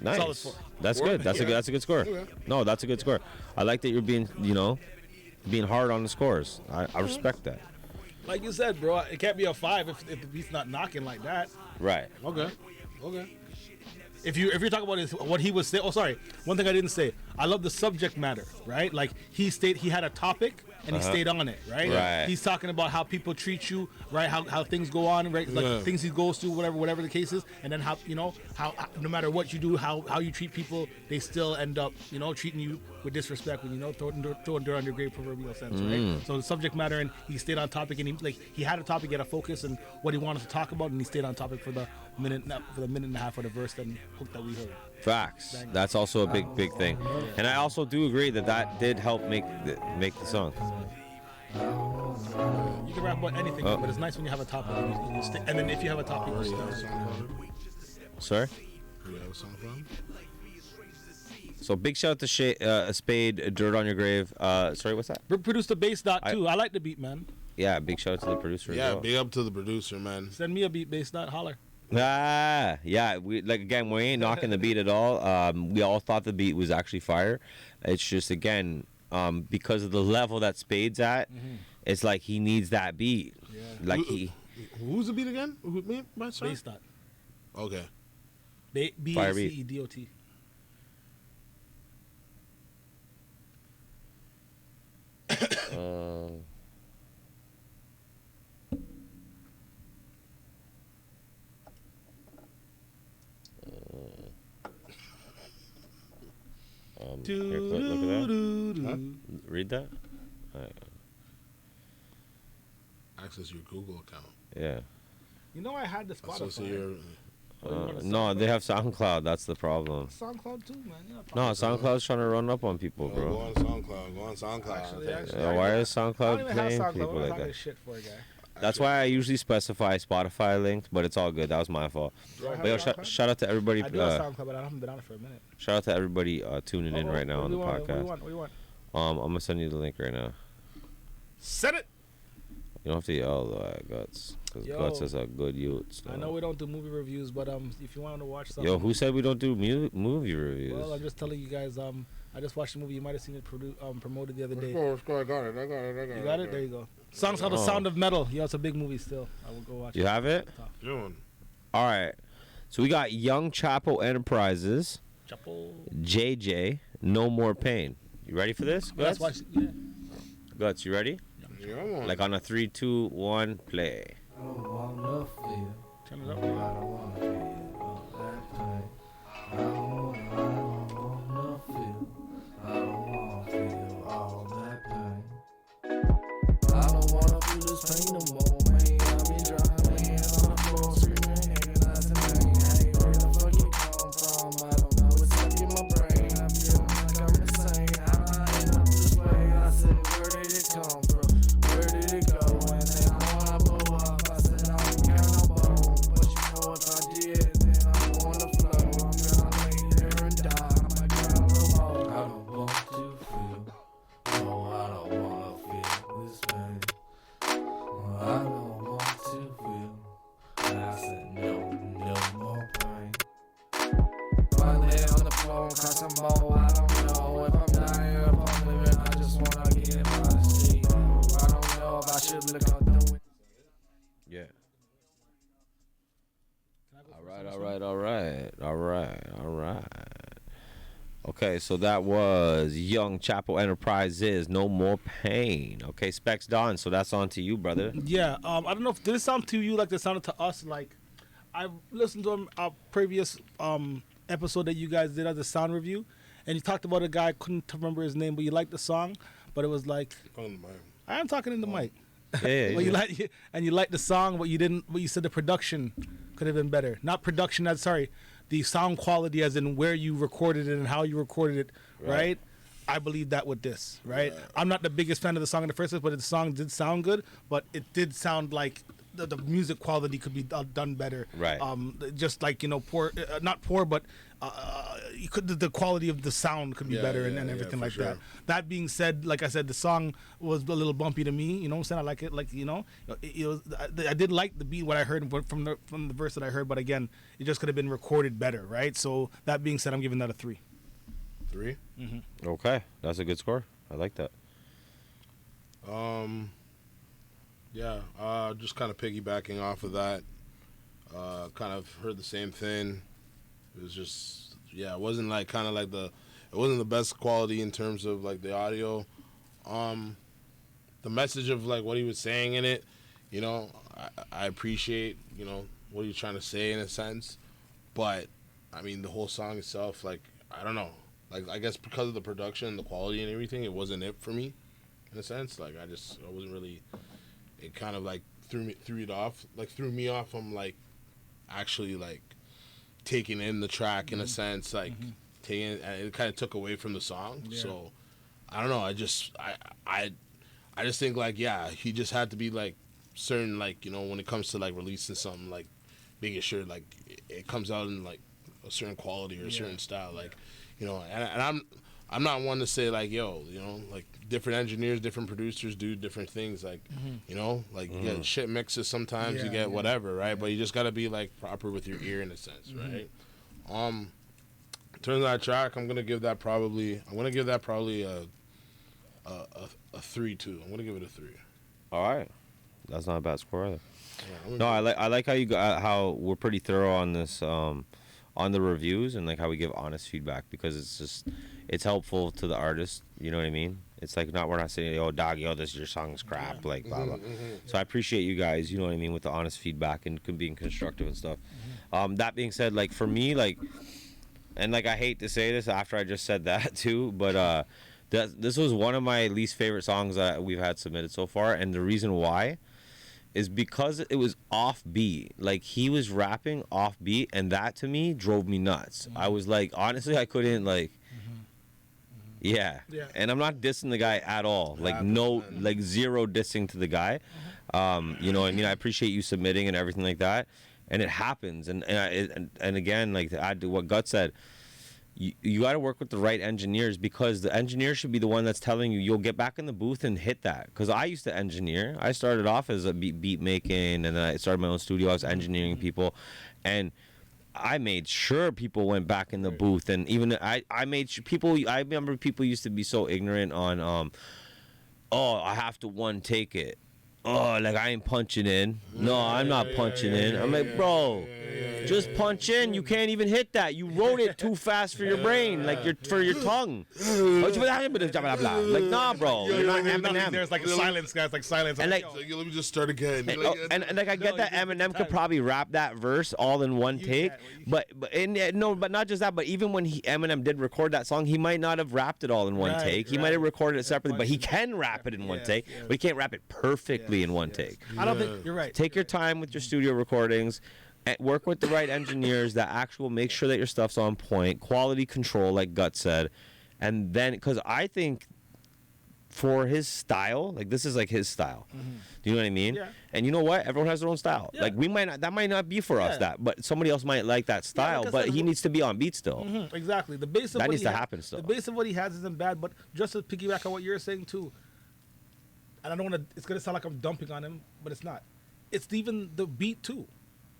Nice. Solid 4. That's good. That's a good score. Okay. No, that's a good score. I like that you're being hard on the scores. I respect that. Like you said, bro, it can't be a 5 if the beat's not knocking like that. Right. Okay. If you're talking about what he was saying, one thing I didn't say. I love the subject matter, right? Like he had a topic and he stayed on it, right? Right. He's talking about how people treat you, right? How things go on, right? Like things he goes through, whatever the case is, and then how no matter what you do, how you treat people, they still end up, treating you with disrespect when throwing dirt on your grave, proverbial sense, right? So the subject matter, and he stayed on topic, and he had a topic, he had a focus, and what he wanted to talk about, and he stayed on topic for the minute and a half of the verse and hook that we heard. Facts. That's also a big thing, and I also do agree that did help make the song. You can rap about anything, but it's nice when you have a topic, and then if you have a topic, you stay. Sorry. So big shout out to Spade, Dirt on Your Grave. Sorry, what's that? Produced the bass dot too. I like the beat, man. Yeah, big shout out to the producer. Yeah, as well. big up to the producer, man. Send me a beat bass dot, holler. Yeah. We ain't knocking the beat at all. We all thought the beat was actually fire. It's just because of the level that Spade's at, it's like he needs that beat. Yeah. Like Who's the beat again? Who me? Bass dot. Okay. BACEDOT. Here, look at that. Huh? Read that. Access your Google account. Yeah. I had the Spotify. No, they have SoundCloud. That's the problem. SoundCloud too, man. No, SoundCloud's trying to run up on people, bro. Go on SoundCloud. Actually, why is SoundCloud I playing have people like that? Shit for a guy. That's why I usually specify Spotify linked, but it's all good. That was my fault. But yo, shout out to everybody. I do have SoundCloud, but I haven't been on it for a minute. Shout out to everybody tuning in right now on the podcast. What do you want? I'm gonna send you the link right now. Send it. You don't have to yell though at Gutz, because Gutz is a good youth. So. I know we don't do movie reviews, but if you want to watch something. Yo, who said we don't do movie reviews? Well, I'm just telling you guys. I just watched the movie. You might have seen it promoted the other day. Let's go. I got it. You got it? There you go. Song's called The Sound of Metal. Yo, it's a big movie still. I will go watch it. You have it? June. All right. So we got Young Chapo Enterprises. Chapo. JJ, No More Pain. You ready for this? That's Gutz? why. Yeah. Gutz, you ready? Yeah, man. Like on a 3, 2, 1, play. I don't wanna feel. Turn it up. I don't wanna feel all that pain. I don't wanna feel. I don't wanna feel all that pain. I don't wanna feel this pain no more, man. I've been drowning on the floor, screaming, agonizing pain. Hey, where the fuck you come from? I don't know. It's stuck in my brain. I'm feeling like I'm insane. How I end up this way? I said, where did it come from? Where did it go? And then I wanna blow up. I said, I don't care no more. But you know if I did, then I'm on the floor. I'm gonna lay there and die. I might cry a little more. I don't want to feel. No, I don't wanna feel this pain. I don't want to feel. I said, no more pain. One day on the floor and cry some more. I don't know if I'm dying or if I'm living. I just wanna get by the street. I don't know if I should look out the window. Yeah. All right. Okay, so that was Young Chapo Enterprises, No More Pain. Okay, Specs Don, so that's on to you, brother. Yeah. I don't know if did it sound to you like it sounded to us. Like I listened to a previous episode that you guys did as a sound review, and you talked about a guy. I couldn't remember his name, but you liked the song. But it was like I am talking in the mic. Yeah. Well, you liked the song, but you didn't. But you said the production could have been better. Not production. The sound quality, as in where you recorded it and how you recorded it. Right. I believe that with this. Right. I'm not the biggest fan of the song in the first place, but the song did sound good. But it did sound like the music quality could be done better. Right. Just like poor, not poor, but the quality of the sound could be better and everything like that. That being said, like I said, the song was a little bumpy to me. You know what I'm saying? I like it. Like it was. I did like the beat, what I heard from the verse that I heard, but again, it just could have been recorded better, right? So that being said, I'm giving that a 3. 3. Mm-hmm. Okay, that's a good score. I like that. Yeah, just kind of piggybacking off of that. Kind of heard the same thing. It was just, it wasn't like it wasn't the best quality in terms of like the audio. The message of like what he was saying in it, I appreciate, what he's trying to say in a sense. But I mean, the whole song itself, like, I don't know, like, I guess because of the production, the quality and everything, it wasn't it for me in a sense. Like, I wasn't really. It kind of like threw me off from like actually like taking in the track in a sense, like taking it kind of took away from the song. So I don't know. I just think like he just had to be like certain, like, when it comes to like releasing something, like making sure like it comes out in like a certain quality or a certain style, like and I'm not one to say like like different engineers, different producers do different things, like like you get shit mixes sometimes, you get whatever, right? But you just gotta be like proper with your ear in a sense, right? In terms of that track, I'm gonna give that probably a 3 too. I'm gonna give it a 3. All right, that's not a bad score either. Yeah, No, I like how you got how we're pretty thorough on this on the reviews, and like how we give honest feedback, because it's helpful to the artist. You know what I mean? It's like we're not saying, dog, this your song's crap, like blah blah. So I appreciate you guys, you know what I mean, with the honest feedback and being constructive and stuff. That being said, like for me, like, and like I hate to say this after I just said that too, but this was one of my least favorite songs that we've had submitted so far, and the reason why is because it was offbeat. Like, he was rapping offbeat, and that to me drove me nuts. I was like, honestly, I couldn't like. Yeah. And I'm not dissing the guy at all. Like, no, like zero dissing to the guy. You know what I mean? I appreciate you submitting and everything like that. And it happens. And again, like, to add to what Gutz said, you got to work with the right engineers, because the engineer should be the one that's telling you, you'll get back in the booth and hit that. Because I used to engineer. I started off as a beat making, and then I started my own studio. I was engineering people. And I made sure people went back in the booth, and even I made sure people. I remember people used to be so ignorant on, I have to one take it. oh, like I ain't punching in. No, I'm not punching in. I'm like, bro, just punch in. You can't even hit that. You wrote it too fast for your brain, like for your tongue. Like, nah, bro, you're not Eminem. There's like a silence, guys, like silence. And like, let me just start again. and like I get that Eminem could probably rap that verse all in one take, but not just that, but even when Eminem did record that song, he might not have rapped it all in one take. He might have recorded it separately, but he can rap it in one take. But he can't rap it perfectly in one take. I don't think you're right. Take your time with your studio recordings. Work with the right engineers that make sure that your stuff's on point, quality control, like Gutz said, and then because I think for his style, like this is like his style. Do you know what I mean? Yeah. And you know what? Everyone has their own style. Yeah. Like that might not be for us but somebody else might like that style. Like but he needs to be on beat still. Exactly. The base of that needs to happen still. The base of what he has isn't bad, but just to piggyback on what you're saying too. And I don't want to. It's gonna sound like I'm dumping on him, but it's not. It's even the beat too.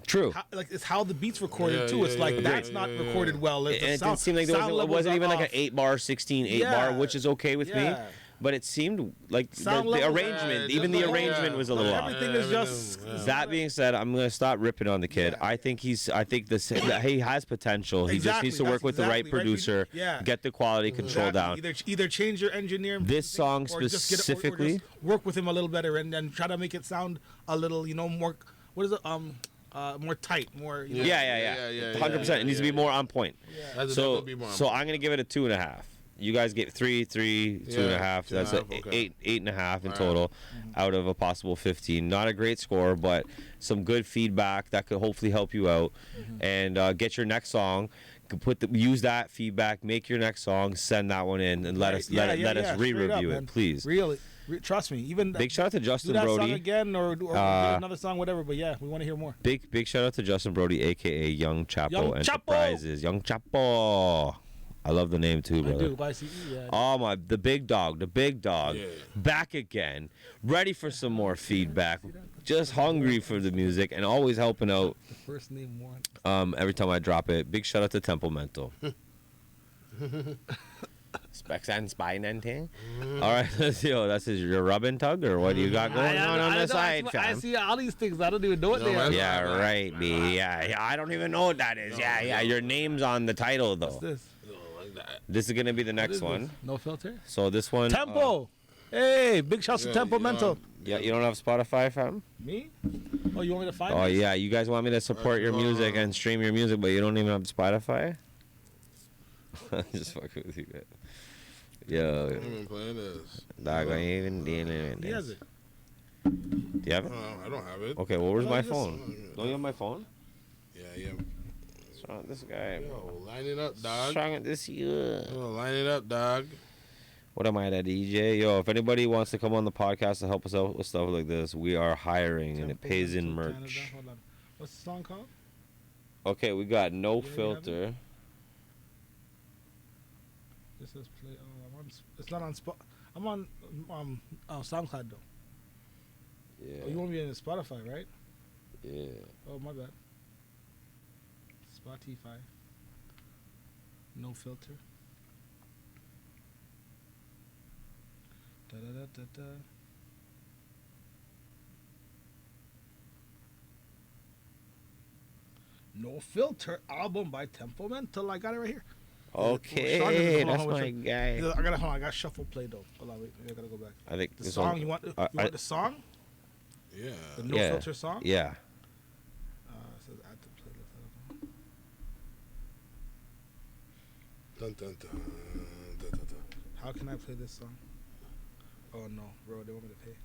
True. It's how the beat's recorded too. It's like that's not recorded well. And it didn't seem like it wasn't even like an 8-bar, 16, 8-bar, which is okay with me. But it seemed like the arrangement, even the arrangement was a little off. Everything is just. That being said, I'm gonna stop ripping on the kid. I think he has potential. He just needs to work with the right producer, get the quality control down. Either change your engineer. This song specifically, or just work with him a little better and try to make it sound a little, more. What is it? More tight, more. 100%. It needs to be more on point. So I'm gonna give it a 2.5. You guys get 3, 2.5. That's okay. 8.5 in total out of a possible 15. Not a great score, but some good feedback that could hopefully help you out. And get your next song. Use that feedback. Make your next song. Send that one in and let us re-review it, please. Really. Trust me. Even big shout out to Justin do that Brody song again or another song, whatever. But yeah, we want to hear more. Big shout out to Justin Brody, aka Young Chapo Enterprises. Young Chapo. I love the name too, brother. I do. Oh the big dog, back again, ready for some more feedback. Just hungry for the music and always helping out. The first name one. Every time I drop it, big shout out to Temple Mental. Specs and spine and thing. All right, that's your rub and tug, or what do you got going on the side, fam? I see all these things. I don't even know what they are. Yeah, right, B. Yeah, I don't even know what that is. Yeah. Your name's on the title, though. What's this? This is gonna be the next one. No filter. So this one. Tempo. Hey, big shouts to Tempo Mental. Yeah, you don't have Spotify, fam? Me? Oh, you want me to find? Oh yeah, you guys want me to support your music and stream your music, but you don't even have Spotify? Just fucking with you guys. Yo. I'm even playing this. Dog, I ain't even dealing with this. He has it. Do you have it? I don't have it. Okay, well, where's my phone? Don't you have my phone? Yeah. What's wrong with this guy? Yo, line it up, dog. What's wrong with this year? Yo, line it up, dog. What am I, that DJ? Yo, if anybody wants to come on the podcast to help us out with stuff like this, we are hiring, and it pays in merch. Hold on. What's the song called? Okay, we got No Filter. This is play. Oh, it's not on Spot. I'm on SoundCloud though. Yeah. Oh, you want me in Spotify, right? Yeah. Oh, my bad. Spotify. No filter. Da da da da da. No Filter album by Tempo Mental. I got it right here. Okay, that's my guy. I got shuffle play though. Hold on, wait, I gotta go back. I think the song. You want the song? Yeah. The No Filter song. Yeah. It says add to playlist. Dun, dun, dun, dun, dun, dun. How can I play this song? Oh no, bro, they want me to pay.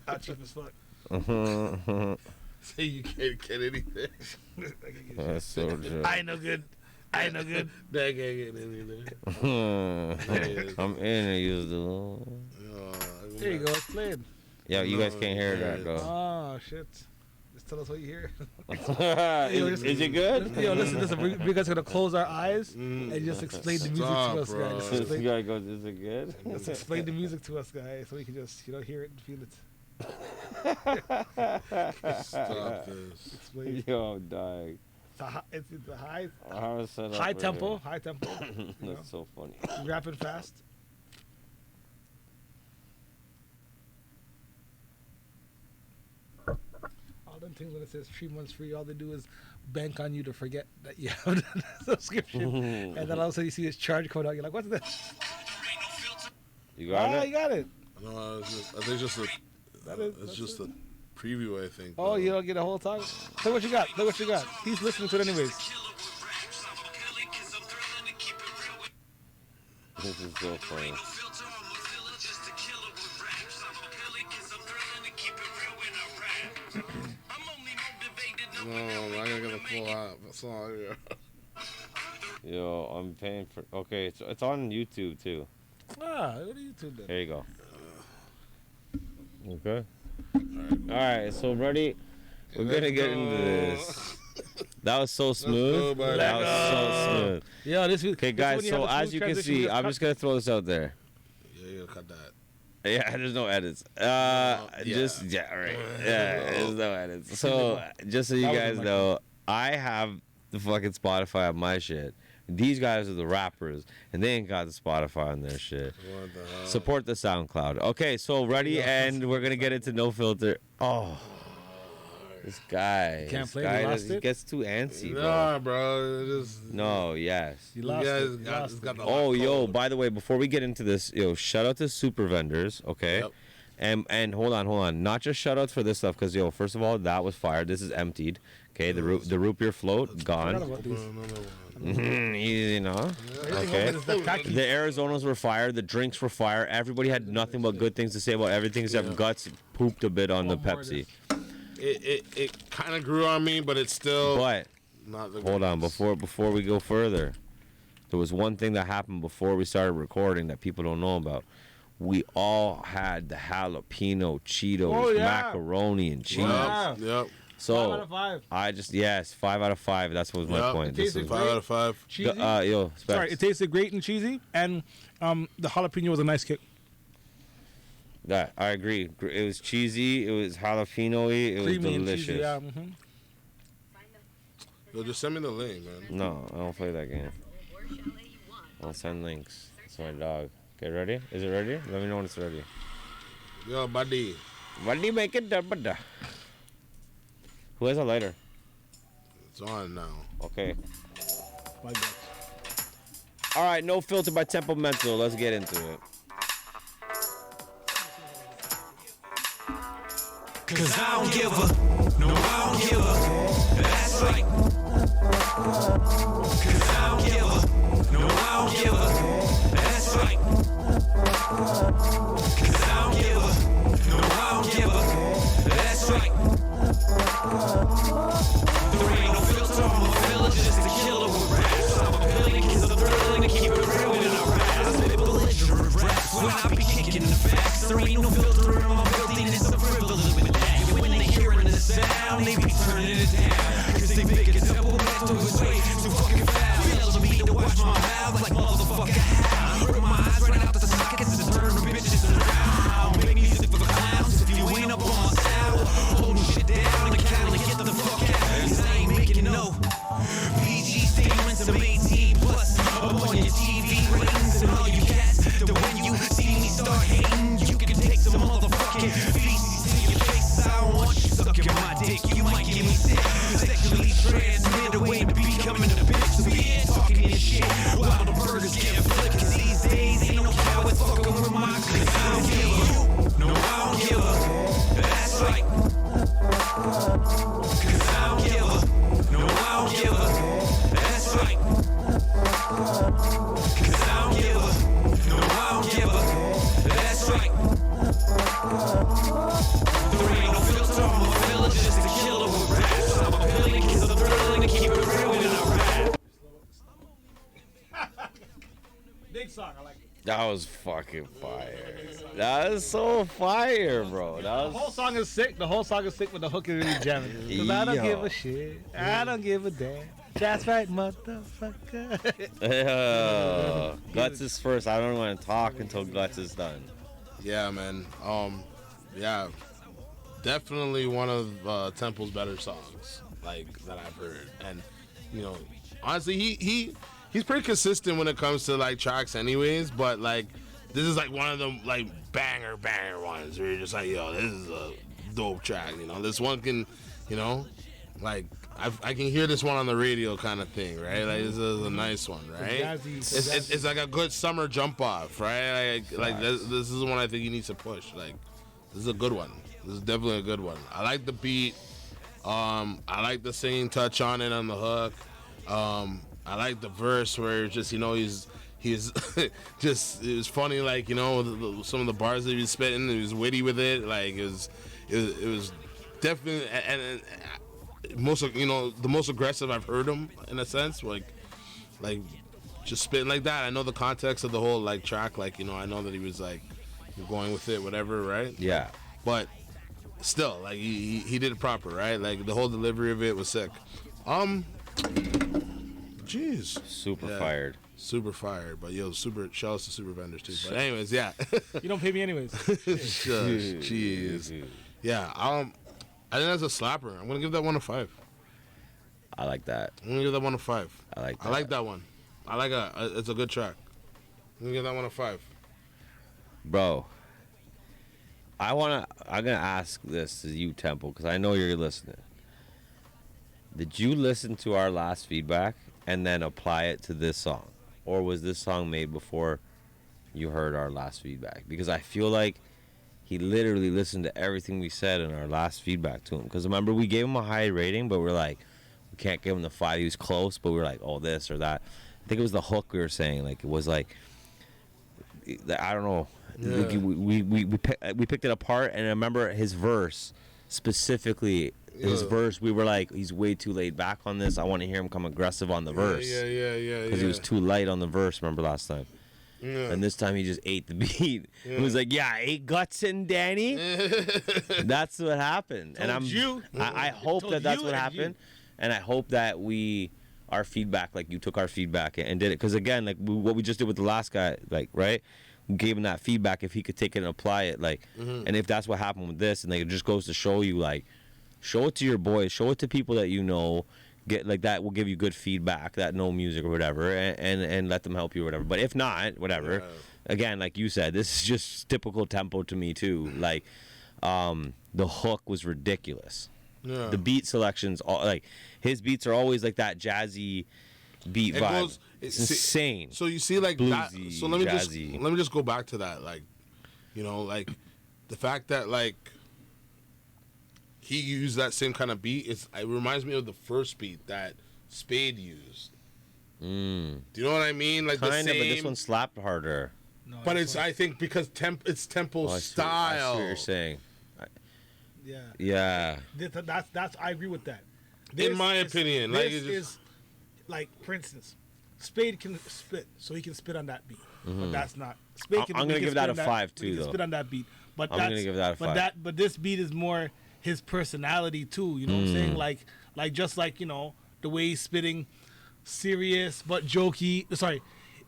How cheap as fuck. Say you can't get anything. That's so true. I ain't no good. That can't get anything. I'm in and use the. There you go, it's playing. Yeah, you guys can't hear that though. Oh shit. Just tell us what you hear. Is it good? Yo, listen. We guys are gonna close our eyes and just explain the music to us, guys. This guy goes, "Is it good?" Just explain the music to us, guys, so we can just hear it and feel it. Stop this. Explain. Yo, I'm dying. It's a high High tempo. High tempo. That's so funny. Rapping fast. All them things when it says 3 months free, all they do is bank on you to forget that you have the subscription. And then all of a sudden you see this charge code out. You're like, what's this? You got it? You got it. No, I think it's just a preview, I think. Oh, you don't get a whole time? Look what you got. Look what you got. He's listening to it anyways. This is so funny. No, I gotta get the full song. Yo, I'm paying for. Okay, it's on YouTube too. Ah, what are you two doing? There you go. Okay. All right. So ready? We're gonna get into this. That was so smooth. That was so smooth. Yeah, this is okay, guys. So as you can see, I'm just gonna throw this out there. Yeah, you gotta cut that. Yeah, there's no edits. Just right. Yeah, there's no edits. So just so you guys know, I have the fucking Spotify on my shit. These guys are the rappers, and they ain't got the Spotify on their shit. What the hell? Support the SoundCloud. Okay, so ready, and we're gonna get into no filter. Oh, this guy. Can't play. He gets too antsy, bro. Nah, bro. It just, no, yes. You lost it. got the Oh, lock yo, code. by the way, before we get into this, yo, shout out to super vendors, okay? Yep. And hold on. Not just shout outs for this stuff, because, yo, first of all, that was fired. This is emptied. Okay, the root beer float, gone. Easy, no? Okay. The Arizonas were fired. The drinks were fired. Everybody had nothing but good things to say about everything except Gutz pooped a bit on the Pepsi. It kind of grew on me, but it's still not the hold on, before we go further, there was one thing that happened before we started recording that people don't know about. We all had the jalapeno Cheetos, macaroni and cheese. Yep. So 5 out of 5. I just 5 out of 5. That's what was my point. This is 5 out of 5. Cheesy. Yo, Sorry, it tasted great and cheesy, and the jalapeno was a nice kick. That I agree. It was cheesy. It was jalapeno-y. It was Creamy delicious. and cheesy, yeah. Yo, just send me the link, man. No, I don't play that game. I'll send links. It's my dog. Okay, ready? Is it ready? Let me know when it's ready. Yo, buddy. What do you make it? Who has a lighter? It's on now. Okay. All right, no filter by Temperamental. Let's get into it. Cause I don't give a, no, I don't give a, that's right. Cause I don't give a, no, I don't give a, that's right. Cause I don't give a, no, I don't give a, that's right. There ain't no filter on my village, just a killer with raps. I'm a billion kids, I'm thrilling to keep it real when I rap. I spit belligerent raps when I be kicking the facts. There ain't no filter in my building, it's a privilege with that. When they hearing the sound, they be turning it down. Cause they think it's simple, but to his way, too fucking foul. Tells me to watch my mouth like motherfucker how. Rip my eyes right out the sockets and turn the bitches around. Make music for clowns if you ain't up on my sound. Holding shit down and counting, get the fuck out. Cause I ain't making no PG statements of 18 plus up on your TV ratings and all you cats. That when you see me start hating, you can take some motherfucking feces to your face. I don't want you sucking my dick, you might get me sick. Sexually transmitted way to becoming a bitch. So we ain't talking this shit while the burgers get flipped. Cause these days ain't no coward fucking with my clip. I don't give a, no, I don't give a, that's right. Cause I don't give a, no, I don't give a, that's right. Cause I don't give a, no, I don't give a, that's right. There ain't no filter on my village, just a killer with raps. I'm a billion kids, I'm thrilling to keep it real when I rap. Big song, I like it. That was fucking fire. That was so fire, bro. That was... The whole song is sick. The whole song is sick, but the hook is really jamming. Cause I don't give a shit. I don't give a damn. That's right, motherfucker. Gutz is first. I don't want to talk until Gutz is done. Yeah, man. Yeah. Definitely one of Temple's better songs, like, that I've heard. And you know, honestly, he's pretty consistent when it comes to like tracks, anyways. But like, this is like one of them like banger ones where you're just like, yo, this is a dope track. You know, this one can, you know, like I can hear this one on the radio kind of thing, right? Like this is a nice one, right? It's like a good summer jump off, right? Like this is one I think he needs to push. Like this is a good one. This is definitely a good one. I like the beat. I like the singing touch on it on the hook. I like the verse where it's just, you know, he's just, it was funny, like, you know, some of the bars that he was spitting, he was witty with it. Like it was definitely and most, you know, the most aggressive I've heard him in a sense, like just spitting like that. I know the context of the whole like track, like, you know, I know that he was like going with it, whatever, right? Yeah. But still, like he did it proper, right? Like the whole delivery of it was sick. Jeez. Super fired. But yo, shout out to super vendors too. But anyways, yeah. You don't pay me anyways. Jeez. Yeah. I think that's a slapper. I'm gonna give that one a 5. I like that. I'm gonna give that one a 5. I like that. I like that one. It's a good track. I'm gonna give that one a 5. Bro, I'm gonna ask this to you, Temple, because I know you're listening. Did you listen to our last feedback and then apply it to this song? Or was this song made before you heard our last feedback? Because I feel like he literally listened to everything we said in our last feedback to him. Because remember, we gave him a high rating, but we're like, we can't give him the 5. He was close, but we were like, oh, this or that. I think it was the hook we were saying. Like, it was like, I don't know. Yeah. We picked it apart, and I remember his verse specifically. His verse, we were like, he's way too laid back on this. I want to hear him come aggressive on the verse. Yeah. Because he was too light on the verse, remember last time? Yeah. And this time he just ate the beat. Yeah. He was like, yeah, I ate Gutz and Danny. That's what happened. And I hope that's what happened. And I hope that our feedback, like you took our feedback and did it. Because again, like what we just did with the last guy, like, right? We gave him that feedback if he could take it and apply it. Like, and if that's what happened with this, and like, it just goes to show you, like, show it to your boys, show it to people that you know, get like that will give you good feedback, that know music or whatever, and let them help you or whatever. But if not, whatever. Yeah. Again, like you said, this is just typical Tempo to me too. Like, the hook was ridiculous. Yeah. The beat selections, like his beats are always like that jazzy beat vibe. It's insane. So you see, like bluesy, that. So let me just go back to that. Like, you know, like the fact that like he used that same kind of beat. It reminds me of the first beat that Spade used. Do you know what I mean? Like kind of, but this one slapped harder. No, but I think because it's Tempo style. I see what you're saying. Yeah. That's I agree with that. In my opinion, like is like, for instance, Spade can spit, so he can spit on that beat. But that's not Spade. I'm gonna give that a 5 too, though. Spit on that beat, but I'm gonna give that a 5. But this beat is more his personality too, you know what I'm saying? Like just like, you know, the way he's spitting, serious but jokey. Sorry,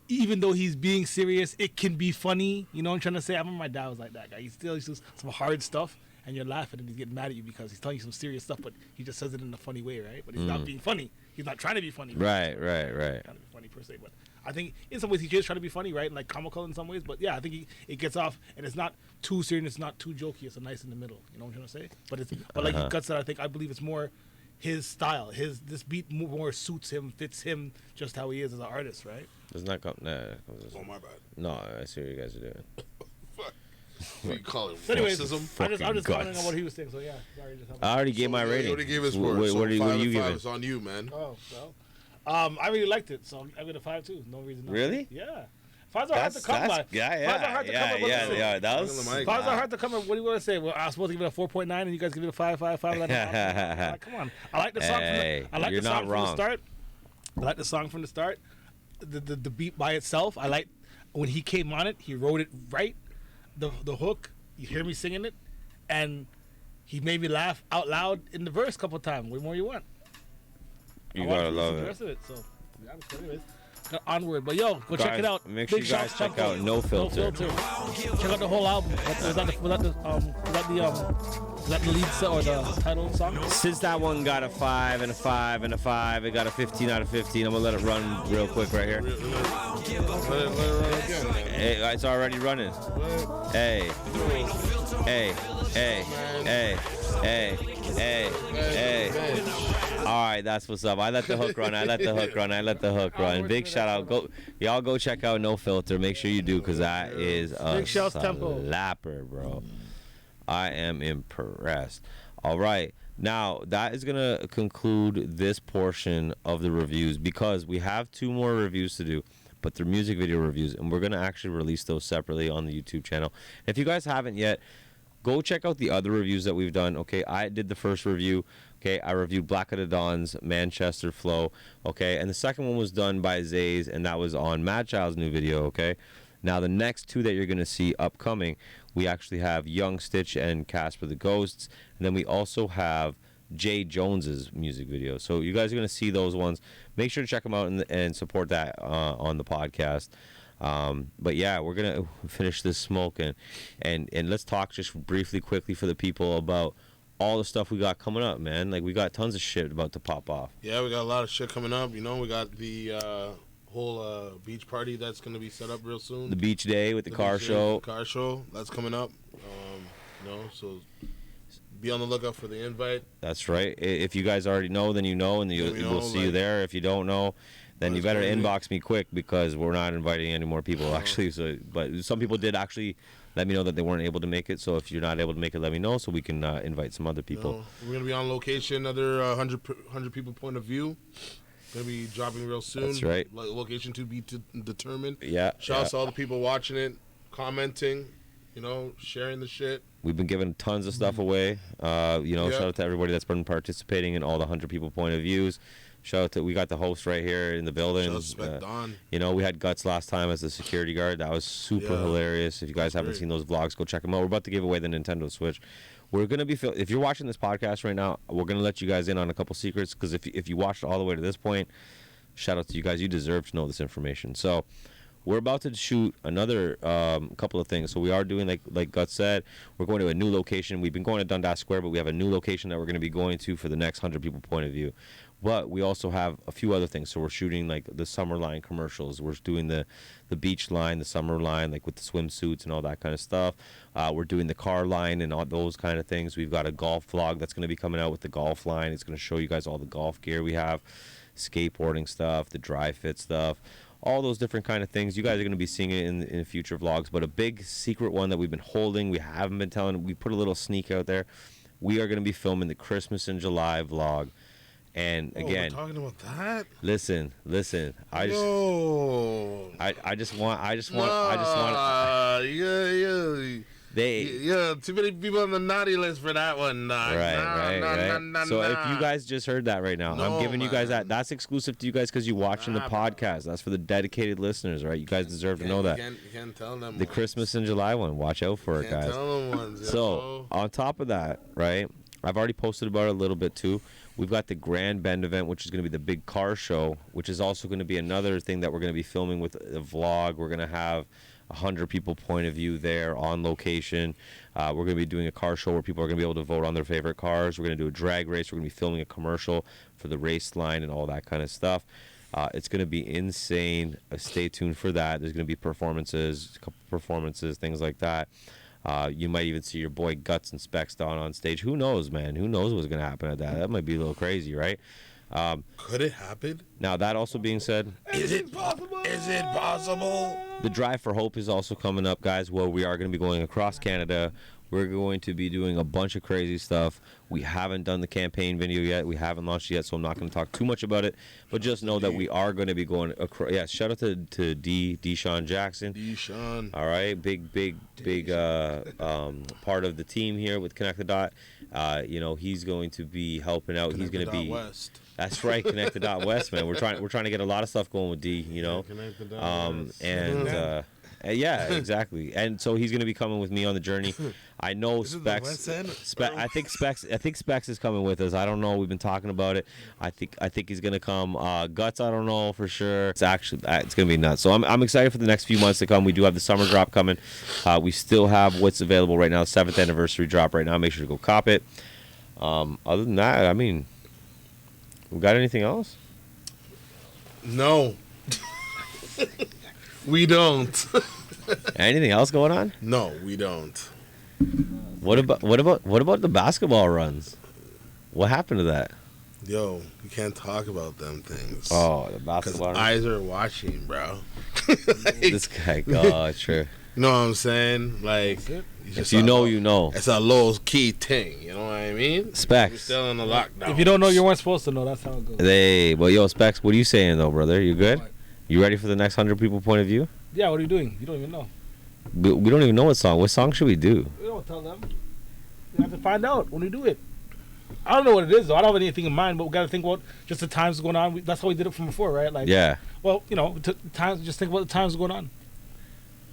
even though he's being serious, it can be funny. You know what I'm trying to say? I remember my dad was like that guy. He still uses some hard stuff, and you're laughing, and he's getting mad at you because he's telling you some serious stuff, but he just says it in a funny way, right? But he's not being funny. He's not trying to be funny. Right. Trying to be funny per se, but I think in some ways he's just trying to be funny, right? Like comical in some ways, but yeah, I think it gets off, and it's not too serious, it's not too jokey. It's a nice in the middle. You know what I'm trying to say? But like Gutz said, I believe it's more his style. This beat more suits him, fits him, just how he is as an artist, right? Does not come. Nah. Oh my bad. No, I see what you guys are doing. What do you call it? So anyways, I'm just commenting on what he was saying. So yeah, sorry. I already gave my rating. What did you give his score? What are you giving? It's on you, man. Oh well. I really liked it, so I give it a 5 too. No reason not. Really? Yeah. 5s are hard to come by. Yeah. That was 5s are hard to come by. What do you want to say? Well, I was supposed to give it a 4.9, and you guys give it a 5. Like, come on. I like the song. From the start. I like the song from the start. The beat by itself. I like when he came on it. He wrote it right. The hook. You hear me singing it, and he made me laugh out loud in the verse a couple times. What more you want? You gotta love it. So, yeah, anyways, Onward. But yo, go check Guys, it out. make sure you guys check out No Filter. Check out the whole album. Was that the lead song or the title song? Since that one got a 5 and a 5 and a 5, it got a 15 out of 15. I'm gonna let it run real quick right here. Let it run again. Hey, it's already running. Hey, hey, hey, hey, hey, hey, hey. All right, that's what's up. I let the hook run. Big shout out. Y'all go check out No Filter. Make sure you do, because that is a slapper, bro. I am impressed. All right. Now, that is going to conclude this portion of the reviews, because we have 2 more reviews to do, but they're music video reviews, and we're going to actually release those separately on the YouTube channel. If you guys haven't yet, go check out the other reviews that we've done. Okay, I did the first review. Okay, I reviewed Black of the Dawn's Manchester Flow. Okay, and the second one was done by Zays, and that was on Mad Child's new video. Okay, now the next 2 that you're going to see upcoming, we actually have Young Stitch and Casper the Ghosts, and then we also have Jay Jones's music video. So you guys are going to see those ones. Make sure to check them out and support that on the podcast. But yeah, we're going to finish this smoke and let's talk just briefly, quickly for the people about all the stuff we got coming up, man. Like, we got tons of shit about to pop off. Yeah, we got a lot of shit coming up. You know, we got the whole beach party that's going to be set up real soon. The beach day with the car show. Car show, that's coming up. You know, so be on the lookout for the invite. That's right. If you guys already know, then you know, and we'll see you there. If you don't know, then you better inbox me quick, because we're not inviting any more people, actually. So, but some people did actually let me know that they weren't able to make it. So if you're not able to make it, let me know so we can invite some other people. You know, we're going to be on location, another 100 people point of view. Going to be dropping real soon. That's right. Location to be determined. Yeah. Shout out to all the people watching it, commenting, you know, sharing the shit. We've been giving tons of stuff away. You know, shout out to everybody that's been participating in all the 100 people point of views. Shout out to, we got the host right here in the building. Shout out to Specs Don. You know, we had Gutz last time as the security guard. That was super hilarious. If you guys haven't seen those vlogs, go check them out. We're about to give away the Nintendo Switch. We're going to be, if you're watching this podcast right now, we're going to let you guys in on a couple secrets, because if you watched all the way to this point, shout out to you guys. You deserve to know this information. So we're about to shoot another couple of things. So we are doing, like Gutz said, we're going to a new location. We've been going to Dundas Square, but we have a new location that we're going to be going to for the next 100 people point of view. But we also have a few other things. So we're shooting like the summer line commercials. We're doing the beach line, the summer line, like with the swimsuits and all that kind of stuff. We're doing the car line and all those kind of things. We've got a golf vlog that's going to be coming out with the golf line. It's going to show you guys all the golf gear we have, skateboarding stuff, the dry fit stuff, all those different kind of things. You guys are going to be seeing it in future vlogs. But a big secret one that we've been holding, we haven't been telling, we put a little sneak out there. We are going to be filming the Christmas in July vlog. And again, we're talking about that. Listen. I just want. Too many people on the naughty list for that one. Right. So if you guys just heard that right now, I'm giving you guys that. That's exclusive to you guys because you're watching the podcast. That's for the dedicated listeners, right? You guys deserve to know that. You can't tell them. The Christmas in July one. Watch out for it, guys. Tell them ones, so on top of that, right? I've already posted about it a little bit too. We've got the Grand Bend event, which is going to be the big car show, which is also going to be another thing that we're going to be filming with a vlog. We're going to have 100 people point of view there on location. We're going to be doing a car show where people are going to be able to vote on their favorite cars. We're going to do a drag race. We're going to be filming a commercial for the race line and all that kind of stuff. It's going to be insane. Stay tuned for that. There's going to be performances, a couple performances, things like that. You might even see your boy Gutz and Specs Don on stage. Who knows, man? Who knows what's going to happen at that? That might be a little crazy, right? Could it happen? Now, that also being said, is it possible? Is it possible? The Drive for Hope is also coming up, guys. Well, we are going to be going across Canada. We're going to be doing a bunch of crazy stuff. We haven't done the campaign video yet. We haven't launched yet, so I'm not going to talk too much about it. But just know that we are going to be going across. Yeah, shout out to Deshaun Jackson. Deshaun. All right, big part of the team here with Connect the Dot. You know, he's going to be helping out. He's going to be West. That's right, Connect the Dot West, man. We're trying to get a lot of stuff going with D. You know, Connect the Dot West. and Yeah, exactly. And so he's gonna be coming with me on the journey. I know Specs. I think Specs is coming with us. I don't know. We've been talking about it. I think he's gonna come. Gutz, I don't know for sure. It's gonna be nuts. So I'm excited for the next few months to come. We do have the summer drop coming. We still have what's available right now. 7th anniversary drop right now. Make sure to go cop it. Other than that, I mean, we got anything else? No. We don't. Anything else going on? No, we don't. What about the basketball runs? What happened to that? Yo, you can't talk about them things. Oh, the basketball runs. Eyes are watching, bro. This guy, oh, true. You know what I'm saying? Like, if you know, you know. It's a low key thing. You know what I mean? Specs. We're still in the lockdown. If you don't know, you weren't supposed to know. That's how it goes. Hey, well, yo, Specs, what are you saying though, brother? You good? What? You ready for the next 100 people point of view? Yeah, what are you doing? You don't even know. We don't even know what song. What song should we do? We don't tell them. You have to find out when we do it. I don't know what it is though. I don't have anything in mind, but we got to think about just the times going on. That's how we did it from before, right? Like, yeah. Well, you know, just think about the times going on,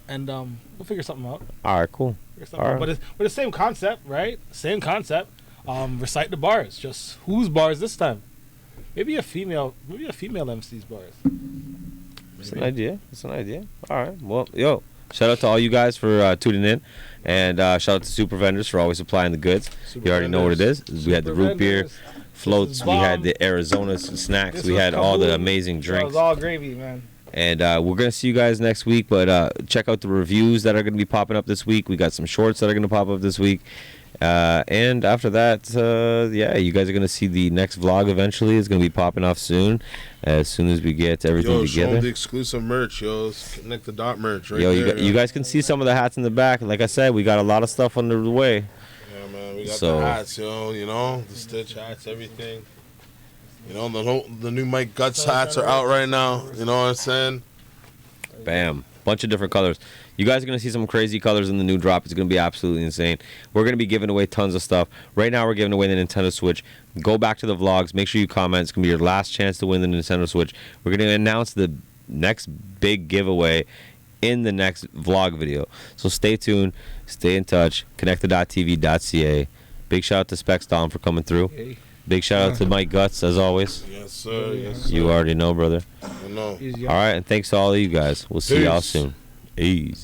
and we'll figure something out. All right, cool. All right. But the same concept, right? Same concept. Recite the bars. Just whose bars this time? Maybe a female MC's bars. It's an idea. All right. Well, yo, shout out to all you guys for tuning in. And shout out to Super Vendors for always supplying the goods. You already know what it is. We had the root beer floats. We had the Arizona snacks. We had all the amazing drinks. It was all gravy, man. And we're going to see you guys next week. But check out the reviews that are going to be popping up this week. We got some shorts that are going to pop up this week. And after that, yeah, you guys are going to see the next vlog eventually. It's going to be popping off soon as we get everything together. Show them the exclusive merch, yo. Connect the dot merch right yo, there. You guys can see some of the hats in the back. Like I said, we got a lot of stuff under the way. Yeah, man. We got the hats, yo. You know, the Stitch hats, everything. You know, the new Mike Gutz hats are out right now. You know what I'm saying? Bam. Bunch of different colors. You guys are going to see some crazy colors in the new drop. It's going to be absolutely insane. We're going to be giving away tons of stuff. Right now, we're giving away the Nintendo Switch. Go back to the vlogs. Make sure you comment. It's going to be your last chance to win the Nintendo Switch. We're going to announce the next big giveaway in the next vlog video. So stay tuned. Stay in touch. Connected.tv.ca. Big shout out to Specs Don for coming through. Big shout out to Mike Gutz, as always. Yes, sir. Yes, sir. You already know, brother. I know. All right, and thanks to all of you guys. We'll see y'all soon. Easy.